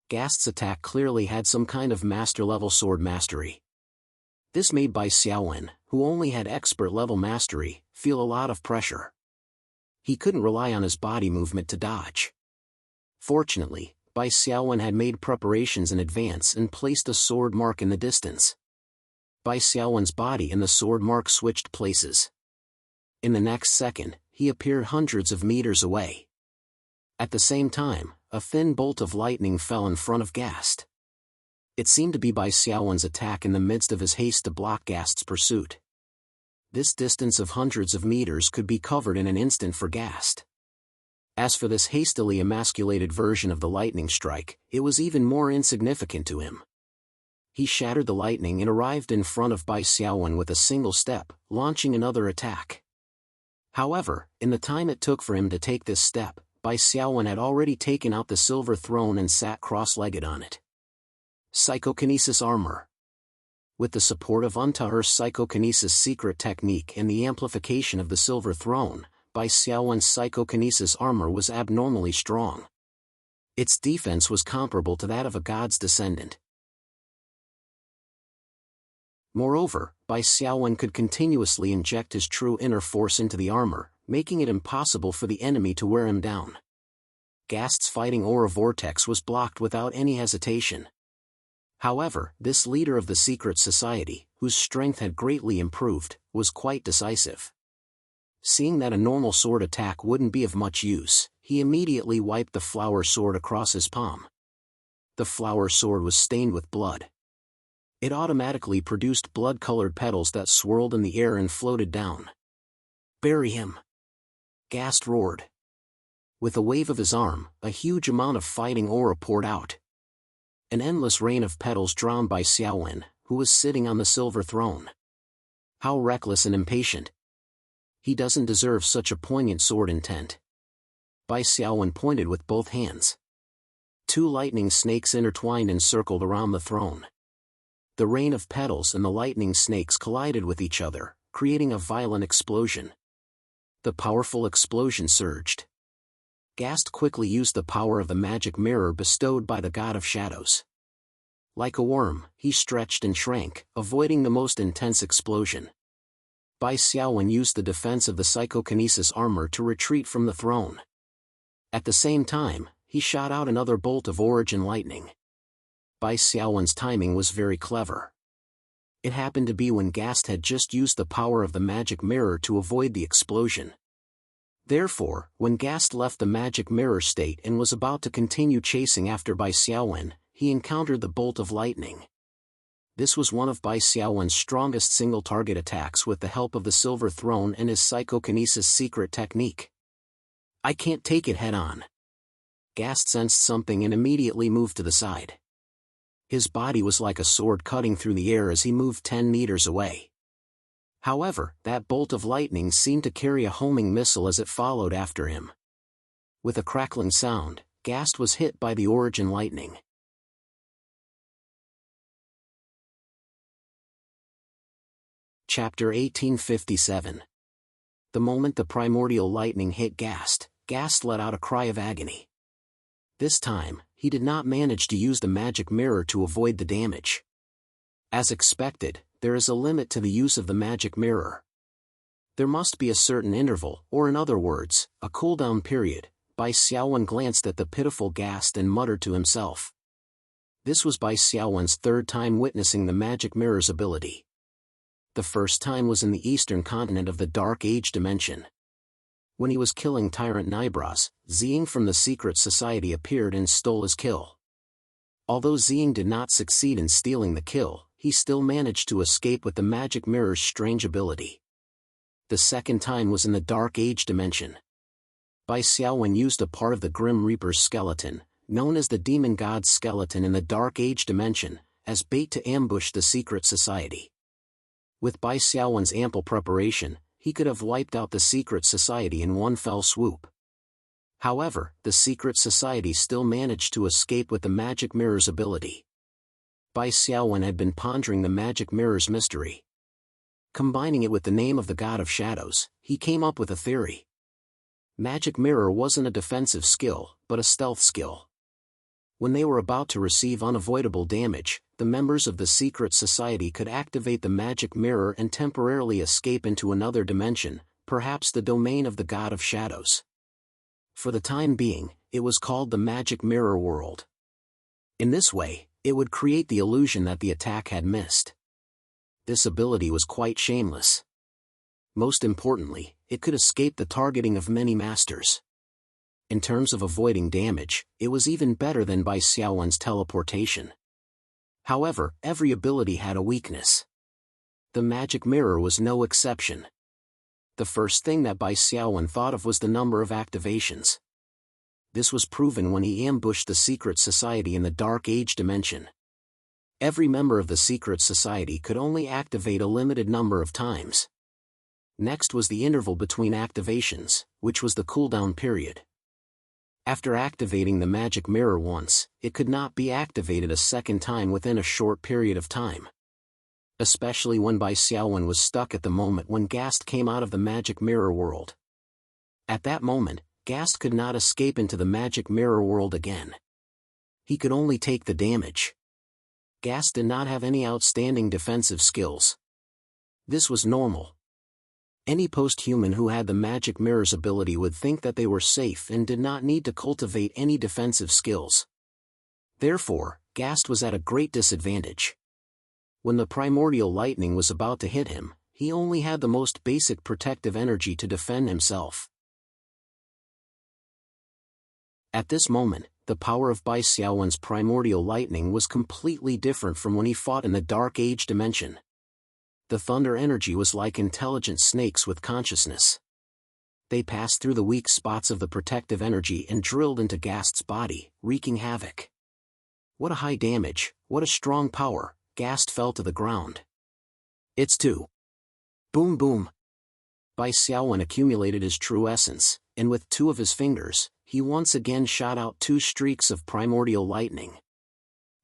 Gast's attack clearly had some kind of master-level sword mastery. This made Bai Xiaowen, who only had expert-level mastery, feel a lot of pressure. He couldn't rely on his body movement to dodge. Fortunately, Bai Xiaowen had made preparations in advance and placed a sword mark in the distance. Bai Xiaowen's body and the sword mark switched places. In the next second, he appeared hundreds of meters away. At the same time, a thin bolt of lightning fell in front of Gast. It seemed to be Bai Xiaowen's attack in the midst of his haste to block Gast's pursuit. This distance of hundreds of meters could be covered in an instant for Gast. As for this hastily emasculated version of the lightning strike, it was even more insignificant to him. He shattered the lightning and arrived in front of Bai Xiaowen with a single step, launching another attack. However, in the time it took for him to take this step, Bai Xiaowen had already taken out the silver throne and sat cross-legged on it. Psychokinesis armor. With the support of Untaher's psychokinesis secret technique and the amplification of the silver throne, Bai Xiaowen's psychokinesis armor was abnormally strong. Its defense was comparable to that of a god's descendant. Moreover, Bai Xiaowen could continuously inject his true inner force into the armor, making it impossible for the enemy to wear him down. Gast's fighting aura vortex was blocked without any hesitation. However, this leader of the secret society, whose strength had greatly improved, was quite decisive. Seeing that a normal sword attack wouldn't be of much use, he immediately wiped the flower sword across his palm. The flower sword was stained with blood. It automatically produced blood-colored petals that swirled in the air and floated down. "Bury him!" Gast roared. With a wave of his arm, a huge amount of fighting aura poured out. An endless rain of petals drowned Bai Xiaowen, who was sitting on the silver throne. How reckless and impatient. He doesn't deserve such a poignant sword intent. Bai Xiaowen pointed with both hands. Two lightning snakes intertwined and circled around the throne. The rain of petals and the lightning snakes collided with each other, creating a violent explosion. The powerful explosion surged. Gast quickly used the power of the magic mirror bestowed by the God of Shadows. Like a worm, he stretched and shrank, avoiding the most intense explosion. Bai Xiaowen used the defense of the psychokinesis armor to retreat from the throne. At the same time, he shot out another bolt of origin lightning. Bai Xiaowen's timing was very clever. It happened to be when Gast had just used the power of the magic mirror to avoid the explosion. Therefore, when Gast left the magic mirror state and was about to continue chasing after Bai Xiaowen, he encountered the bolt of lightning. This was one of Bai Xiaowen's strongest single-target attacks with the help of the silver throne and his psychokinesis secret technique. "I can't take it head-on." Gast sensed something and immediately moved to the side. His body was like a sword cutting through the air as he moved 10 meters away. However, that bolt of lightning seemed to carry a homing missile as it followed after him. With a crackling sound, Gast was hit by the origin lightning. Chapter 1857. The moment the primordial lightning hit Gast, Gast let out a cry of agony. This time, he did not manage to use the magic mirror to avoid the damage. As expected, there is a limit to the use of the magic mirror. There must be a certain interval, or in other words, a cooldown period. Bai Xiaowen glanced at the pitiful Gast and muttered to himself. This was Bai Xiaowen's third time witnessing the magic mirror's ability. The first time was in the eastern continent of the Dark Age dimension. When he was killing Tyrant Nibras, Ziying from the secret society appeared and stole his kill. Although Ziying did not succeed in stealing the kill, he still managed to escape with the magic mirror's strange ability. The second time was in the Dark Age dimension. Bai Xiaowen used a part of the Grim Reaper's skeleton, known as the Demon God's skeleton in the Dark Age dimension, as bait to ambush the secret society. With Bai Xiaowen's ample preparation, he could have wiped out the secret society in one fell swoop. However, the secret society still managed to escape with the magic mirror's ability. Bai Xiaowen had been pondering the magic mirror's mystery. Combining it with the name of the God of Shadows, he came up with a theory. Magic mirror wasn't a defensive skill, but a stealth skill. When they were about to receive unavoidable damage, the members of the secret society could activate the magic mirror and temporarily escape into another dimension, perhaps the domain of the God of Shadows. For the time being, it was called the magic mirror world. In this way, it would create the illusion that the attack had missed. This ability was quite shameless. Most importantly, it could escape the targeting of many masters. In terms of avoiding damage, it was even better than Bai Xiaowen's teleportation. However, every ability had a weakness. The magic mirror was no exception. The first thing that Bai Xiaowen thought of was the number of activations. This was proven when he ambushed the secret society in the Dark Age dimension. Every member of the secret society could only activate a limited number of times. Next was the interval between activations, which was the cooldown period. After activating the magic mirror once, it could not be activated a second time within a short period of time. Especially when Bai Xiaowen was stuck at the moment when Gast came out of the magic mirror world. At that moment, Gast could not escape into the magic mirror world again. He could only take the damage. Gast did not have any outstanding defensive skills. This was normal. Any post-human who had the magic mirror's ability would think that they were safe and did not need to cultivate any defensive skills. Therefore, Gast was at a great disadvantage. When the primordial lightning was about to hit him, he only had the most basic protective energy to defend himself. At this moment, the power of Bai Xiaowen's primordial lightning was completely different from when he fought in the Dark Age dimension. The thunder energy was like intelligent snakes with consciousness. They passed through the weak spots of the protective energy and drilled into Gast's body, wreaking havoc. What a high damage, what a strong power, Gast fell to the ground. It's two. Boom boom. Bai Xiaowen accumulated his true essence, and with two of his fingers, he once again shot out two streaks of primordial lightning.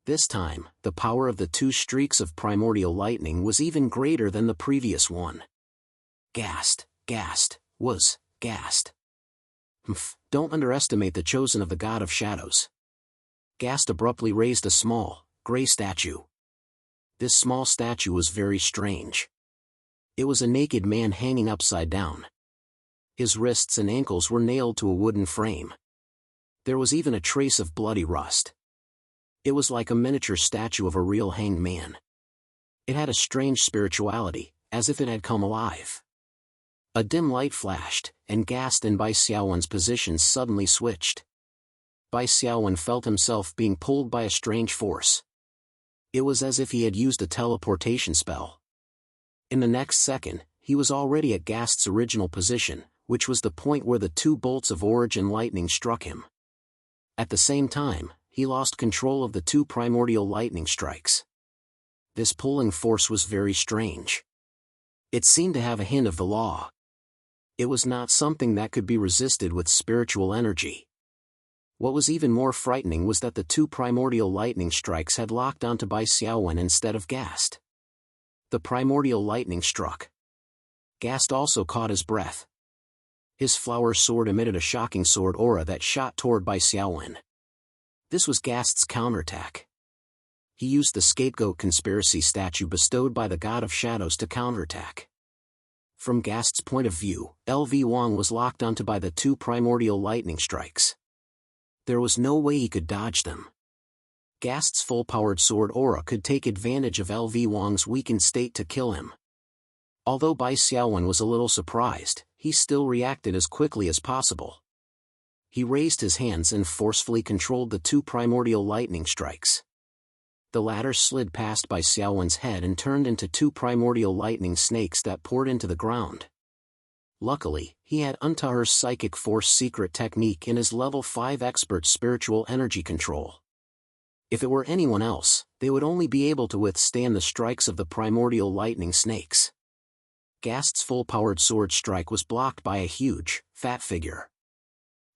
This time, the power of the two streaks of primordial lightning was even greater than the previous one. Gast was Gast. Don't underestimate the chosen of the God of Shadows. Gast abruptly raised a small, gray statue. This small statue was very strange. It was a naked man hanging upside down. His wrists and ankles were nailed to a wooden frame. There was even a trace of bloody rust. It was like a miniature statue of a real hanged man. It had a strange spirituality, as if it had come alive. A dim light flashed, and Gast and Bai Xiaowen's positions suddenly switched. Bai Xiaowen felt himself being pulled by a strange force. It was as if he had used a teleportation spell. In the next second, he was already at Gast's original position, which was the point where the two bolts of origin lightning struck him. At the same time, he lost control of the two primordial lightning strikes. This pulling force was very strange. It seemed to have a hint of the law. It was not something that could be resisted with spiritual energy. What was even more frightening was that the two primordial lightning strikes had locked onto Bai Xiaowen instead of Gast. The primordial lightning struck. Gast also caught his breath. His flower sword emitted a shocking sword aura that shot toward Bai Xiaowen. This was Gast's counterattack. He used the scapegoat conspiracy statue bestowed by the God of Shadows to counterattack. From Gast's point of view, LV Wang was locked onto by the 2 primordial lightning strikes. There was no way he could dodge them. Gast's full-powered sword aura could take advantage of LV Wang's weakened state to kill him. Although Bai Xiaowen was a little surprised, he still reacted as quickly as possible. He raised his hands and forcefully controlled the 2 primordial lightning strikes. The latter slid past Bai Xiaowen's head and turned into 2 primordial lightning snakes that poured into the ground. Luckily, he had Untahur's psychic force secret technique in his level 5 expert spiritual energy control. If it were anyone else, they would only be able to withstand the strikes of the primordial lightning snakes. Gast's full-powered sword strike was blocked by a huge, fat figure.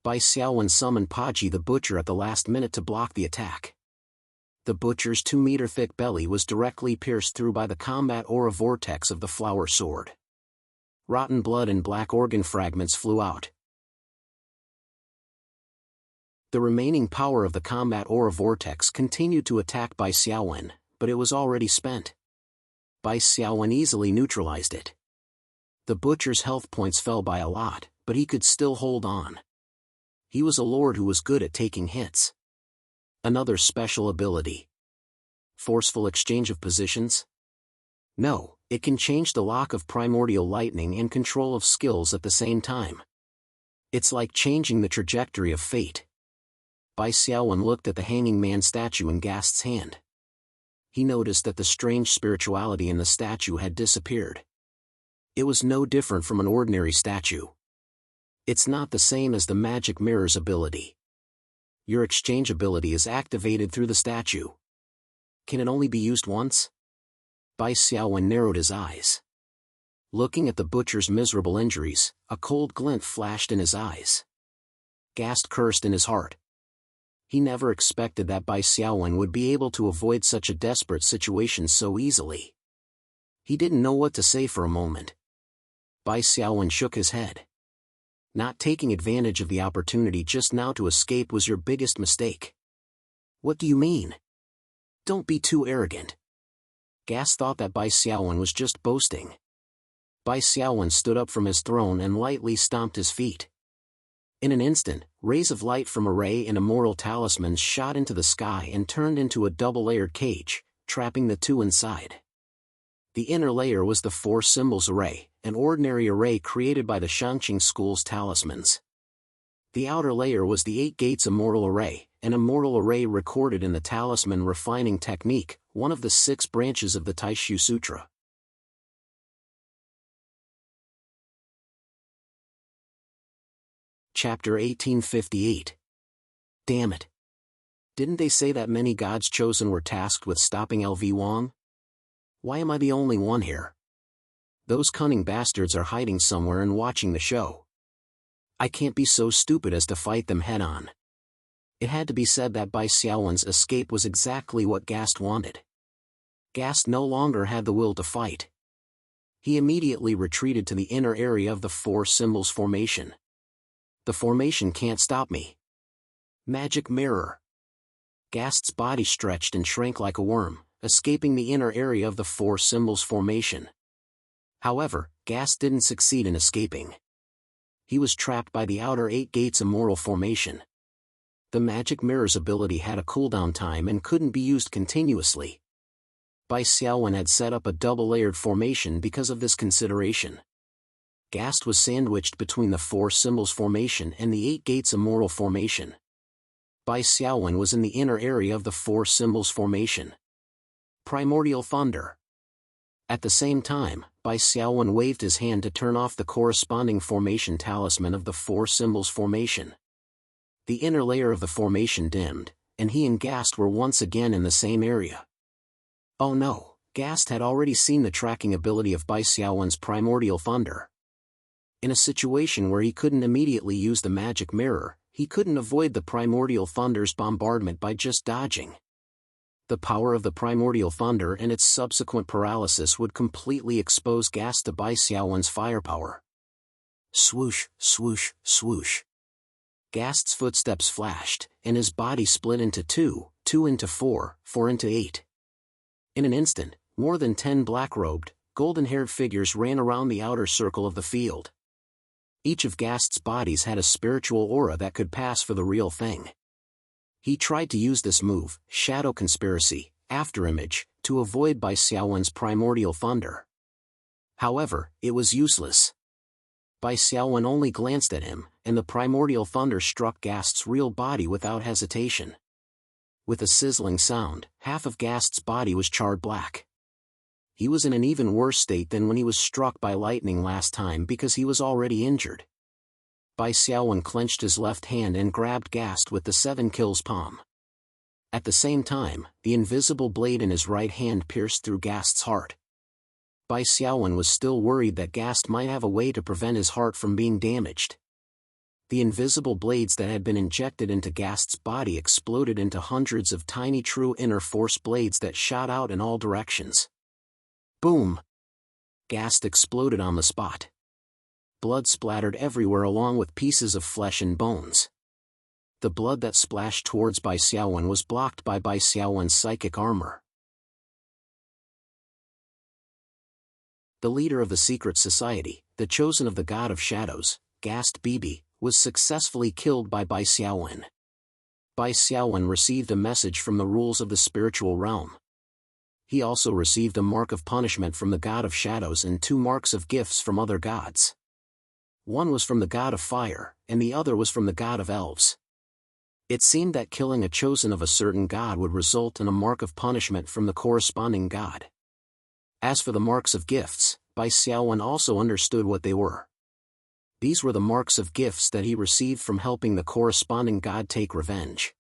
Bai Xiaowen summoned Paji the Butcher at the last minute to block the attack. The Butcher's 2-meter-thick belly was directly pierced through by the combat aura vortex of the flower sword. Rotten blood and black organ fragments flew out. The remaining power of the combat aura vortex continued to attack Bai Xiaowen, but it was already spent. Bai Xiaowen easily neutralized it. The Butcher's health points fell by a lot, but he could still hold on. He was a lord who was good at taking hits. Another special ability. Forceful exchange of positions? No, it can change the lock of primordial lightning and control of skills at the same time. It's like changing the trajectory of fate. Bai Xiaowen looked at the hanging man statue in Gast's hand. He noticed that the strange spirituality in the statue had disappeared. It was no different from an ordinary statue. It's not the same as the magic mirror's ability. Your exchange ability is activated through the statue. Can it only be used once? Bai Xiaowen narrowed his eyes. Looking at the Butcher's miserable injuries, a cold glint flashed in his eyes. Gast cursed in his heart. He never expected that Bai Xiaowen would be able to avoid such a desperate situation so easily. He didn't know what to say for a moment. Bai Xiaowen shook his head. Not taking advantage of the opportunity just now to escape was your biggest mistake. What do you mean? Don't be too arrogant. Gast thought that Bai Xiaowen was just boasting. Bai Xiaowen stood up from his throne and lightly stomped his feet. In an instant, rays of light from array and immortal talismans shot into the sky and turned into a double-layered cage, trapping the 2 inside. The inner layer was the 4 symbols array, an ordinary array created by the Shangqing school's talismans. The outer layer was the 8 gates immortal array, an immortal array recorded in the talisman refining technique, one of the 6 branches of the Taishu Sutra. Chapter 1858. Damn it. Didn't they say that many gods chosen were tasked with stopping LV Wang? Why am I the only one here? Those cunning bastards are hiding somewhere and watching the show. I can't be so stupid as to fight them head-on. It had to be said that Bai Xiaowen's escape was exactly what Gast wanted. Gast no longer had the will to fight. He immediately retreated to the inner area of the 4 symbols formation. The formation can't stop me. Magic mirror. Gast's body stretched and shrank like a worm, escaping the inner area of the 4 symbols formation. However, Gast didn't succeed in escaping. He was trapped by the outer 8 gates immortal formation. The magic mirror's ability had a cooldown time and couldn't be used continuously. Bai Xiaowen had set up a double-layered formation because of this consideration. Gast was sandwiched between the 4 symbols formation and the 8 gates immortal formation. Bai Xiaowen was in the inner area of the 4 symbols formation. Primordial thunder. At the same time, Bai Xiaowen waved his hand to turn off the corresponding formation talisman of the 4 symbols formation. The inner layer of the formation dimmed, and he and Gast were once again in the same area. Oh no, Gast had already seen the tracking ability of Bai Xiaowen's primordial thunder. In a situation where he couldn't immediately use the magic mirror, he couldn't avoid the primordial thunder's bombardment by just dodging. The power of the primordial thunder and its subsequent paralysis would completely expose Gast to Bai Xiaowen's firepower. Swoosh, swoosh, swoosh. Gast's footsteps flashed, and his body split into 2, 2 into 4, 4 into 8. In an instant, more than 10 black-robed, golden-haired figures ran around the outer circle of the field. Each of Gast's bodies had a spiritual aura that could pass for the real thing. He tried to use this move, Shadow Conspiracy, Afterimage, to avoid Bai Xiaowen's primordial thunder. However, it was useless. Bai Xiaowen only glanced at him, and the primordial thunder struck Gast's real body without hesitation. With a sizzling sound, half of Gast's body was charred black. He was in an even worse state than when he was struck by lightning last time because he was already injured. Bai Xiaowen clenched his left hand and grabbed Gast with the 7 kills palm. At the same time, the invisible blade in his right hand pierced through Gast's heart. Bai Xiaowen was still worried that Gast might have a way to prevent his heart from being damaged. The invisible blades that had been injected into Gast's body exploded into hundreds of tiny true inner force blades that shot out in all directions. Boom! Gast exploded on the spot. Blood splattered everywhere along with pieces of flesh and bones. The blood that splashed towards Bai Xiaowen was blocked by Bai Xiaowen's psychic armor. The leader of the secret society, the chosen of the God of Shadows, Gast Bibi, was successfully killed by Bai Xiaowen. Bai Xiaowen received a message from the rules of the spiritual realm. He also received a mark of punishment from the God of Shadows and 2 marks of gifts from other gods. One was from the God of Fire, and the other was from the God of Elves. It seemed that killing a chosen of a certain god would result in a mark of punishment from the corresponding god. As for the marks of gifts, Bai Xiaowen also understood what they were. These were the marks of gifts that he received from helping the corresponding god take revenge.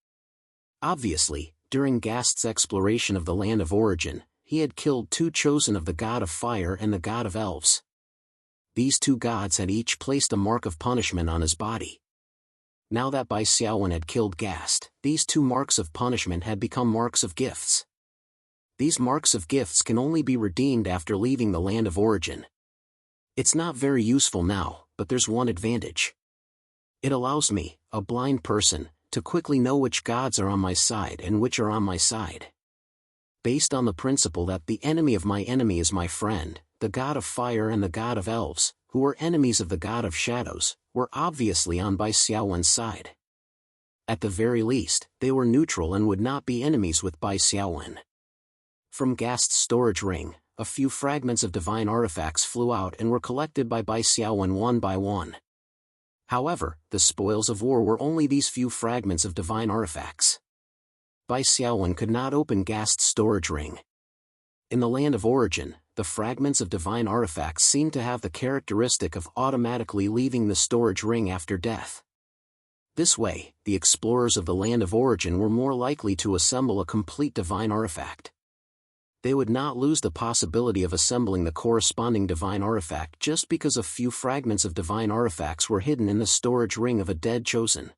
Obviously, during Gast's exploration of the land of origin, he had killed 2 chosen of the God of Fire and the God of Elves. These 2 gods had each placed a mark of punishment on his body. Now that Bai Xiaowen had killed Gast, these 2 marks of punishment had become marks of gifts. These marks of gifts can only be redeemed after leaving the land of origin. It's not very useful now, but there's one advantage. It allows me, a blind person, to quickly know which gods are on my side and which are on my side. Based on the principle that the enemy of my enemy is my friend, the God of Fire and the God of Elves, who were enemies of the God of Shadows, were obviously on Bai Xiaowen's side. At the very least, they were neutral and would not be enemies with Bai Xiaowen. From Gast's storage ring, a few fragments of divine artifacts flew out and were collected by Bai Xiaowen one by one. However, the spoils of war were only these few fragments of divine artifacts. Bai Xiaowen could not open Gast's storage ring. In the land of origin, the fragments of divine artifacts seemed to have the characteristic of automatically leaving the storage ring after death. This way, the explorers of the land of origin were more likely to assemble a complete divine artifact. They would not lose the possibility of assembling the corresponding divine artifact just because a few fragments of divine artifacts were hidden in the storage ring of a dead chosen.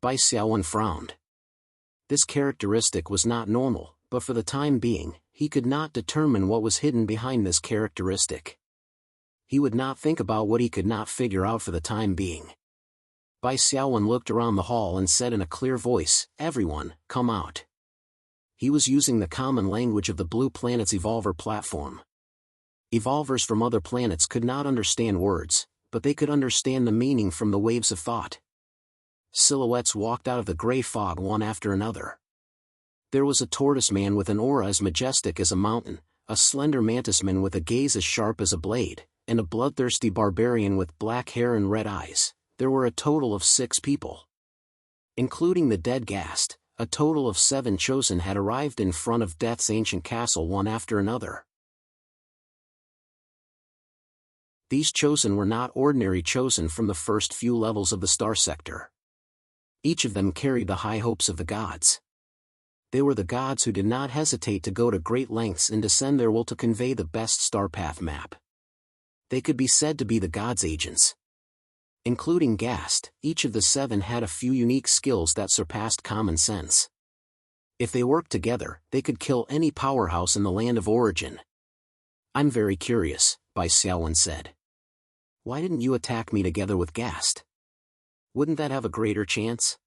Bai Xiaowen frowned. This characteristic was not normal, but for the time being, he could not determine what was hidden behind this characteristic. He would not think about what he could not figure out for the time being. Bai Xiaowen looked around the hall and said in a clear voice, "Everyone, come out." He was using the common language of the Blue Planet's Evolver platform. Evolvers from other planets could not understand words, but they could understand the meaning from the waves of thought. Silhouettes walked out of the gray fog one after another. There was a tortoise man with an aura as majestic as a mountain, a slender mantisman with a gaze as sharp as a blade, and a bloodthirsty barbarian with black hair and red eyes. There were a total of 6 people. Including the dead Gast, a total of 7 chosen had arrived in front of Death's ancient castle one after another. These chosen were not ordinary chosen from the first few levels of the star sector. Each of them carried the high hopes of the gods. They were the gods who did not hesitate to go to great lengths and descend their will to convey the best star path map. They could be said to be the gods' agents. Including Gast, each of the 7 had a few unique skills that surpassed common sense. If they worked together, they could kill any powerhouse in the land of origin. "I'm very curious," Bai Xiaowen said. "Why didn't you attack me together with Gast? Wouldn't that have a greater chance?"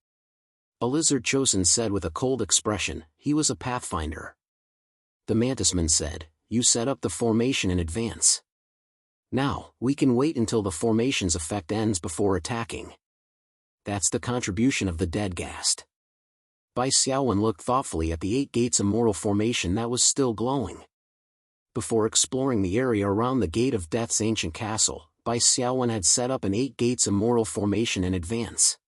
A lizard chosen said with a cold expression, "He was a pathfinder." the mantisman said, "You set up the formation in advance. Now, we can wait until the formation's effect ends before attacking." "That's the contribution of the dead Ghast." Bai Xiaowen looked thoughtfully at the 8 gates immoral formation that was still glowing. Before exploring the area around the Gate of Death's ancient castle, Bai Xiaowen had set up an 8 gates immoral formation in advance.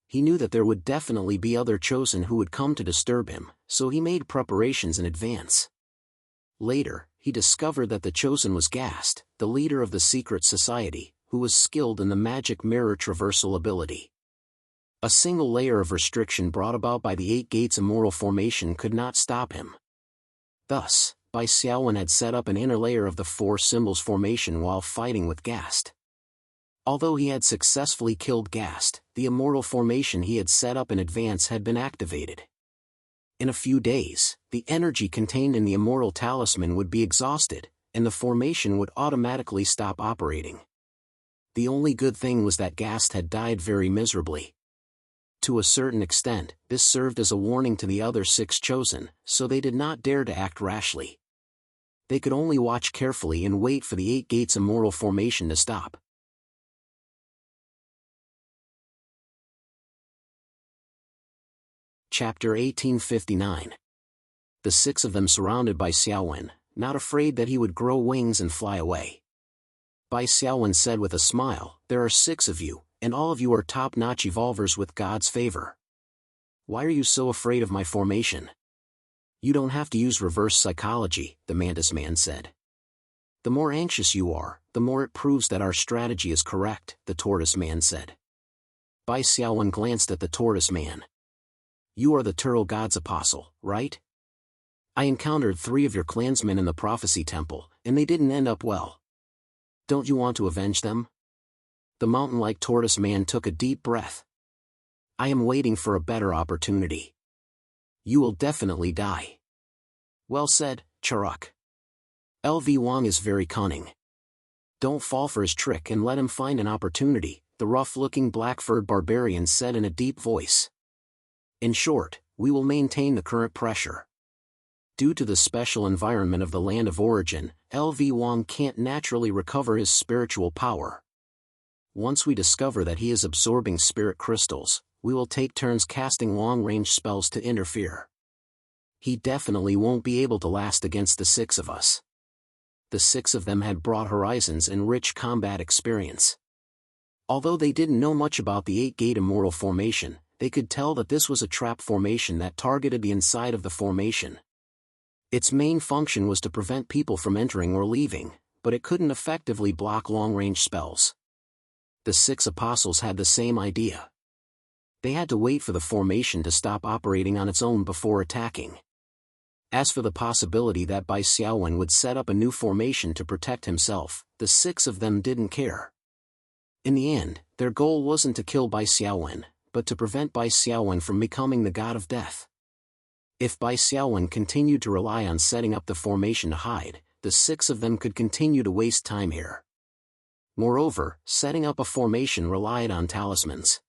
He knew that there would definitely be other chosen who would come to disturb him, so he made preparations in advance. Later, he discovered that the chosen was Ghast, the leader of the secret society, who was skilled in the magic mirror traversal ability. A single layer of restriction brought about by the 8 gates immoral formation could not stop him. Thus, Bai Xiaowen had set up an inner layer of the 4 symbols formation while fighting with Ghast. Although he had successfully killed Ghast, the immortal formation he had set up in advance had been activated. In a few days, the energy contained in the immortal talisman would be exhausted, and the formation would automatically stop operating. The only good thing was that Ghast had died very miserably. To a certain extent, this served as a warning to the other 6 chosen, so they did not dare to act rashly. They could only watch carefully and wait for the 8 gates immoral formation to stop. Chapter 1859. The 6 of them surrounded Bai Xiaowen, not afraid that he would grow wings and fly away. Bai Xiaowen said with a smile, "There are 6 of you, and all of you are top-notch evolvers with God's favor. Why are you so afraid of my formation?" "You don't have to use reverse psychology," the mantis man said. "The more anxious you are, the more it proves that our strategy is correct," the tortoise man said. Bai Xiaowen glanced at the tortoise man. "You are the Turtle God's apostle, right? I encountered 3 of your clansmen in the prophecy temple, and they didn't end up well. Don't you want to avenge them?" The mountain-like tortoise man took a deep breath. "I am waiting for a better opportunity." "You will definitely die." "Well said, Charuk. LV Wang is very cunning. Don't fall for his trick and let him find an opportunity," the rough-looking black-furred barbarian said in a deep voice. "In short, we will maintain the current pressure. Due to the special environment of the land of origin, LV Wang can't naturally recover his spiritual power. Once we discover that he is absorbing spirit crystals, we will take turns casting long-range spells to interfere. He definitely won't be able to last against the 6 of us." The 6 of them had broad horizons and rich combat experience. Although they didn't know much about the 8-gate immoral formation, they could tell that this was a trap formation that targeted the inside of the formation. Its main function was to prevent people from entering or leaving, but it couldn't effectively block long-range spells. The 6 apostles had the same idea. They had to wait for the formation to stop operating on its own before attacking. As for the possibility that Bai Xiaowen would set up a new formation to protect himself, the 6 of them didn't care. In the end, their goal wasn't to kill Bai Xiaowen, but to prevent Bai Xiaowen from becoming the god of death. If Bai Xiaowen continued to rely on setting up the formation to hide, the 6 of them could continue to waste time here. Moreover, setting up a formation relied on talismans.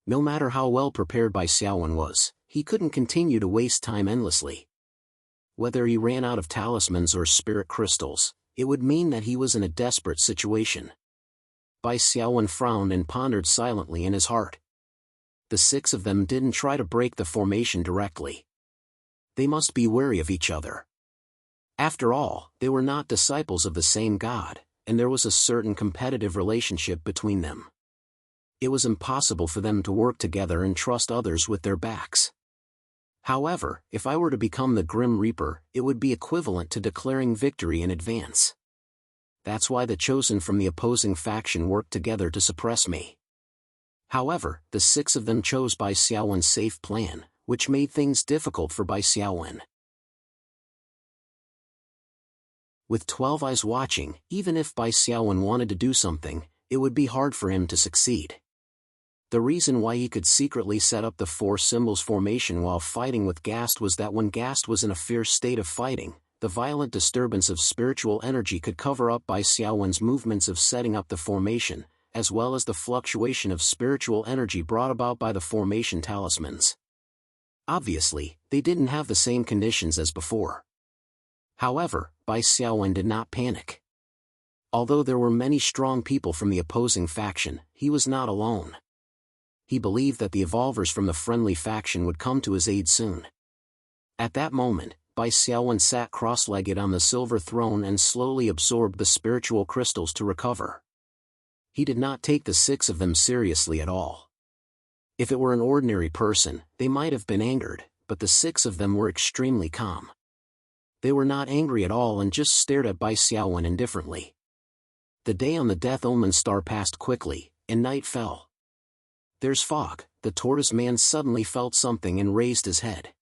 No matter how well prepared Bai Xiaowen was, he couldn't continue to waste time endlessly. Whether he ran out of talismans or spirit crystals, it would mean that he was in a desperate situation. Bai Xiaowen frowned and pondered silently in his heart. The 6 of them didn't try to break the formation directly. They must be wary of each other. After all, they were not disciples of the same God, and there was a certain competitive relationship between them. It was impossible for them to work together and trust others with their backs. However, if I were to become the Grim Reaper, it would be equivalent to declaring victory in advance. That's why the chosen from the opposing faction worked together to suppress me. However, the 6 of them chose Bai Xiaowen's safe plan, which made things difficult for Bai Xiaowen. With 12 eyes watching, even if Bai Xiaowen wanted to do something, it would be hard for him to succeed. The reason why he could secretly set up the 4 symbols formation while fighting with Ghast was that when Ghast was in a fierce state of fighting, the violent disturbance of spiritual energy could cover up Bai Xiaowen's movements of setting up the formation, as well as the fluctuation of spiritual energy brought about by the formation talismans. Obviously, they didn't have the same conditions as before. However, Bai Xiaowen did not panic. Although there were many strong people from the opposing faction, he was not alone. He believed that the evolvers from the friendly faction would come to his aid soon. At that moment, Bai Xiaowen sat cross-legged on the silver throne and slowly absorbed the spiritual crystals to recover. He did not take the 6 of them seriously at all. If it were an ordinary person, they might have been angered, but the 6 of them were extremely calm. They were not angry at all and just stared at Bai Xiaowen indifferently. The day on the Death Omen Star passed quickly, and night fell. "There's fog," the tortoise man suddenly felt something and raised his head.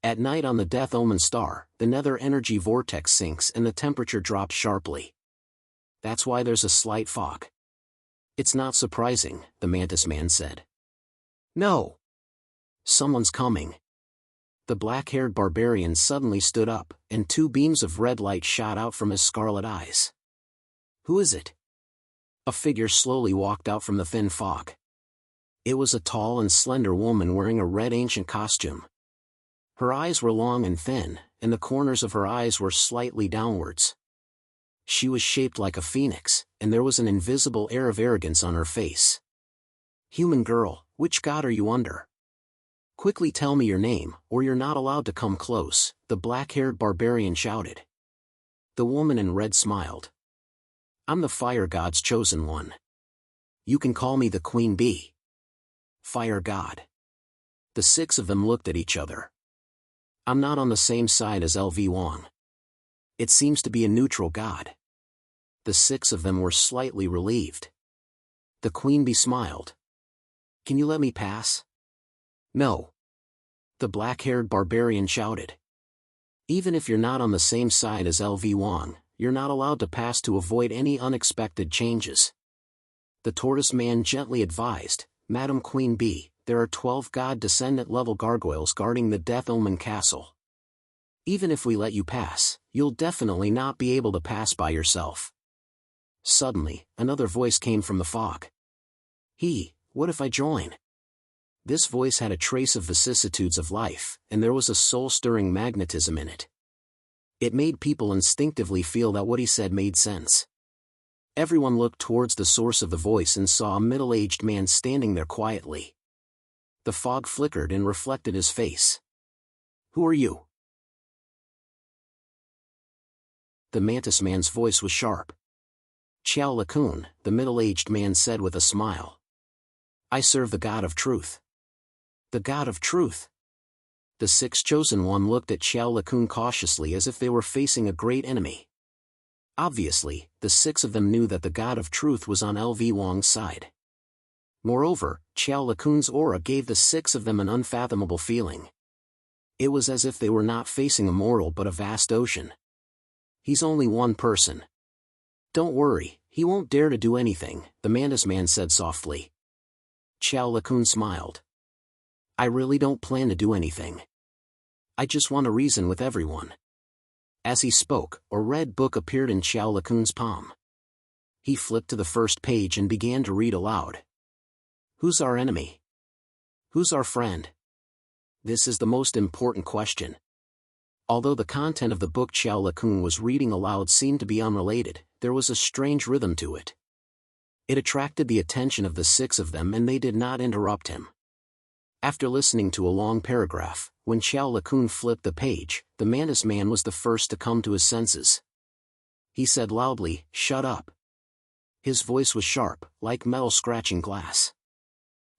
At night on the Death Omen Star, the nether energy vortex sinks and the temperature drops sharply. That's why there's a slight fog. It's not surprising, the mantis man said. No. Someone's coming. The black-haired barbarian suddenly stood up, and 2 beams of red light shot out from his scarlet eyes. Who is it? A figure slowly walked out from the thin fog. It was a tall and slender woman wearing a red ancient costume. Her eyes were long and thin, and the corners of her eyes were slightly downwards. She was shaped like a phoenix, and there was an invisible air of arrogance on her face. "Human girl, which god are you under? Quickly tell me your name, or you're not allowed to come close," the black-haired barbarian shouted. The woman in red smiled. "I'm the fire god's chosen one. You can call me the Queen Bee." Fire god. The 6 of them looked at each other. "I'm not on the same side as LV Wang. It seems to be a neutral god." The 6 of them were slightly relieved. The Queen Bee smiled. "Can you let me pass?" "No." The black-haired barbarian shouted. "Even if you're not on the same side as LV Wang, you're not allowed to pass to avoid any unexpected changes." The tortoise man gently advised, "Madam Queen Bee, there are 12 god-descendant level gargoyles guarding the Death Omen Castle. Even if we let you pass, you'll definitely not be able to pass by yourself." Suddenly, another voice came from the fog. What if I join?" This voice had a trace of vicissitudes of life, and there was a soul-stirring magnetism in it. It made people instinctively feel that what he said made sense. Everyone looked towards the source of the voice and saw a middle-aged man standing there quietly. The fog flickered and reflected his face. "Who are you?" The mantis man's voice was sharp. "Qiao Lakun," the middle-aged man said with a smile. "I serve the God of Truth." "The God of Truth?" The 6 chosen one looked at Qiao Lakun cautiously as if they were facing a great enemy. Obviously, the 6 of them knew that the God of Truth was on LV Wang's side. Moreover, Qiao Lakun's aura gave the 6 of them an unfathomable feeling. It was as if they were not facing a mortal but a vast ocean. "He's only one person. Don't worry, he won't dare to do anything," the mantis man said softly. Qiao Lakun smiled. "I really don't plan to do anything. I just want to reason with everyone." As he spoke, a red book appeared in Qiao Lakun's palm. He flipped to the first page and began to read aloud. "Who's our enemy? Who's our friend? This is the most important question." Although the content of the book Qiao Lakun was reading aloud seemed to be unrelated, there was a strange rhythm to it. It attracted the attention of the 6 of them and they did not interrupt him. After listening to a long paragraph, when Qiao Lakun flipped the page, the mantis man was the first to come to his senses. He said loudly, "Shut up." His voice was sharp, like metal scratching glass.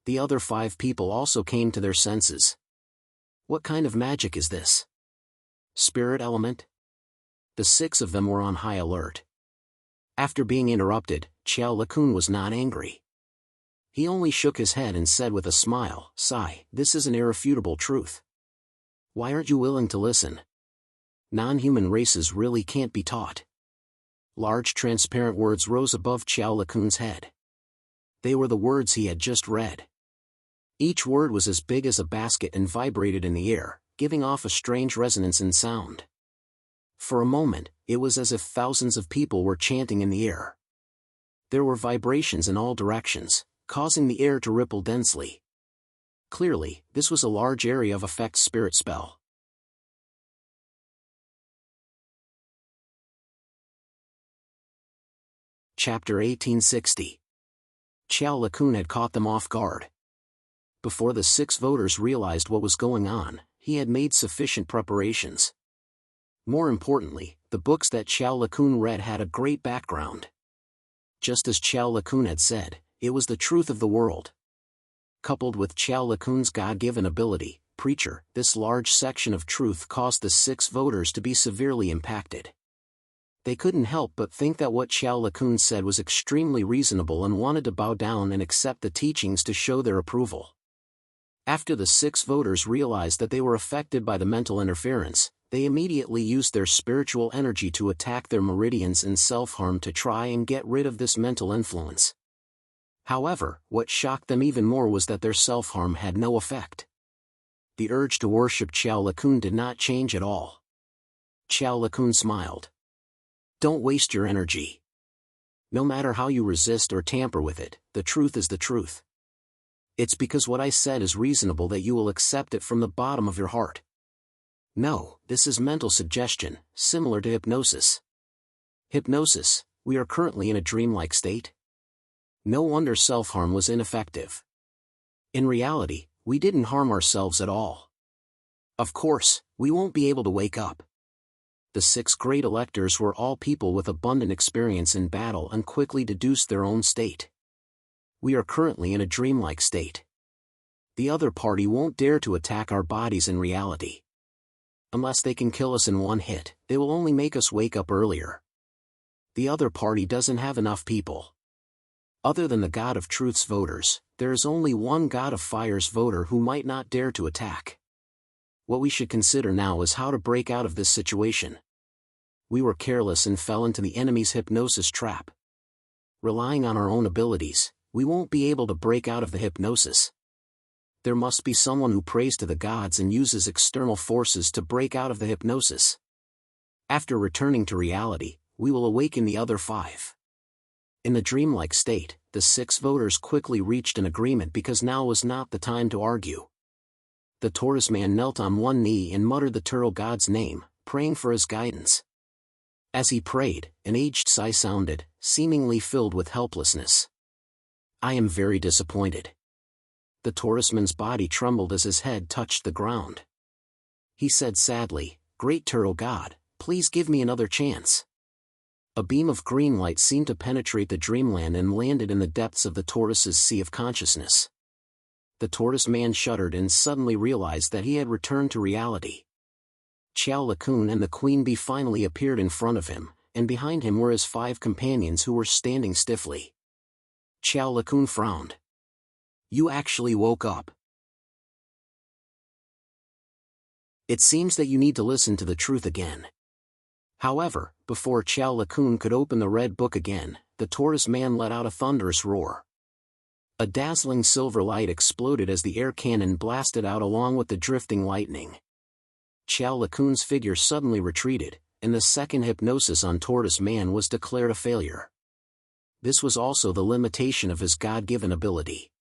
The other 5 people also came to their senses. "What kind of magic is this? Spirit element?" The 6 of them were on high alert. After being interrupted, Qiao Lakun was not angry. He only shook his head and said with a smile, "Sigh, this is an irrefutable truth. Why aren't you willing to listen? Non-human races really can't be taught." Large transparent words rose above Qiao Lakun's head. They were the words he had just read. Each word was as big as a basket and vibrated in the air, giving off a strange resonance in sound. For a moment, it was as if thousands of people were chanting in the air. There were vibrations in all directions, causing the air to ripple densely. Clearly, this was a large area of effect spirit spell. Chapter 1860. Chao Lakun had caught them off guard. Before the 6 voters realized what was going on, he had made sufficient preparations. More importantly, the books that Chao Lakun read had a great background. Just as Chao Lakun had said, it was the truth of the world. Coupled with Chao Lakun's God-given ability, preacher, this large section of truth caused the 6 voters to be severely impacted. They couldn't help but think that what Chao Lakun said was extremely reasonable and wanted to bow down and accept the teachings to show their approval. After the 6 voters realized that they were affected by the mental interference, they immediately used their spiritual energy to attack their meridians and self-harm to try and get rid of this mental influence. However, what shocked them even more was that their self-harm had no effect. The urge to worship Chao Lakun did not change at all. Chao Lakun smiled. Don't waste your energy. No matter how you resist or tamper with it, the truth is the truth. It's because what I said is reasonable that you will accept it from the bottom of your heart. No, this is mental suggestion, similar to hypnosis. Hypnosis, we are currently in a dreamlike state. No wonder self-harm was ineffective. In reality, we didn't harm ourselves at all. Of course, we won't be able to wake up. The 6 great electors were all people with abundant experience in battle and quickly deduced their own state. We are currently in a dreamlike state. The other party won't dare to attack our bodies in reality. Unless they can kill us in one hit, they will only make us wake up earlier. The other party doesn't have enough people. Other than the God of Truth's voters, there is only one God of Fire's voter who might not dare to attack. What we should consider now is how to break out of this situation. We were careless and fell into the enemy's hypnosis trap. Relying on our own abilities, we won't be able to break out of the hypnosis. There must be someone who prays to the gods and uses external forces to break out of the hypnosis. After returning to reality, we will awaken the other 5. In the dreamlike state, the 6 voters quickly reached an agreement because now was not the time to argue. The tortoise man knelt on one knee and muttered the turtle god's name, praying for his guidance. As he prayed, an aged sigh sounded, seemingly filled with helplessness. I am very disappointed. The tortoiseman's body trembled as his head touched the ground. He said sadly, Great turtle god, please give me another chance. A beam of green light seemed to penetrate the dreamland and landed in the depths of the tortoise's sea of consciousness. The tortoise man shuddered and suddenly realized that he had returned to reality. Chao Lakun and the queen bee finally appeared in front of him, and behind him were his 5 companions who were standing stiffly. Chao Lakun frowned. You actually woke up. It seems that you need to listen to the truth again. However, before Chao Lakun could open the red book again, the tortoise man let out a thunderous roar. A dazzling silver light exploded as the air cannon blasted out along with the drifting lightning. Chao Lakun's figure suddenly retreated, and the second hypnosis on Tortoise Man was declared a failure. This was also the limitation of his God-given ability.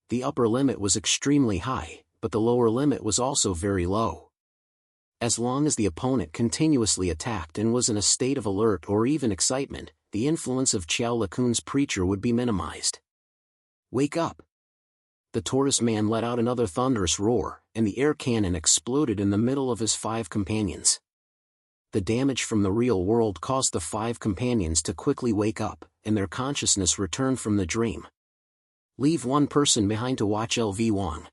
The upper limit was extremely high, but the lower limit was also very low. As long as the opponent continuously attacked and was in a state of alert or even excitement, the influence of Chao Lakun's preacher would be minimized. Wake up! The tortoise man let out another thunderous roar, and the air cannon exploded in the middle of his 5 companions. The damage from the real world caused the 5 companions to quickly wake up, and their consciousness returned from the dream. Leave one person behind to watch LV Wang.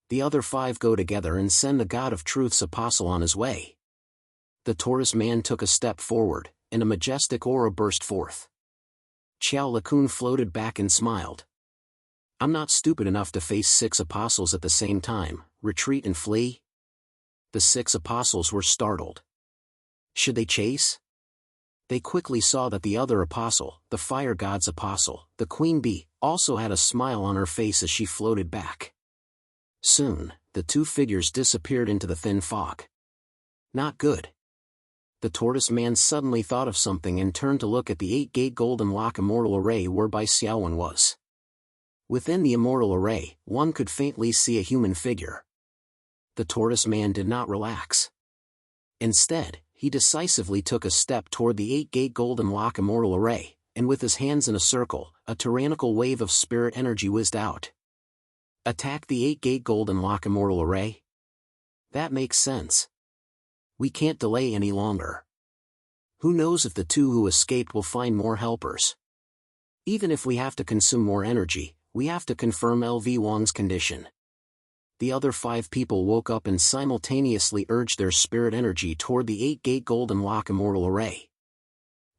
The other 5 go together and send the God of Truth's apostle on his way. The tortoise man took a step forward, and a majestic aura burst forth. Chao Lakun floated back and smiled. I'm not stupid enough to face 6 apostles at the same time, retreat and flee. The 6 apostles were startled. Should they chase? They quickly saw that the other apostle, the fire god's apostle, the queen bee, also had a smile on her face as she floated back. Soon, the 2 figures disappeared into the thin fog. Not good. The tortoise man suddenly thought of something and turned to look at the 8-gate golden lock immortal array whereby Xiaowen was. Within the immortal array, one could faintly see a human figure. The tortoise man did not relax. Instead, he decisively took a step toward the 8-gate golden lock immortal array, and with his hands in a circle, a tyrannical wave of spirit energy whizzed out. Attack the 8-gate golden lock immortal array? That makes sense. We can't delay any longer. Who knows if the two who escaped will find more helpers. Even if we have to consume more energy, we have to confirm LV Wang's condition. The other 5 people woke up and simultaneously urged their spirit energy toward the 8-gate golden lock immortal array.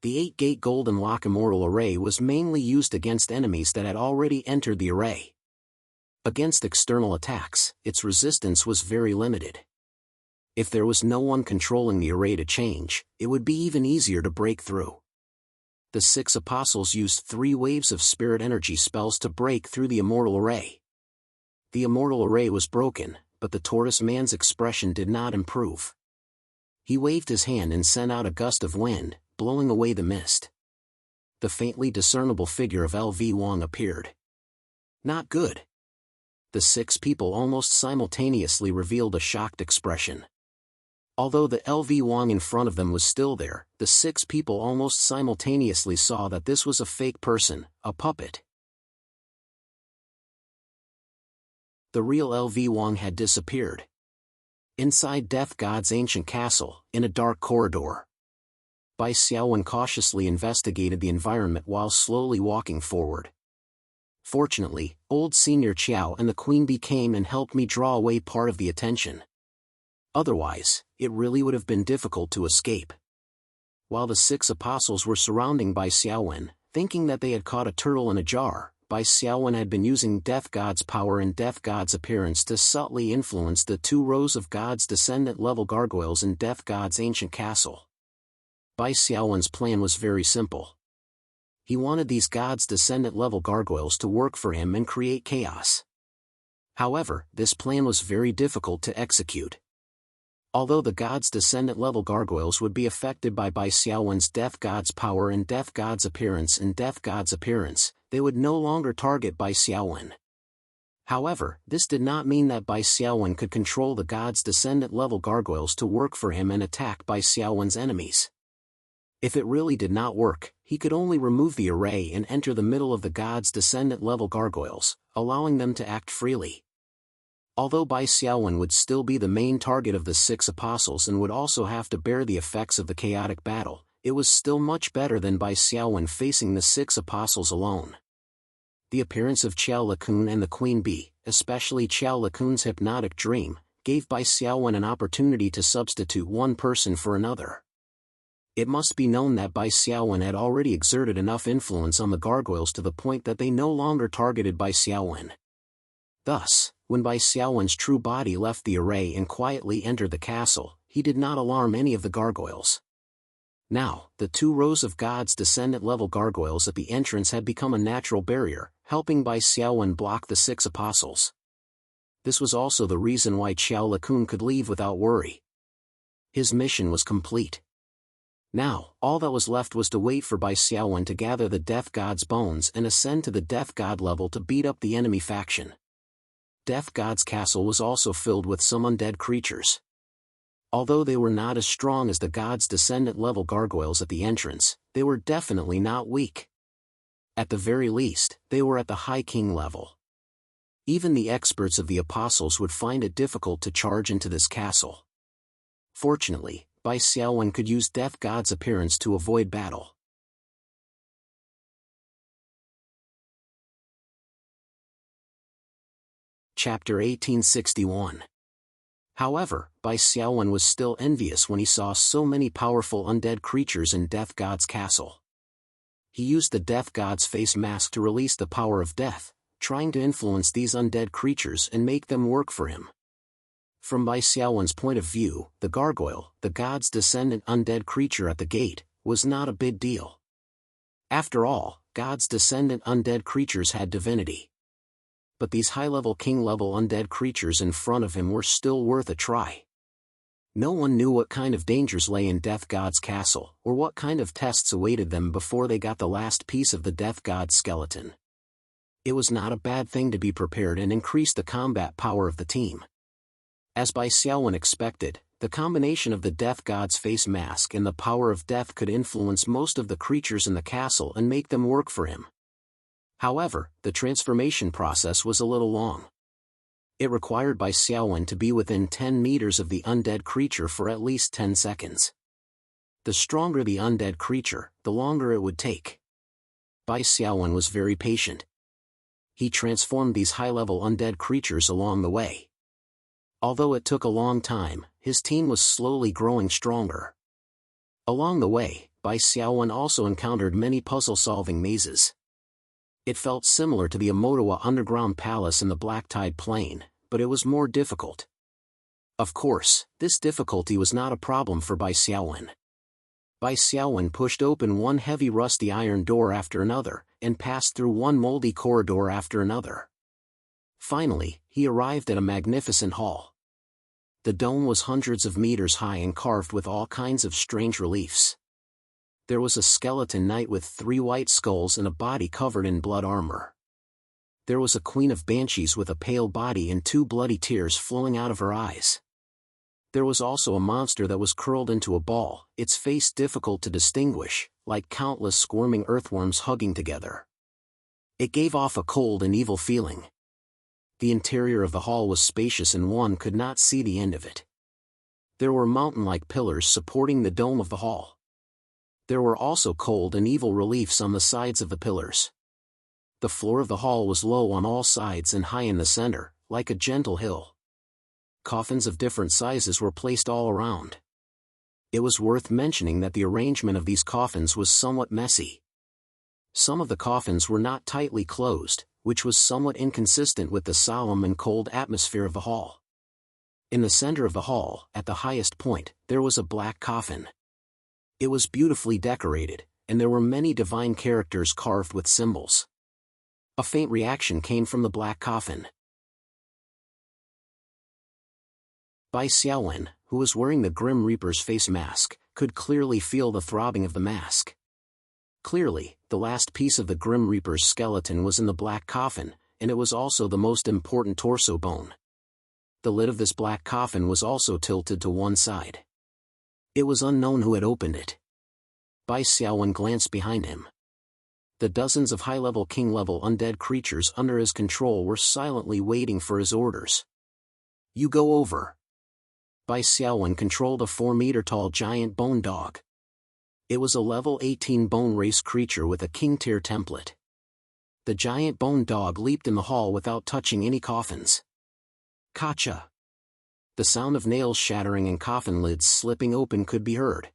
The 8-gate golden lock immortal array was mainly used against enemies that had already entered the array. Against external attacks, its resistance was very limited. If there was no one controlling the array to change, it would be even easier to break through. The 6 apostles used 3 waves of spirit energy spells to break through the immortal array. The immortal array was broken, but the tortoise man's expression did not improve. He waved his hand and sent out a gust of wind, blowing away the mist. The faintly discernible figure of LV Wang appeared. Not good. The 6 people almost simultaneously revealed a shocked expression. Although the LV Wang in front of them was still there, the 6 people almost simultaneously saw that this was a fake person, a puppet. The real LV Wang had disappeared. Inside Death God's ancient castle, in a dark corridor, Bai Xiaowen cautiously investigated the environment while slowly walking forward. Fortunately, old Senior Qiao and the Queen Bee came and helped me draw away part of the attention. Otherwise, it really would have been difficult to escape. While the 6 apostles were surrounding Bai Xiaowen, thinking that they had caught a turtle in a jar, Bai Xiaowen had been using Death God's power and Death God's appearance to subtly influence the 2 rows of God's descendant level gargoyles in Death God's ancient castle. Bai Xiaowen's plan was very simple. He wanted these God's descendant level gargoyles to work for him and create chaos. However, this plan was very difficult to execute. Although the God's descendant level gargoyles would be affected by Bai Xiaowen's Death God's power and Death God's appearance they would no longer target Bai Xiaowen. However, this did not mean that Bai Xiaowen could control the God's descendant level gargoyles to work for him and attack Bai Xiaowen's enemies. If it really did not work, he could only remove the array and enter the middle of the God's descendant level gargoyles, allowing them to act freely. Although Bai Xiaowen would still be the main target of the 6 apostles and would also have to bear the effects of the chaotic battle, it was still much better than Bai Xiaowen facing the 6 apostles alone. The appearance of Qiao Lakun and the Queen Bee, especially Qiao Lakun's hypnotic dream, gave Bai Xiaowen an opportunity to substitute one person for another. It must be known that Bai Xiaowen had already exerted enough influence on the gargoyles to the point that they no longer targeted Bai Xiaowen. Thus, when Bai Xiaowen's true body left the array and quietly entered the castle, he did not alarm any of the gargoyles. Now, the 2 rows of God's descendant level gargoyles at the entrance had become a natural barrier, helping Bai Xiaowen block the 6 apostles. This was also the reason why Qiao Lakun could leave without worry. His mission was complete. Now, all that was left was to wait for Bai Xiaowen to gather the Death God's bones and ascend to the Death God level to beat up the enemy faction. Death God's castle was also filled with some undead creatures. Although they were not as strong as the God's descendant level gargoyles at the entrance, they were definitely not weak. At the very least, they were at the High King level. Even the experts of the apostles would find it difficult to charge into this castle. Fortunately, Bai Xiaowen could use Death God's appearance to avoid battle. Chapter 1861. However, Bai Xiaowen was still envious when he saw so many powerful undead creatures in Death God's castle. He used the Death God's face mask to release the power of death, trying to influence these undead creatures and make them work for him. From Bai Xiaowen's point of view, the gargoyle, the God's descendant undead creature at the gate, was not a big deal. After all, God's descendant undead creatures had divinity. But these high-level king-level undead creatures in front of him were still worth a try. No one knew what kind of dangers lay in Death God's castle, or what kind of tests awaited them before they got the last piece of the Death God's skeleton. It was not a bad thing to be prepared and increase the combat power of the team. As Bai Xiaowen expected, The combination of the death god's face mask and the power of death could influence most of the creatures in the castle and make them work for him. However, the transformation process was a little long. It required Bai Xiaowen to be within 10 meters of the undead creature for at least 10 seconds. The stronger the undead creature, the longer it would take. Bai Xiaowen was very patient. He transformed these high-level undead creatures along the way. Although it took a long time, his team was slowly growing stronger. Along the way, Bai Xiaowen also encountered many puzzle-solving mazes. It felt similar to the Amotawa underground palace in the Black Tide Plain, but it was more difficult. Of course, this difficulty was not a problem for Bai Xiaowen. Bai Xiaowen pushed open one heavy rusty iron door after another, and passed through one moldy corridor after another. Finally, he arrived at a magnificent hall. The dome was hundreds of meters high and carved with all kinds of strange reliefs. There was a skeleton knight with 3 white skulls and a body covered in blood armor. There was a queen of banshees with a pale body and 2 bloody tears flowing out of her eyes. There was also a monster that was curled into a ball, its face difficult to distinguish, like countless squirming earthworms hugging together. It gave off a cold and evil feeling. The interior of the hall was spacious and one could not see the end of it. There were mountain-like pillars supporting the dome of the hall. There were also cold and evil reliefs on the sides of the pillars. The floor of the hall was low on all sides and high in the center, like a gentle hill. Coffins of different sizes were placed all around. It was worth mentioning that the arrangement of these coffins was somewhat messy. Some of the coffins were not tightly closed, which was somewhat inconsistent with the solemn and cold atmosphere of the hall. In the center of the hall, at the highest point, there was a black coffin. It was beautifully decorated, and there were many divine characters carved with symbols. A faint reaction came from the black coffin. Bai Xiaowen, who was wearing the Grim Reaper's face mask, could clearly feel the throbbing of the mask. Clearly, the last piece of the Grim Reaper's skeleton was in the black coffin, and it was also the most important torso bone. The lid of this black coffin was also tilted to one side. It was unknown who had opened it. Bai Xiaowen glanced behind him. The dozens of high-level king-level undead creatures under his control were silently waiting for his orders. "You go over." Bai Xiaowen controlled a 4-meter-tall giant bone dog. It was a level 18 bone race creature with a king-tier template. The giant bone dog leaped in the hall without touching any coffins. Kacha! The sound of nails shattering and coffin lids slipping open could be heard.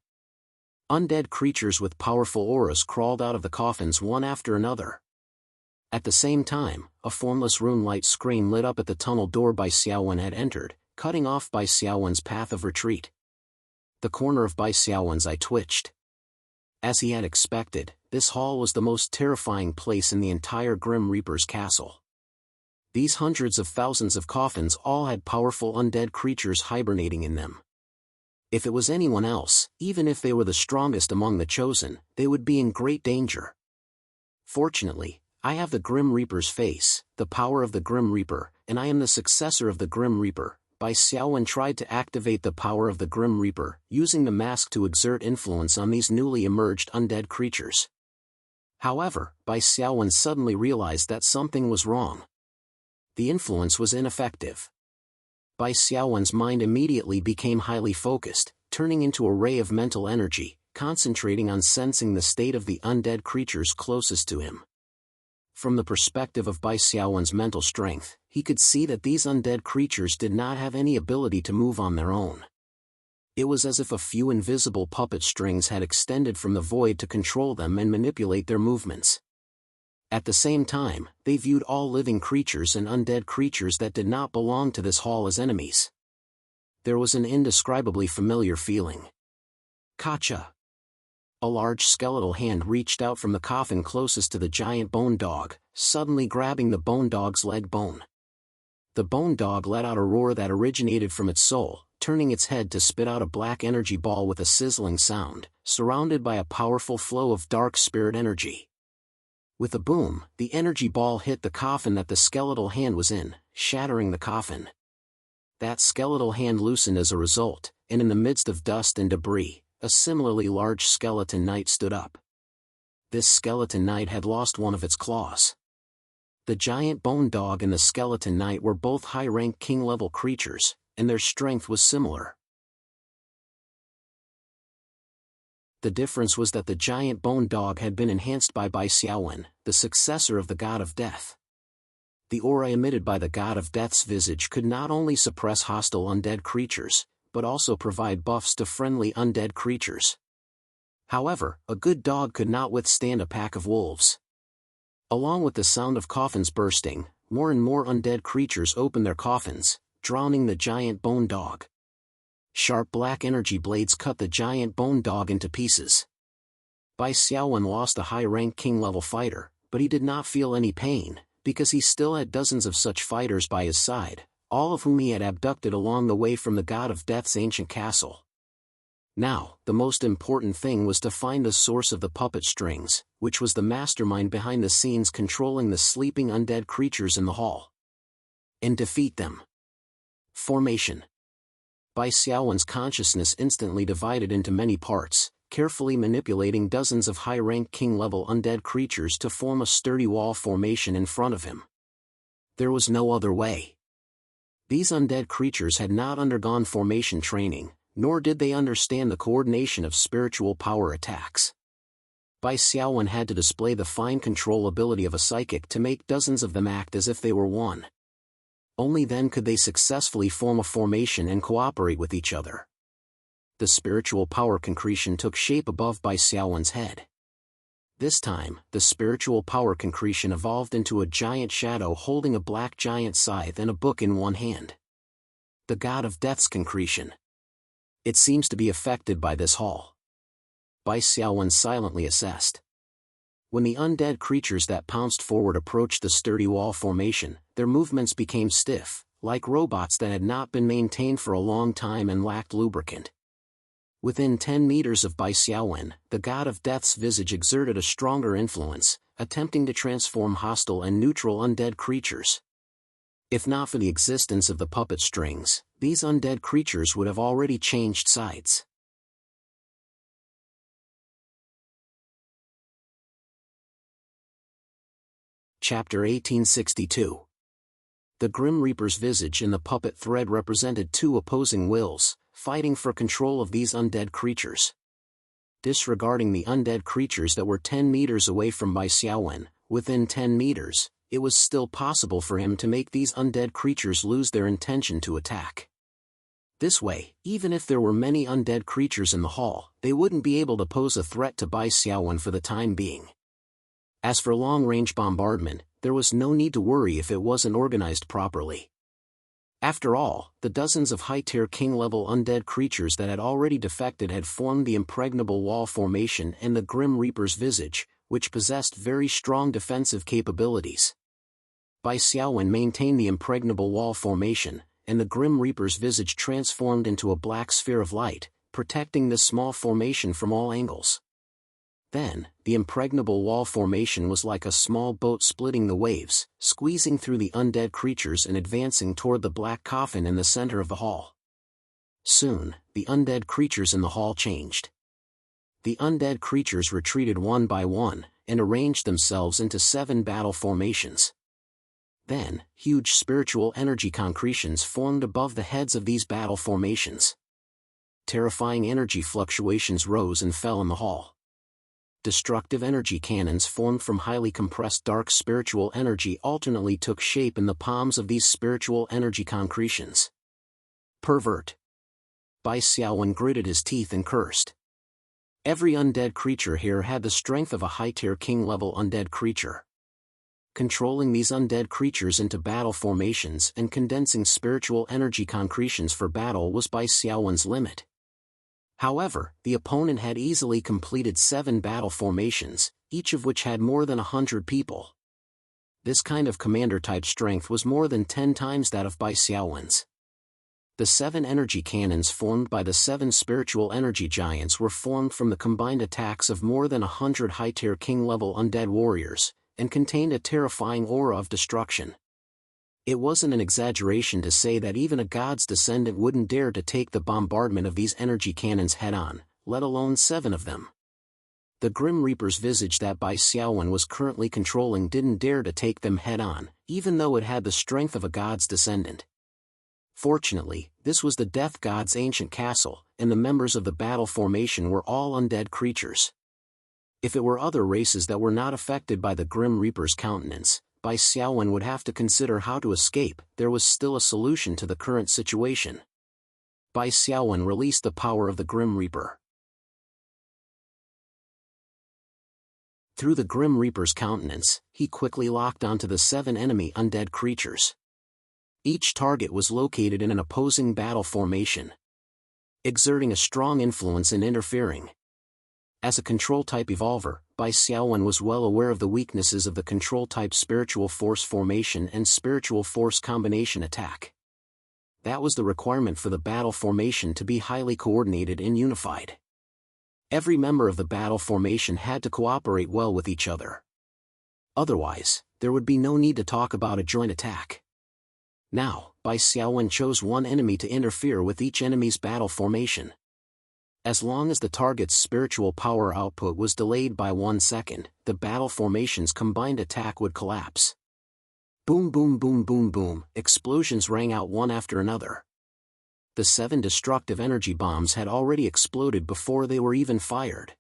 Undead creatures with powerful auras crawled out of the coffins one after another. At the same time, a formless rune-light screen lit up at the tunnel door Bai Xiaowen had entered, cutting off Bai Xiaowen's path of retreat. The corner of Bai Xiaowen's eye twitched. As he had expected, this hall was the most terrifying place in the entire Grim Reaper's castle. These hundreds of thousands of coffins all had powerful undead creatures hibernating in them. If it was anyone else, even if they were the strongest among the chosen, they would be in great danger. Fortunately, I have the Grim Reaper's face, the power of the Grim Reaper, and I am the successor of the Grim Reaper. Bai Xiaowen tried to activate the power of the Grim Reaper, using the mask to exert influence on these newly emerged undead creatures. However, Bai Xiaowen suddenly realized that something was wrong. The influence was ineffective. Bai Xiaowen's mind immediately became highly focused, turning into a ray of mental energy, concentrating on sensing the state of the undead creatures closest to him. From the perspective of Bai Xiaowen's mental strength, he could see that these undead creatures did not have any ability to move on their own. It was as if a few invisible puppet strings had extended from the void to control them and manipulate their movements. At the same time, they viewed all living creatures and undead creatures that did not belong to this hall as enemies. There was an indescribably familiar feeling. Kacha! A large skeletal hand reached out from the coffin closest to the giant bone dog, suddenly grabbing the bone dog's leg bone. The bone dog let out a roar that originated from its soul, turning its head to spit out a black energy ball with a sizzling sound, surrounded by a powerful flow of dark spirit energy. With a boom, the energy ball hit the coffin that the skeletal hand was in, shattering the coffin. That skeletal hand loosened as a result, and in the midst of dust and debris, a similarly large skeleton knight stood up. This skeleton knight had lost one of its claws. The giant bone dog and the skeleton knight were both high-rank king-level creatures, and their strength was similar. The difference was that the giant bone dog had been enhanced by Bai Xiaowen, the successor of the god of death. The aura emitted by the god of death's visage could not only suppress hostile undead creatures, but also provide buffs to friendly undead creatures. However, a good dog could not withstand a pack of wolves. Along with the sound of coffins bursting, more and more undead creatures opened their coffins, drowning the giant bone dog. Sharp black energy blades cut the giant bone dog into pieces. Bai Xiaowen lost a high-rank king-level fighter, but he did not feel any pain, because he still had dozens of such fighters by his side, all of whom he had abducted along the way from the god of death's ancient castle. Now, the most important thing was to find the source of the puppet strings, which was the mastermind behind the scenes controlling the sleeping undead creatures in the hall. And defeat them. Formation. Bai Xiaowen's consciousness instantly divided into many parts, carefully manipulating dozens of high-rank king-level undead creatures to form a sturdy wall formation in front of him. There was no other way. These undead creatures had not undergone formation training, nor did they understand the coordination of spiritual power attacks. Bai Xiaowen had to display the fine control ability of a psychic to make dozens of them act as if they were one. Only then could they successfully form a formation and cooperate with each other. The spiritual power concretion took shape above Bai Xiaowen's head. This time, the spiritual power concretion evolved into a giant shadow holding a black giant scythe and a book in one hand. The god of death's concretion. It seems to be affected by this hall. Bai Xiaowen silently assessed. When the undead creatures that pounced forward approached the sturdy wall formation, their movements became stiff, like robots that had not been maintained for a long time and lacked lubricant. Within 10 meters of Bai Xiaowen, the god of death's visage exerted a stronger influence, attempting to transform hostile and neutral undead creatures. If not for the existence of the puppet strings, these undead creatures would have already changed sides. Chapter 1862. The Grim Reaper's visage and the puppet thread represented two opposing wills, fighting for control of these undead creatures. Disregarding the undead creatures that were 10 meters away from Bai Xiaowen, within 10 meters, it was still possible for him to make these undead creatures lose their intention to attack. This way, even if there were many undead creatures in the hall, they wouldn't be able to pose a threat to Bai Xiaowen for the time being. As for long-range bombardment, there was no need to worry if it wasn't organized properly. After all, the dozens of high-tier king-level undead creatures that had already defected had formed the impregnable wall formation and the Grim Reaper's visage, which possessed very strong defensive capabilities. Bai Xiaowen maintained the impregnable wall formation, and the Grim Reaper's visage transformed into a black sphere of light, protecting this small formation from all angles. Then, the impregnable wall formation was like a small boat splitting the waves, squeezing through the undead creatures and advancing toward the black coffin in the center of the hall. Soon, the undead creatures in the hall changed. The undead creatures retreated one by one, and arranged themselves into 7 battle formations. Then, huge spiritual energy concretions formed above the heads of these battle formations. Terrifying energy fluctuations rose and fell in the hall. Destructive energy cannons formed from highly compressed dark spiritual energy alternately took shape in the palms of these spiritual energy concretions. Pervert. Bai Xiaowen gritted his teeth and cursed. Every undead creature here had the strength of a high-tier king-level undead creature. Controlling these undead creatures into battle formations and condensing spiritual energy concretions for battle was Bai Xiaowen's limit. However, the opponent had easily completed 7 battle formations, each of which had more than 100 people. This kind of commander-type strength was more than 10 times that of Bai Xiaowen's. The 7 energy cannons formed by the 7 spiritual energy giants were formed from the combined attacks of more than 100 high-tier king-level undead warriors, and contained a terrifying aura of destruction. It wasn't an exaggeration to say that even a god's descendant wouldn't dare to take the bombardment of these energy cannons head-on, let alone 7 of them. The Grim Reaper's visage that Bai Xiaowen was currently controlling didn't dare to take them head-on, even though it had the strength of a god's descendant. Fortunately, this was the Death God's ancient castle, and the members of the battle formation were all undead creatures. If it were other races that were not affected by the Grim Reaper's countenance, Bai Xiaowen would have to consider how to escape. There was still a solution to the current situation. Bai Xiaowen released the power of the Grim Reaper. Through the Grim Reaper's countenance, he quickly locked onto the 7 enemy undead creatures. Each target was located in an opposing battle formation, exerting a strong influence and interfering. As a control-type evolver, Bai Xiaowen was well aware of the weaknesses of the control-type spiritual force formation and spiritual force combination attack. That was the requirement for the battle formation to be highly coordinated and unified. Every member of the battle formation had to cooperate well with each other. Otherwise, there would be no need to talk about a joint attack. Now, Bai Xiaowen chose one enemy to interfere with each enemy's battle formation. As long as the target's spiritual power output was delayed by 1 second, the battle formation's combined attack would collapse. Boom boom boom boom boom, explosions rang out one after another. The 7 destructive energy bombs had already exploded before they were even fired.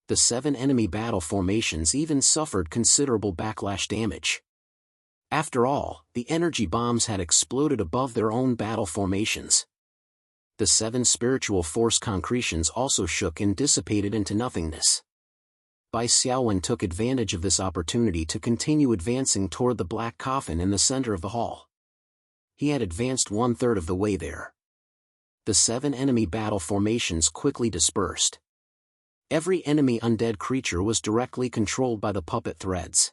The 7 enemy battle formations even suffered considerable backlash damage. After all, the energy bombs had exploded above their own battle formations. The 7 spiritual force concretions also shook and dissipated into nothingness. Bai Xiaowen took advantage of this opportunity to continue advancing toward the black coffin in the center of the hall. He had advanced 1/3 of the way there. The 7 enemy battle formations quickly dispersed. Every enemy undead creature was directly controlled by the puppet threads.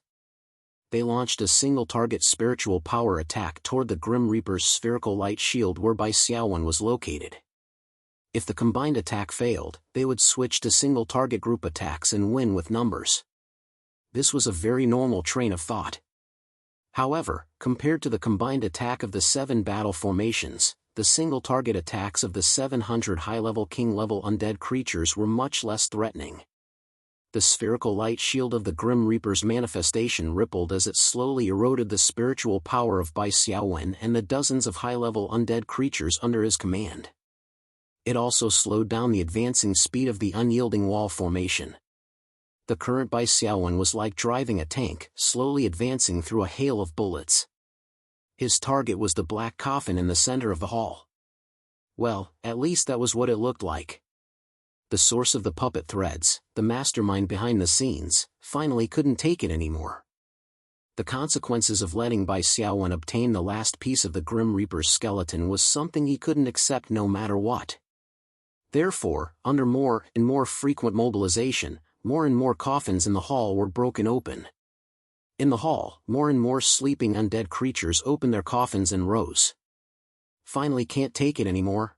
They launched a single-target spiritual power attack toward the Grim Reaper's spherical light shield where Bai Xiaowen was located. If the combined attack failed, they would switch to single-target group attacks and win with numbers. This was a very normal train of thought. However, compared to the combined attack of the 7 battle formations, the single-target attacks of the 700 high-level king-level undead creatures were much less threatening. The spherical light shield of the Grim Reaper's manifestation rippled as it slowly eroded the spiritual power of Bai Xiaowen and the dozens of high-level undead creatures under his command. It also slowed down the advancing speed of the unyielding wall formation. The current Bai Xiaowen was like driving a tank, slowly advancing through a hail of bullets. His target was the black coffin in the center of the hall. Well, at least that was what it looked like. The source of the puppet threads, the mastermind behind the scenes, finally couldn't take it anymore. The consequences of letting Bai Xiaowen obtain the last piece of the Grim Reaper's skeleton was something he couldn't accept no matter what. Therefore, under more and more frequent mobilization, more and more coffins in the hall were broken open. In the hall, more and more sleeping undead creatures opened their coffins and rose. Finally can't take it anymore.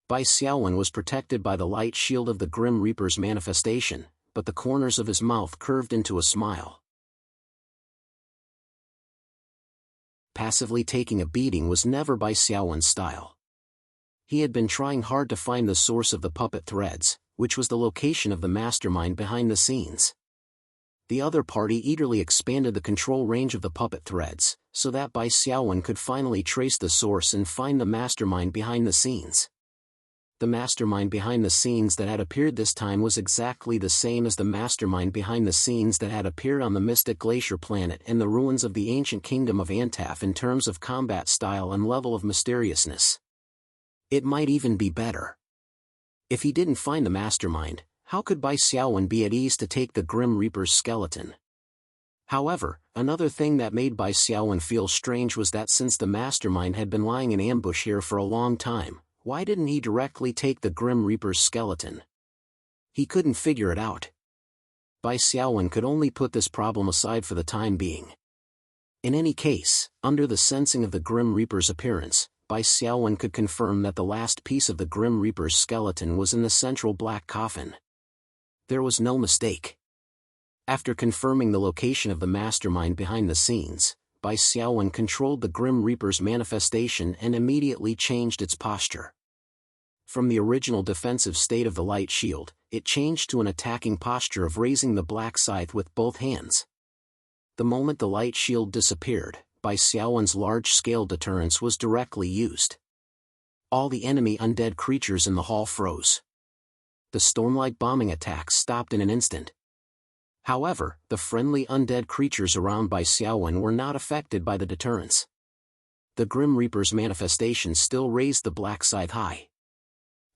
Bai Xiaowen was protected by the light shield of the Grim Reaper's manifestation, but the corners of his mouth curved into a smile. Passively taking a beating was never Bai Xiaowen's style. He had been trying hard to find the source of the puppet threads, which was the location of the mastermind behind the scenes. The other party eagerly expanded the control range of the puppet threads, so that Bai Xiaowen could finally trace the source and find the mastermind behind the scenes. The mastermind behind the scenes that had appeared this time was exactly the same as the mastermind behind the scenes that had appeared on the Mystic Glacier planet and the ruins of the ancient kingdom of Antaf in terms of combat style and level of mysteriousness. It might even be better. If he didn't find the mastermind, how could Bai Xiaowen be at ease to take the Grim Reaper's skeleton? However, another thing that made Bai Xiaowen feel strange was that since the mastermind had been lying in ambush here for a long time, why didn't he directly take the Grim Reaper's skeleton? He couldn't figure it out. Bai Xiaowen could only put this problem aside for the time being. In any case, under the sensing of the Grim Reaper's appearance, Bai Xiaowen could confirm that the last piece of the Grim Reaper's skeleton was in the central black coffin. There was no mistake. After confirming the location of the mastermind behind the scenes, Bai Xiaowen controlled the Grim Reaper's manifestation and immediately changed its posture. From the original defensive state of the light shield, it changed to an attacking posture of raising the black scythe with both hands. The moment the light shield disappeared, Bai Xiaowen's large-scale deterrence was directly used. All the enemy undead creatures in the hall froze. The storm-like bombing attacks stopped in an instant. However, the friendly undead creatures around Bai Xiaowen were not affected by the deterrence. The Grim Reaper's manifestation still raised the black scythe high.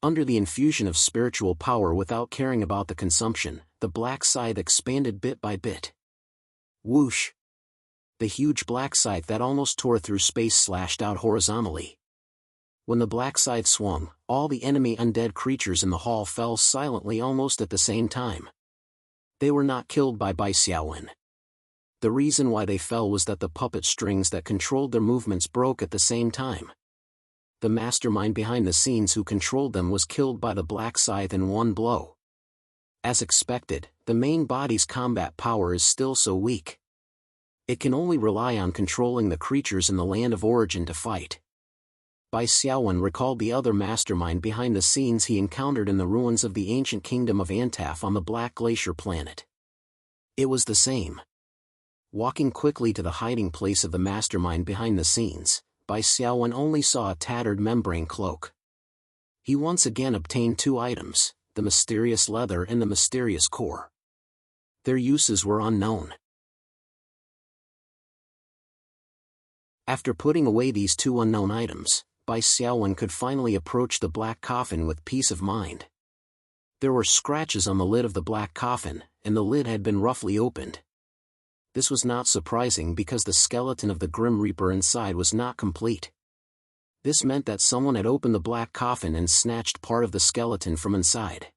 Under the infusion of spiritual power without caring about the consumption, the black scythe expanded bit by bit. Whoosh! The huge black scythe that almost tore through space slashed out horizontally. When the black scythe swung, all the enemy undead creatures in the hall fell silently almost at the same time. They were not killed by Bai Xiaowen. The reason why they fell was that the puppet strings that controlled their movements broke at the same time. The mastermind behind the scenes who controlled them was killed by the black scythe in one blow. As expected, the main body's combat power is still so weak. It can only rely on controlling the creatures in the land of origin to fight. Bai Xiaowen recalled the other mastermind behind the scenes he encountered in the ruins of the ancient kingdom of Antaf on the Black Glacier planet. It was the same. Walking quickly to the hiding place of the mastermind behind the scenes, Bai Xiaowen only saw a tattered membrane cloak. He once again obtained two items, the mysterious leather and the mysterious core. Their uses were unknown. After putting away these two unknown items, Bai Xiaowen could finally approach the black coffin with peace of mind. There were scratches on the lid of the black coffin, and the lid had been roughly opened. This was not surprising because the skeleton of the Grim Reaper inside was not complete. This meant that someone had opened the black coffin and snatched part of the skeleton from inside.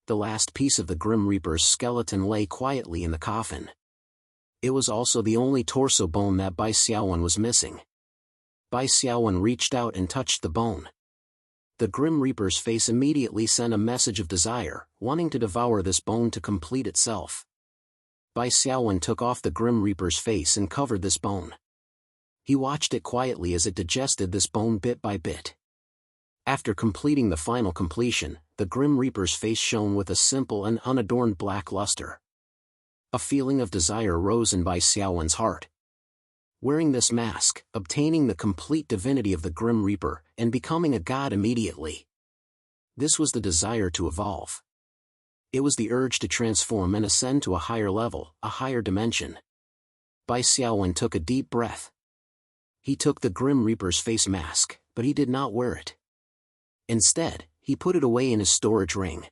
The last piece of the Grim Reaper's skeleton lay quietly in the coffin. It was also the only torso bone that Bai Xiaowen was missing. Bai Xiaowen reached out and touched the bone. The Grim Reaper's face immediately sent a message of desire, wanting to devour this bone to complete itself. Bai Xiaowen took off the Grim Reaper's face and covered this bone. He watched it quietly as it digested this bone bit by bit. After completing the final completion, the Grim Reaper's face shone with a simple and unadorned black luster. A feeling of desire rose in Bai Xiaowen's heart. Wearing this mask, obtaining the complete divinity of the Grim Reaper, and becoming a god immediately. This was the desire to evolve. It was the urge to transform and ascend to a higher level, a higher dimension. Bai Xiaowen took a deep breath. He took the Grim Reaper's face mask, but he did not wear it. Instead, he put it away in his storage ring.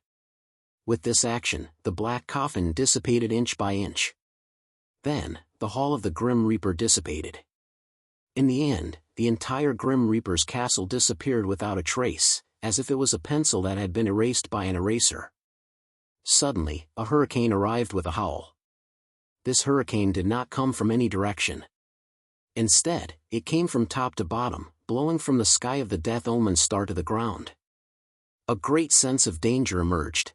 With this action, the black coffin dissipated inch by inch. Then, the hall of the Grim Reaper dissipated. In the end, the entire Grim Reaper's castle disappeared without a trace, as if it was a pencil that had been erased by an eraser. Suddenly, a hurricane arrived with a howl. This hurricane did not come from any direction. Instead, it came from top to bottom, blowing from the sky of the Death Omen star to the ground. A great sense of danger emerged.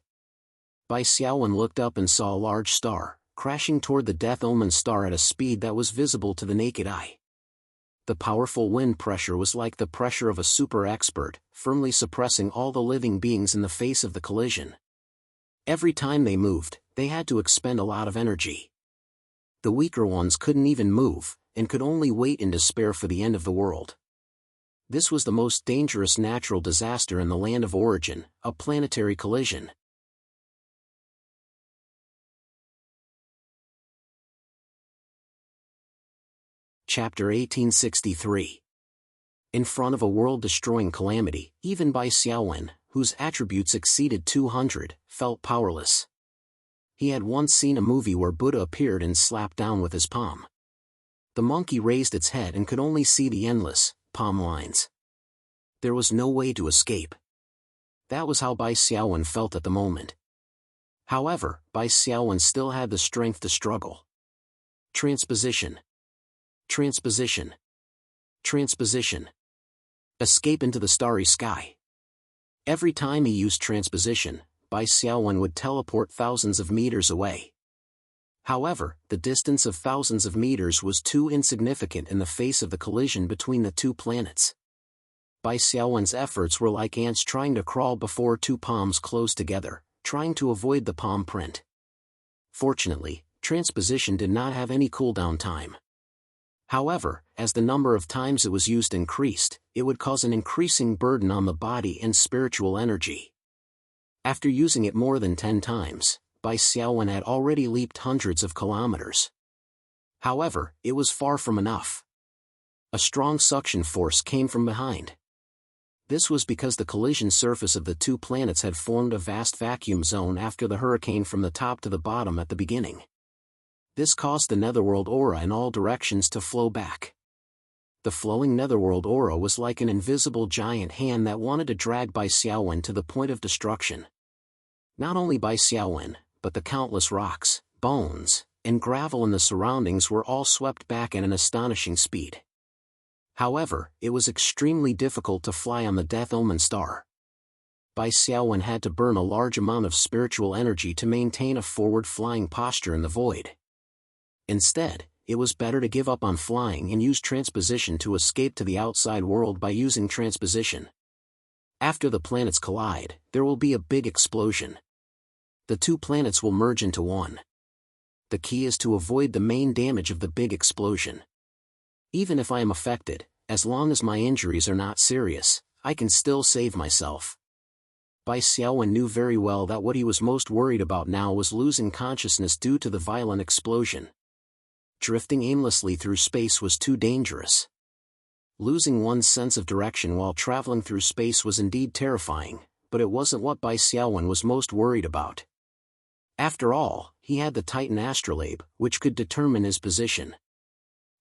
Bai Xiaowen looked up and saw a large star, crashing toward the Death Omen star at a speed that was visible to the naked eye. The powerful wind pressure was like the pressure of a super expert, firmly suppressing all the living beings in the face of the collision. Every time they moved, they had to expend a lot of energy. The weaker ones couldn't even move, and could only wait in despair for the end of the world. This was the most dangerous natural disaster in the land of origin, a planetary collision. Chapter 1863. In front of a world-destroying calamity, even Bai Xiaowen, whose attributes exceeded 200, felt powerless. He had once seen a movie where Buddha appeared and slapped down with his palm. The monkey raised its head and could only see the endless, palm lines. There was no way to escape. That was how Bai Xiaowen felt at the moment. However, Bai Xiaowen still had the strength to struggle. Transposition. Transposition. Transposition. Escape into the starry sky. Every time he used transposition, Bai Xiaowen would teleport thousands of meters away. However, the distance of thousands of meters was too insignificant in the face of the collision between the two planets. Bai Xiaowen's efforts were like ants trying to crawl before two palms closed together, trying to avoid the palm print. Fortunately, transposition did not have any cooldown time. However, as the number of times it was used increased, it would cause an increasing burden on the body and spiritual energy. After using it more than 10 times, Bai Xiaowen had already leaped hundreds of kilometers. However, it was far from enough. A strong suction force came from behind. This was because the collision surface of the two planets had formed a vast vacuum zone after the hurricane from the top to the bottom at the beginning. This caused the netherworld aura in all directions to flow back. The flowing netherworld aura was like an invisible giant hand that wanted to drag Bai Xiaowen to the point of destruction. Not only Bai Xiaowen, but the countless rocks, bones, and gravel in the surroundings were all swept back at an astonishing speed. However, it was extremely difficult to fly on the Death Omen star. Bai Xiaowen had to burn a large amount of spiritual energy to maintain a forward-flying posture in the void. Instead, it was better to give up on flying and use transposition to escape to the outside world by using transposition. After the planets collide, there will be a big explosion. The two planets will merge into one. The key is to avoid the main damage of the big explosion. Even if I am affected, as long as my injuries are not serious, I can still save myself. Bai Xiaowen knew very well that what he was most worried about now was losing consciousness due to the violent explosion. Drifting aimlessly through space was too dangerous. Losing one's sense of direction while traveling through space was indeed terrifying, but it wasn't what Bai Xiaowen was most worried about. After all, he had the Titan astrolabe, which could determine his position.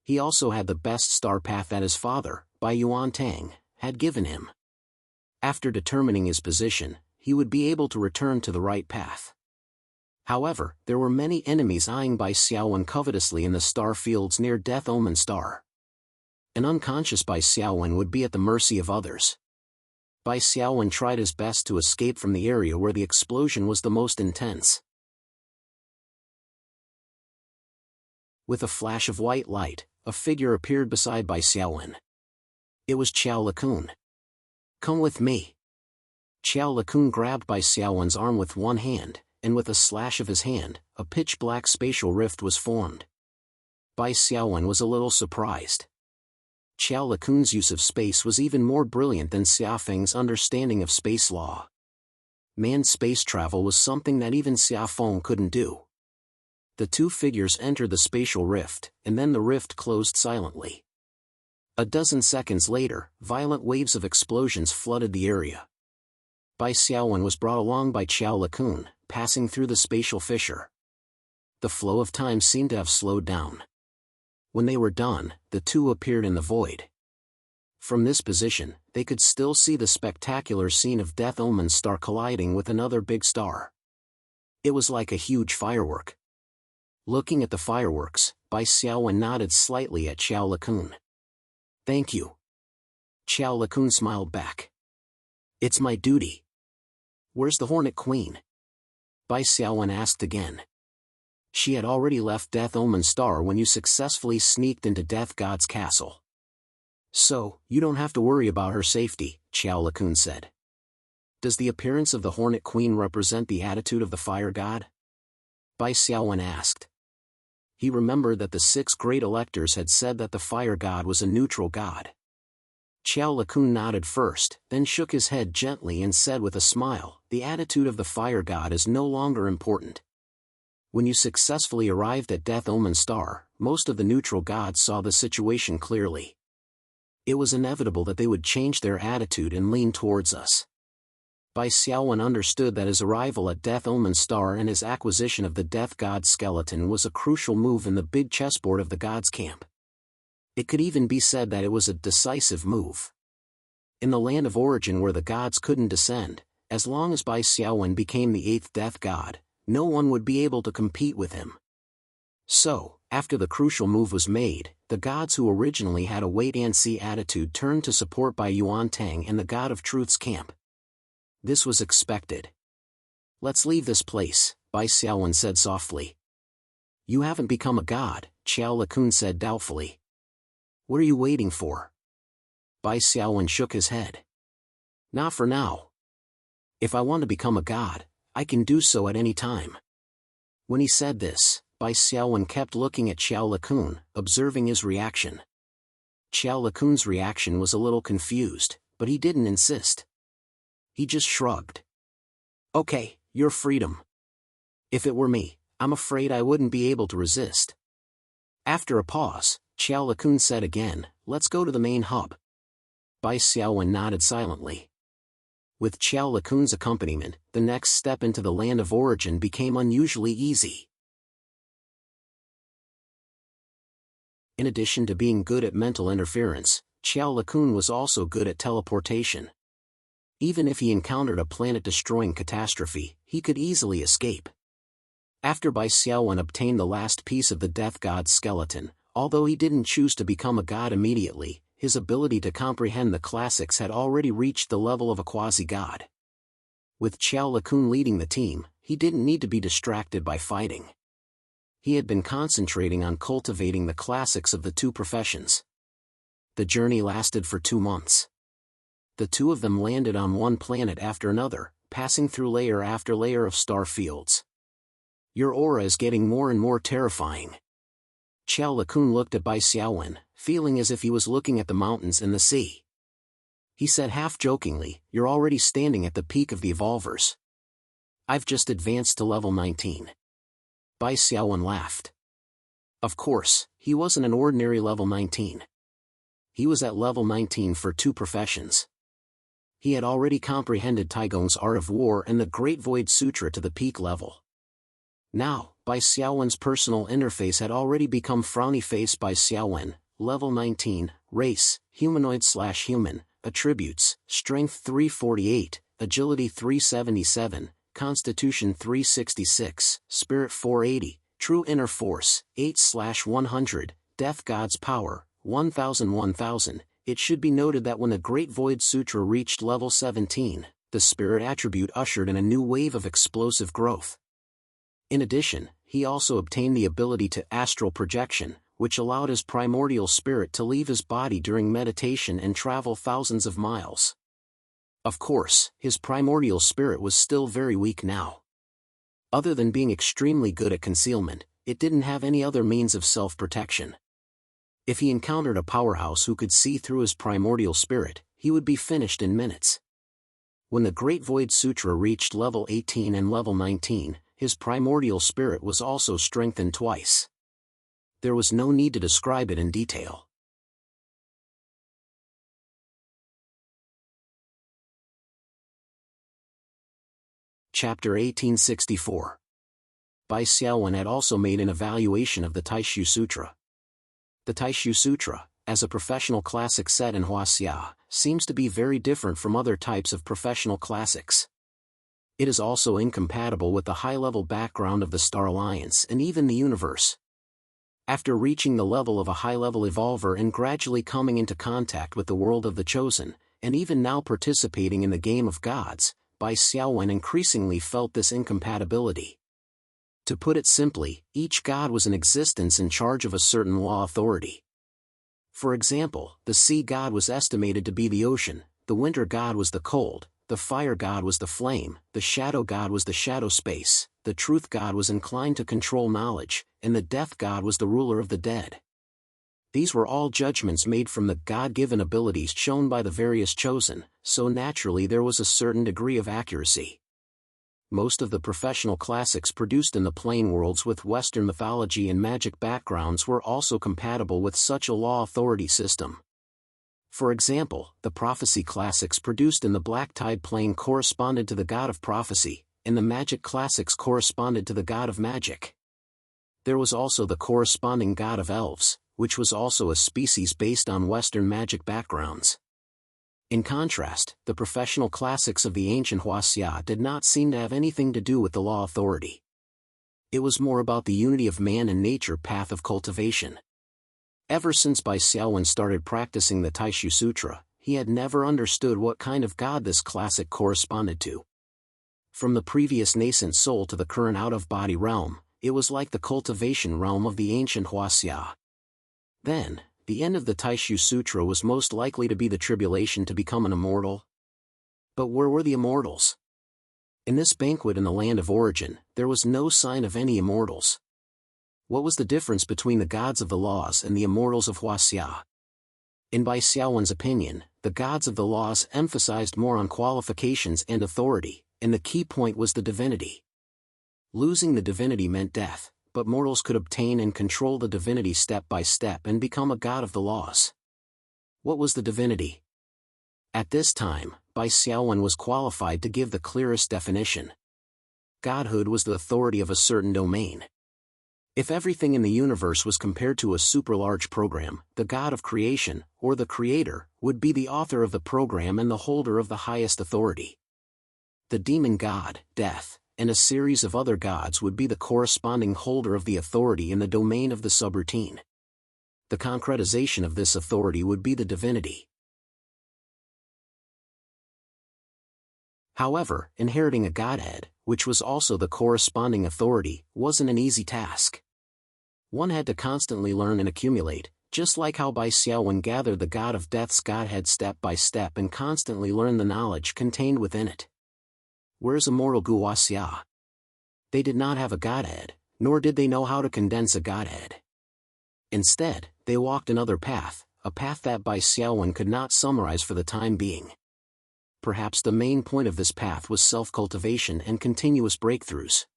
He also had the best star path that his father, Bai Yuantang, had given him. After determining his position, he would be able to return to the right path. However, there were many enemies eyeing Bai Xiaowen covetously in the star fields near Death Omen star. An unconscious Bai Xiaowen would be at the mercy of others. Bai Xiaowen tried his best to escape from the area where the explosion was the most intense. With a flash of white light, a figure appeared beside Bai Xiaowen. It was Qiao Lakun. "Come with me." Qiao Lakun grabbed Bai Xiaowen's arm with one hand, and with a slash of his hand, a pitch-black spatial rift was formed. Bai Xiaowen was a little surprised. Qiao Lakun's use of space was even more brilliant than Xia Feng's understanding of space law. Manned space travel was something that even Xia Feng couldn't do. The two figures entered the spatial rift, and then the rift closed silently. A dozen seconds later, violent waves of explosions flooded the area. Bai Xiaowen was brought along by Qiao Lakun, passing through the spatial fissure. The flow of time seemed to have slowed down. When they were done, the two appeared in the void. From this position, they could still see the spectacular scene of Death Omen star colliding with another big star. It was like a huge firework. Looking at the fireworks, Bai Xiaowen nodded slightly at Qiao Lakun. "Thank you." Qiao Lakun smiled back. "It's my duty." "Where's the Hornet Queen?" Bai Xiaowen asked again. "She had already left Death Omen star when you successfully sneaked into Death God's castle. So, you don't have to worry about her safety," Qiao Lakun said. "Does the appearance of the Hornet Queen represent the attitude of the Fire God?" Bai Xiaowen asked. He remembered that the 6 great electors had said that the Fire God was a neutral god. Qiao Lakun nodded first, then shook his head gently and said with a smile, "The attitude of the Fire God is no longer important. When you successfully arrived at Death Omen star, most of the neutral gods saw the situation clearly. It was inevitable that they would change their attitude and lean towards us." Bai Xiaowen understood that his arrival at Death Omen star and his acquisition of the Death God skeleton was a crucial move in the big chessboard of the gods' camp. It could even be said that it was a decisive move. In the land of origin where the gods couldn't descend, as long as Bai Xiaowen became the 8th Death God, no one would be able to compete with him. So, after the crucial move was made, the gods who originally had a wait-and-see attitude turned to support Bai Yuantang and the God of Truth's camp. This was expected. "Let's leave this place," Bai Xiaowen said softly. You haven't become a god, Xiao Lakun said doubtfully. What are you waiting for? Bai Xiaowen shook his head. Not for now. If I want to become a god, I can do so at any time. When he said this, Bai Xiaowen kept looking at Xiao Lakun, observing his reaction. Xiao Lakun's reaction was a little confused, but he didn't insist. He just shrugged. Okay, your freedom. If it were me, I'm afraid I wouldn't be able to resist. After a pause, Xiao Lakun said again, let's go to the main hub. Bai Xiaowen nodded silently. With Xiao Lakun's accompaniment, the next step into the land of origin became unusually easy. In addition to being good at mental interference, Xiao Lakun was also good at teleportation. Even if he encountered a planet-destroying catastrophe, he could easily escape. After Bai Xiaowen obtained the last piece of the death god's skeleton, although he didn't choose to become a god immediately, his ability to comprehend the classics had already reached the level of a quasi-god. With Xiao Lakun leading the team, he didn't need to be distracted by fighting. He had been concentrating on cultivating the classics of the two professions. The journey lasted for 2 months. The two of them landed on one planet after another, passing through layer after layer of star fields. Your aura is getting more and more terrifying. Xiao Lakun looked at Bai Xiaowen, feeling as if he was looking at the mountains and the sea. He said half-jokingly, you're already standing at the peak of the evolvers. I've just advanced to level 19. Bai Xiaowen laughed. Of course, he wasn't an ordinary level 19. He was at level 19 for 2 professions. He had already comprehended Taigong's Art of War and the Great Void Sutra to the peak level. Now, Bai Xiaowen's personal interface had already become Frowny Face Bai Xiaowen, level 19, race, humanoid/human, attributes, strength 348, agility 377, constitution 366, spirit 480, true inner force, 8/100, death god's power, 1000. It should be noted that when the Great Void Sutra reached level 17, the spirit attribute ushered in a new wave of explosive growth. In addition, he also obtained the ability to astral projection, which allowed his primordial spirit to leave his body during meditation and travel thousands of miles. Of course, his primordial spirit was still very weak now. Other than being extremely good at concealment, it didn't have any other means of self-protection. If he encountered a powerhouse who could see through his primordial spirit, he would be finished in minutes. When the Great Void Sutra reached level 18 and level 19, his primordial spirit was also strengthened twice. There was no need to describe it in detail. Chapter 1864. Bai Xiaowen had also made an evaluation of the Taishu Sutra. The Taishu Sutra, as a professional classic set in Huaxia, seems to be very different from other types of professional classics. It is also incompatible with the high-level background of the Star Alliance and even the universe. After reaching the level of a high-level evolver and gradually coming into contact with the world of the Chosen, and even now participating in the game of gods, Bai Xiaowen increasingly felt this incompatibility. To put it simply, each god was in existence in charge of a certain law authority. For example, the sea god was estimated to be the ocean, the winter god was the cold, the fire god was the flame, the shadow god was the shadow space, the truth god was inclined to control knowledge, and the death god was the ruler of the dead. These were all judgments made from the God-given abilities shown by the various chosen, so naturally there was a certain degree of accuracy. Most of the professional classics produced in the plane worlds with Western mythology and magic backgrounds were also compatible with such a law authority system. For example, the prophecy classics produced in the Black Tide plane corresponded to the god of prophecy, and the magic classics corresponded to the god of magic. There was also the corresponding god of elves, which was also a species based on Western magic backgrounds. In contrast, the professional classics of the ancient Huaxia did not seem to have anything to do with the law authority. It was more about the unity of man and nature path of cultivation. Ever since Bai Xiaowen started practicing the Taishu Sutra, he had never understood what kind of god this classic corresponded to. From the previous nascent soul to the current out-of-body realm, it was like the cultivation realm of the ancient Huaxia. Then, the end of the Taishu Sutra was most likely to be the tribulation to become an immortal. But where were the immortals? In this banquet in the land of origin, there was no sign of any immortals. What was the difference between the gods of the laws and the immortals of Huaxia? In Bai Xiaowen's opinion, the gods of the laws emphasized more on qualifications and authority, and the key point was the divinity. Losing the divinity meant death, but mortals could obtain and control the divinity step by step and become a god of the laws. What was the divinity? At this time, Bai Xiaowen was qualified to give the clearest definition. Godhood was the authority of a certain domain. If everything in the universe was compared to a super-large program, the god of creation, or the creator, would be the author of the program and the holder of the highest authority. The demon god, death, and a series of other gods would be the corresponding holder of the authority in the domain of the subroutine. The concretization of this authority would be the divinity. However, inheriting a godhead, which was also the corresponding authority, wasn't an easy task. One had to constantly learn and accumulate, just like how Bai Xiaowen gathered the god of death's godhead step by step and constantly learned the knowledge contained within it. Where's immortal Guoxia? They did not have a godhead, nor did they know how to condense a godhead. Instead, they walked another path, a path that Bai Xiaowen could not summarize for the time being. Perhaps the main point of this path was self-cultivation and continuous breakthroughs.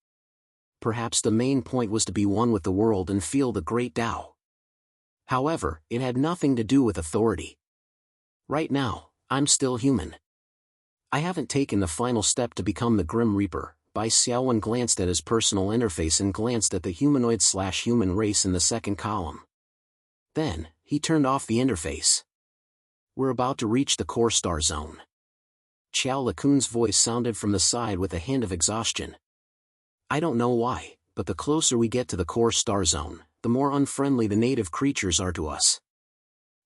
Perhaps the main point was to be one with the world and feel the great Tao. However, it had nothing to do with authority. Right now, I'm still human. I haven't taken the final step to become the Grim Reaper. Bai Xiaowen glanced at his personal interface and glanced at the humanoid/human race in the second column. Then, he turned off the interface. We're about to reach the core star zone. Qiao Lakun's voice sounded from the side with a hint of exhaustion. I don't know why, but the closer we get to the core star zone, the more unfriendly the native creatures are to us.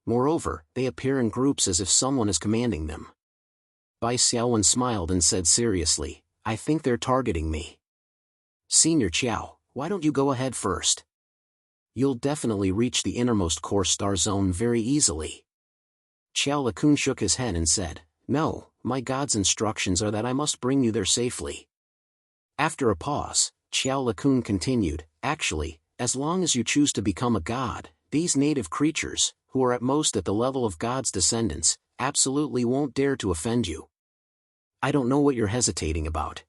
Moreover, they appear in groups as if someone is commanding them. Bai Xiaowen smiled and said seriously, I think they're targeting me. Senior Qiao, why don't you go ahead first? You'll definitely reach the innermost core star zone very easily. Qiao Lakun shook his head and said, No, my god's instructions are that I must bring you there safely. After a pause, Qiao Lakun continued, Actually, as long as you choose to become a god, these native creatures, who are at most at the level of God's descendants, absolutely won't dare to offend you. I don't know what you're hesitating about.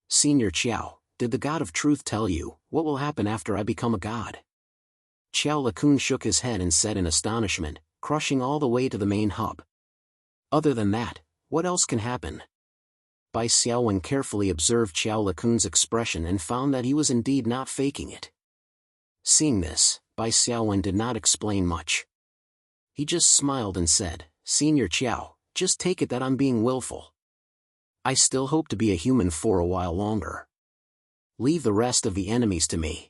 Senior Qiao, did the God of Truth tell you what will happen after I become a god? Qiao Lakun shook his head and said in astonishment, crushing all the way to the main hub. Other than that, what else can happen? Bai Xiaowen carefully observed Qiao Lakun's expression and found that he was indeed not faking it. Seeing this, Bai Xiaowen did not explain much. He just smiled and said, Senior Qiao, just take it that I'm being willful. I still hope to be a human for a while longer. Leave the rest of the enemies to me.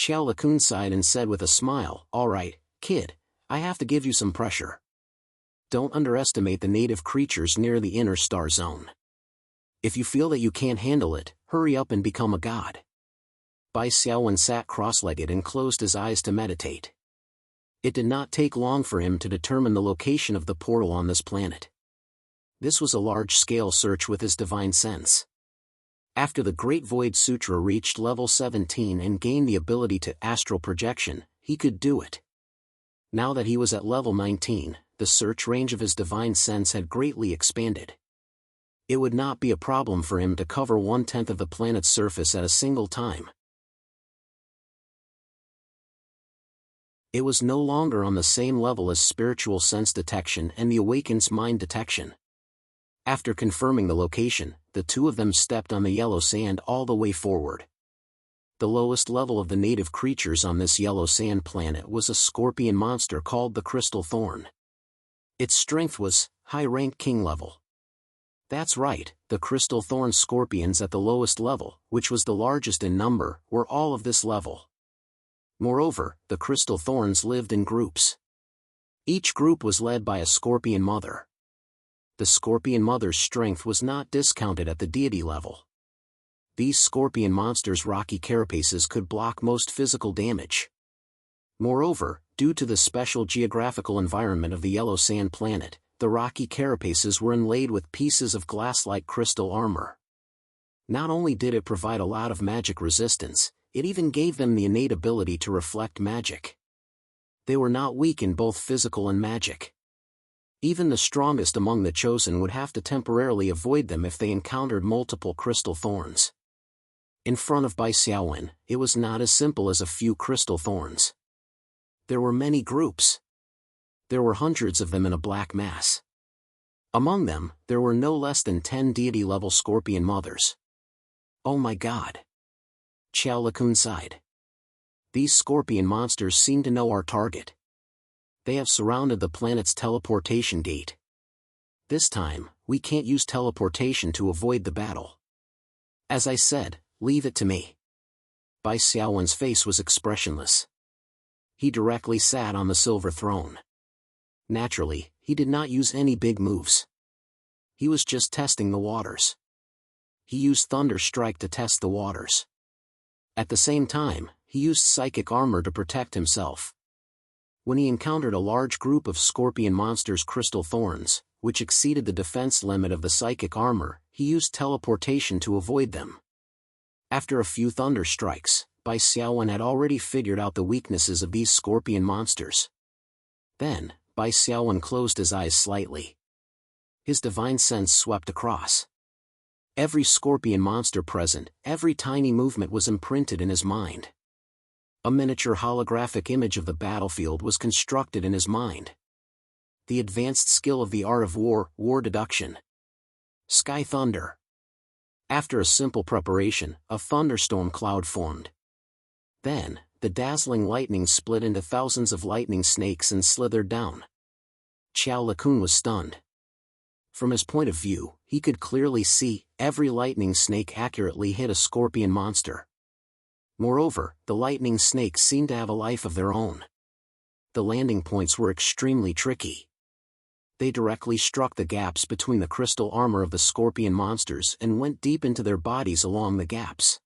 Qiao Lakun sighed and said with a smile, All right, kid, I have to give you some pressure. Don't underestimate the native creatures near the inner star zone. If you feel that you can't handle it, hurry up and become a god. Bai Xiaowen sat cross-legged and closed his eyes to meditate. It did not take long for him to determine the location of the portal on this planet. This was a large-scale search with his divine sense. After the Great Void Sutra reached level 17 and gained the ability to astral projection, he could do it. Now that he was at level 19, the search range of his divine sense had greatly expanded. It would not be a problem for him to cover 1/10 of the planet's surface at a single time. It was no longer on the same level as spiritual sense detection and the awakened's mind detection. After confirming the location, the two of them stepped on the yellow sand all the way forward. The lowest level of the native creatures on this yellow sand planet was a scorpion monster called the Crystal Thorn. Its strength was high-rank king level. That's right, the Crystal Thorn scorpions at the lowest level, which was the largest in number, were all of this level. Moreover, the Crystal Thorns lived in groups. Each group was led by a scorpion mother. The scorpion mother's strength was not discounted at the deity level. these scorpion monsters' rocky carapaces could block most physical damage. Moreover, due to the special geographical environment of the yellow sand planet, the rocky carapaces were inlaid with pieces of glass-like crystal armor. Not only did it provide a lot of magic resistance, it even gave them the innate ability to reflect magic. They were not weak in both physical and magic. Even the strongest among the chosen would have to temporarily avoid them if they encountered multiple crystal thorns. In front of Bai Xiaowen, it was not as simple as a few crystal thorns. There were many groups. There were hundreds of them in a black mass. Among them, there were no less than 10 deity-level scorpion mothers. Oh my god! Qiao Lakun sighed. These scorpion monsters seem to know our target. They have surrounded the planet's teleportation gate. This time, we can't use teleportation to avoid the battle. As I said, leave it to me. Bai Xiaowen's face was expressionless. He directly sat on the silver throne. Naturally, he did not use any big moves. He was just testing the waters. He used Thunder Strike to test the waters. At the same time, he used psychic armor to protect himself. When he encountered a large group of scorpion monsters' crystal thorns, which exceeded the defense limit of the psychic armor, he used teleportation to avoid them. After a few thunder strikes, Bai Xiaowen had already figured out the weaknesses of these scorpion monsters. Then, Bai Xiaowen closed his eyes slightly. His divine sense swept across. Every scorpion monster present, every tiny movement was imprinted in his mind. A miniature holographic image of the battlefield was constructed in his mind. The advanced skill of the art of war deduction. Sky thunder. After a simple preparation, a thunderstorm cloud formed. Then, the dazzling lightning split into thousands of lightning snakes and slithered down. Qiao Lakun was stunned. From his point of view, he could clearly see every lightning snake accurately hit a scorpion monster. Moreover, the lightning snakes seemed to have a life of their own. The landing points were extremely tricky. They directly struck the gaps between the crystal armor of the scorpion monsters and went deep into their bodies along the gaps.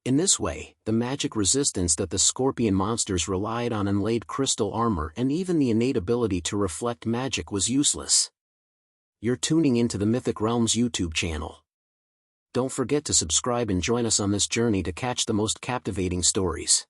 In this way, the magic resistance that the scorpion monsters relied on inlaid crystal armor and even the innate ability to reflect magic was useless. You're tuning into the Mythic Realms YouTube channel. Don't forget to subscribe and join us on this journey to catch the most captivating stories.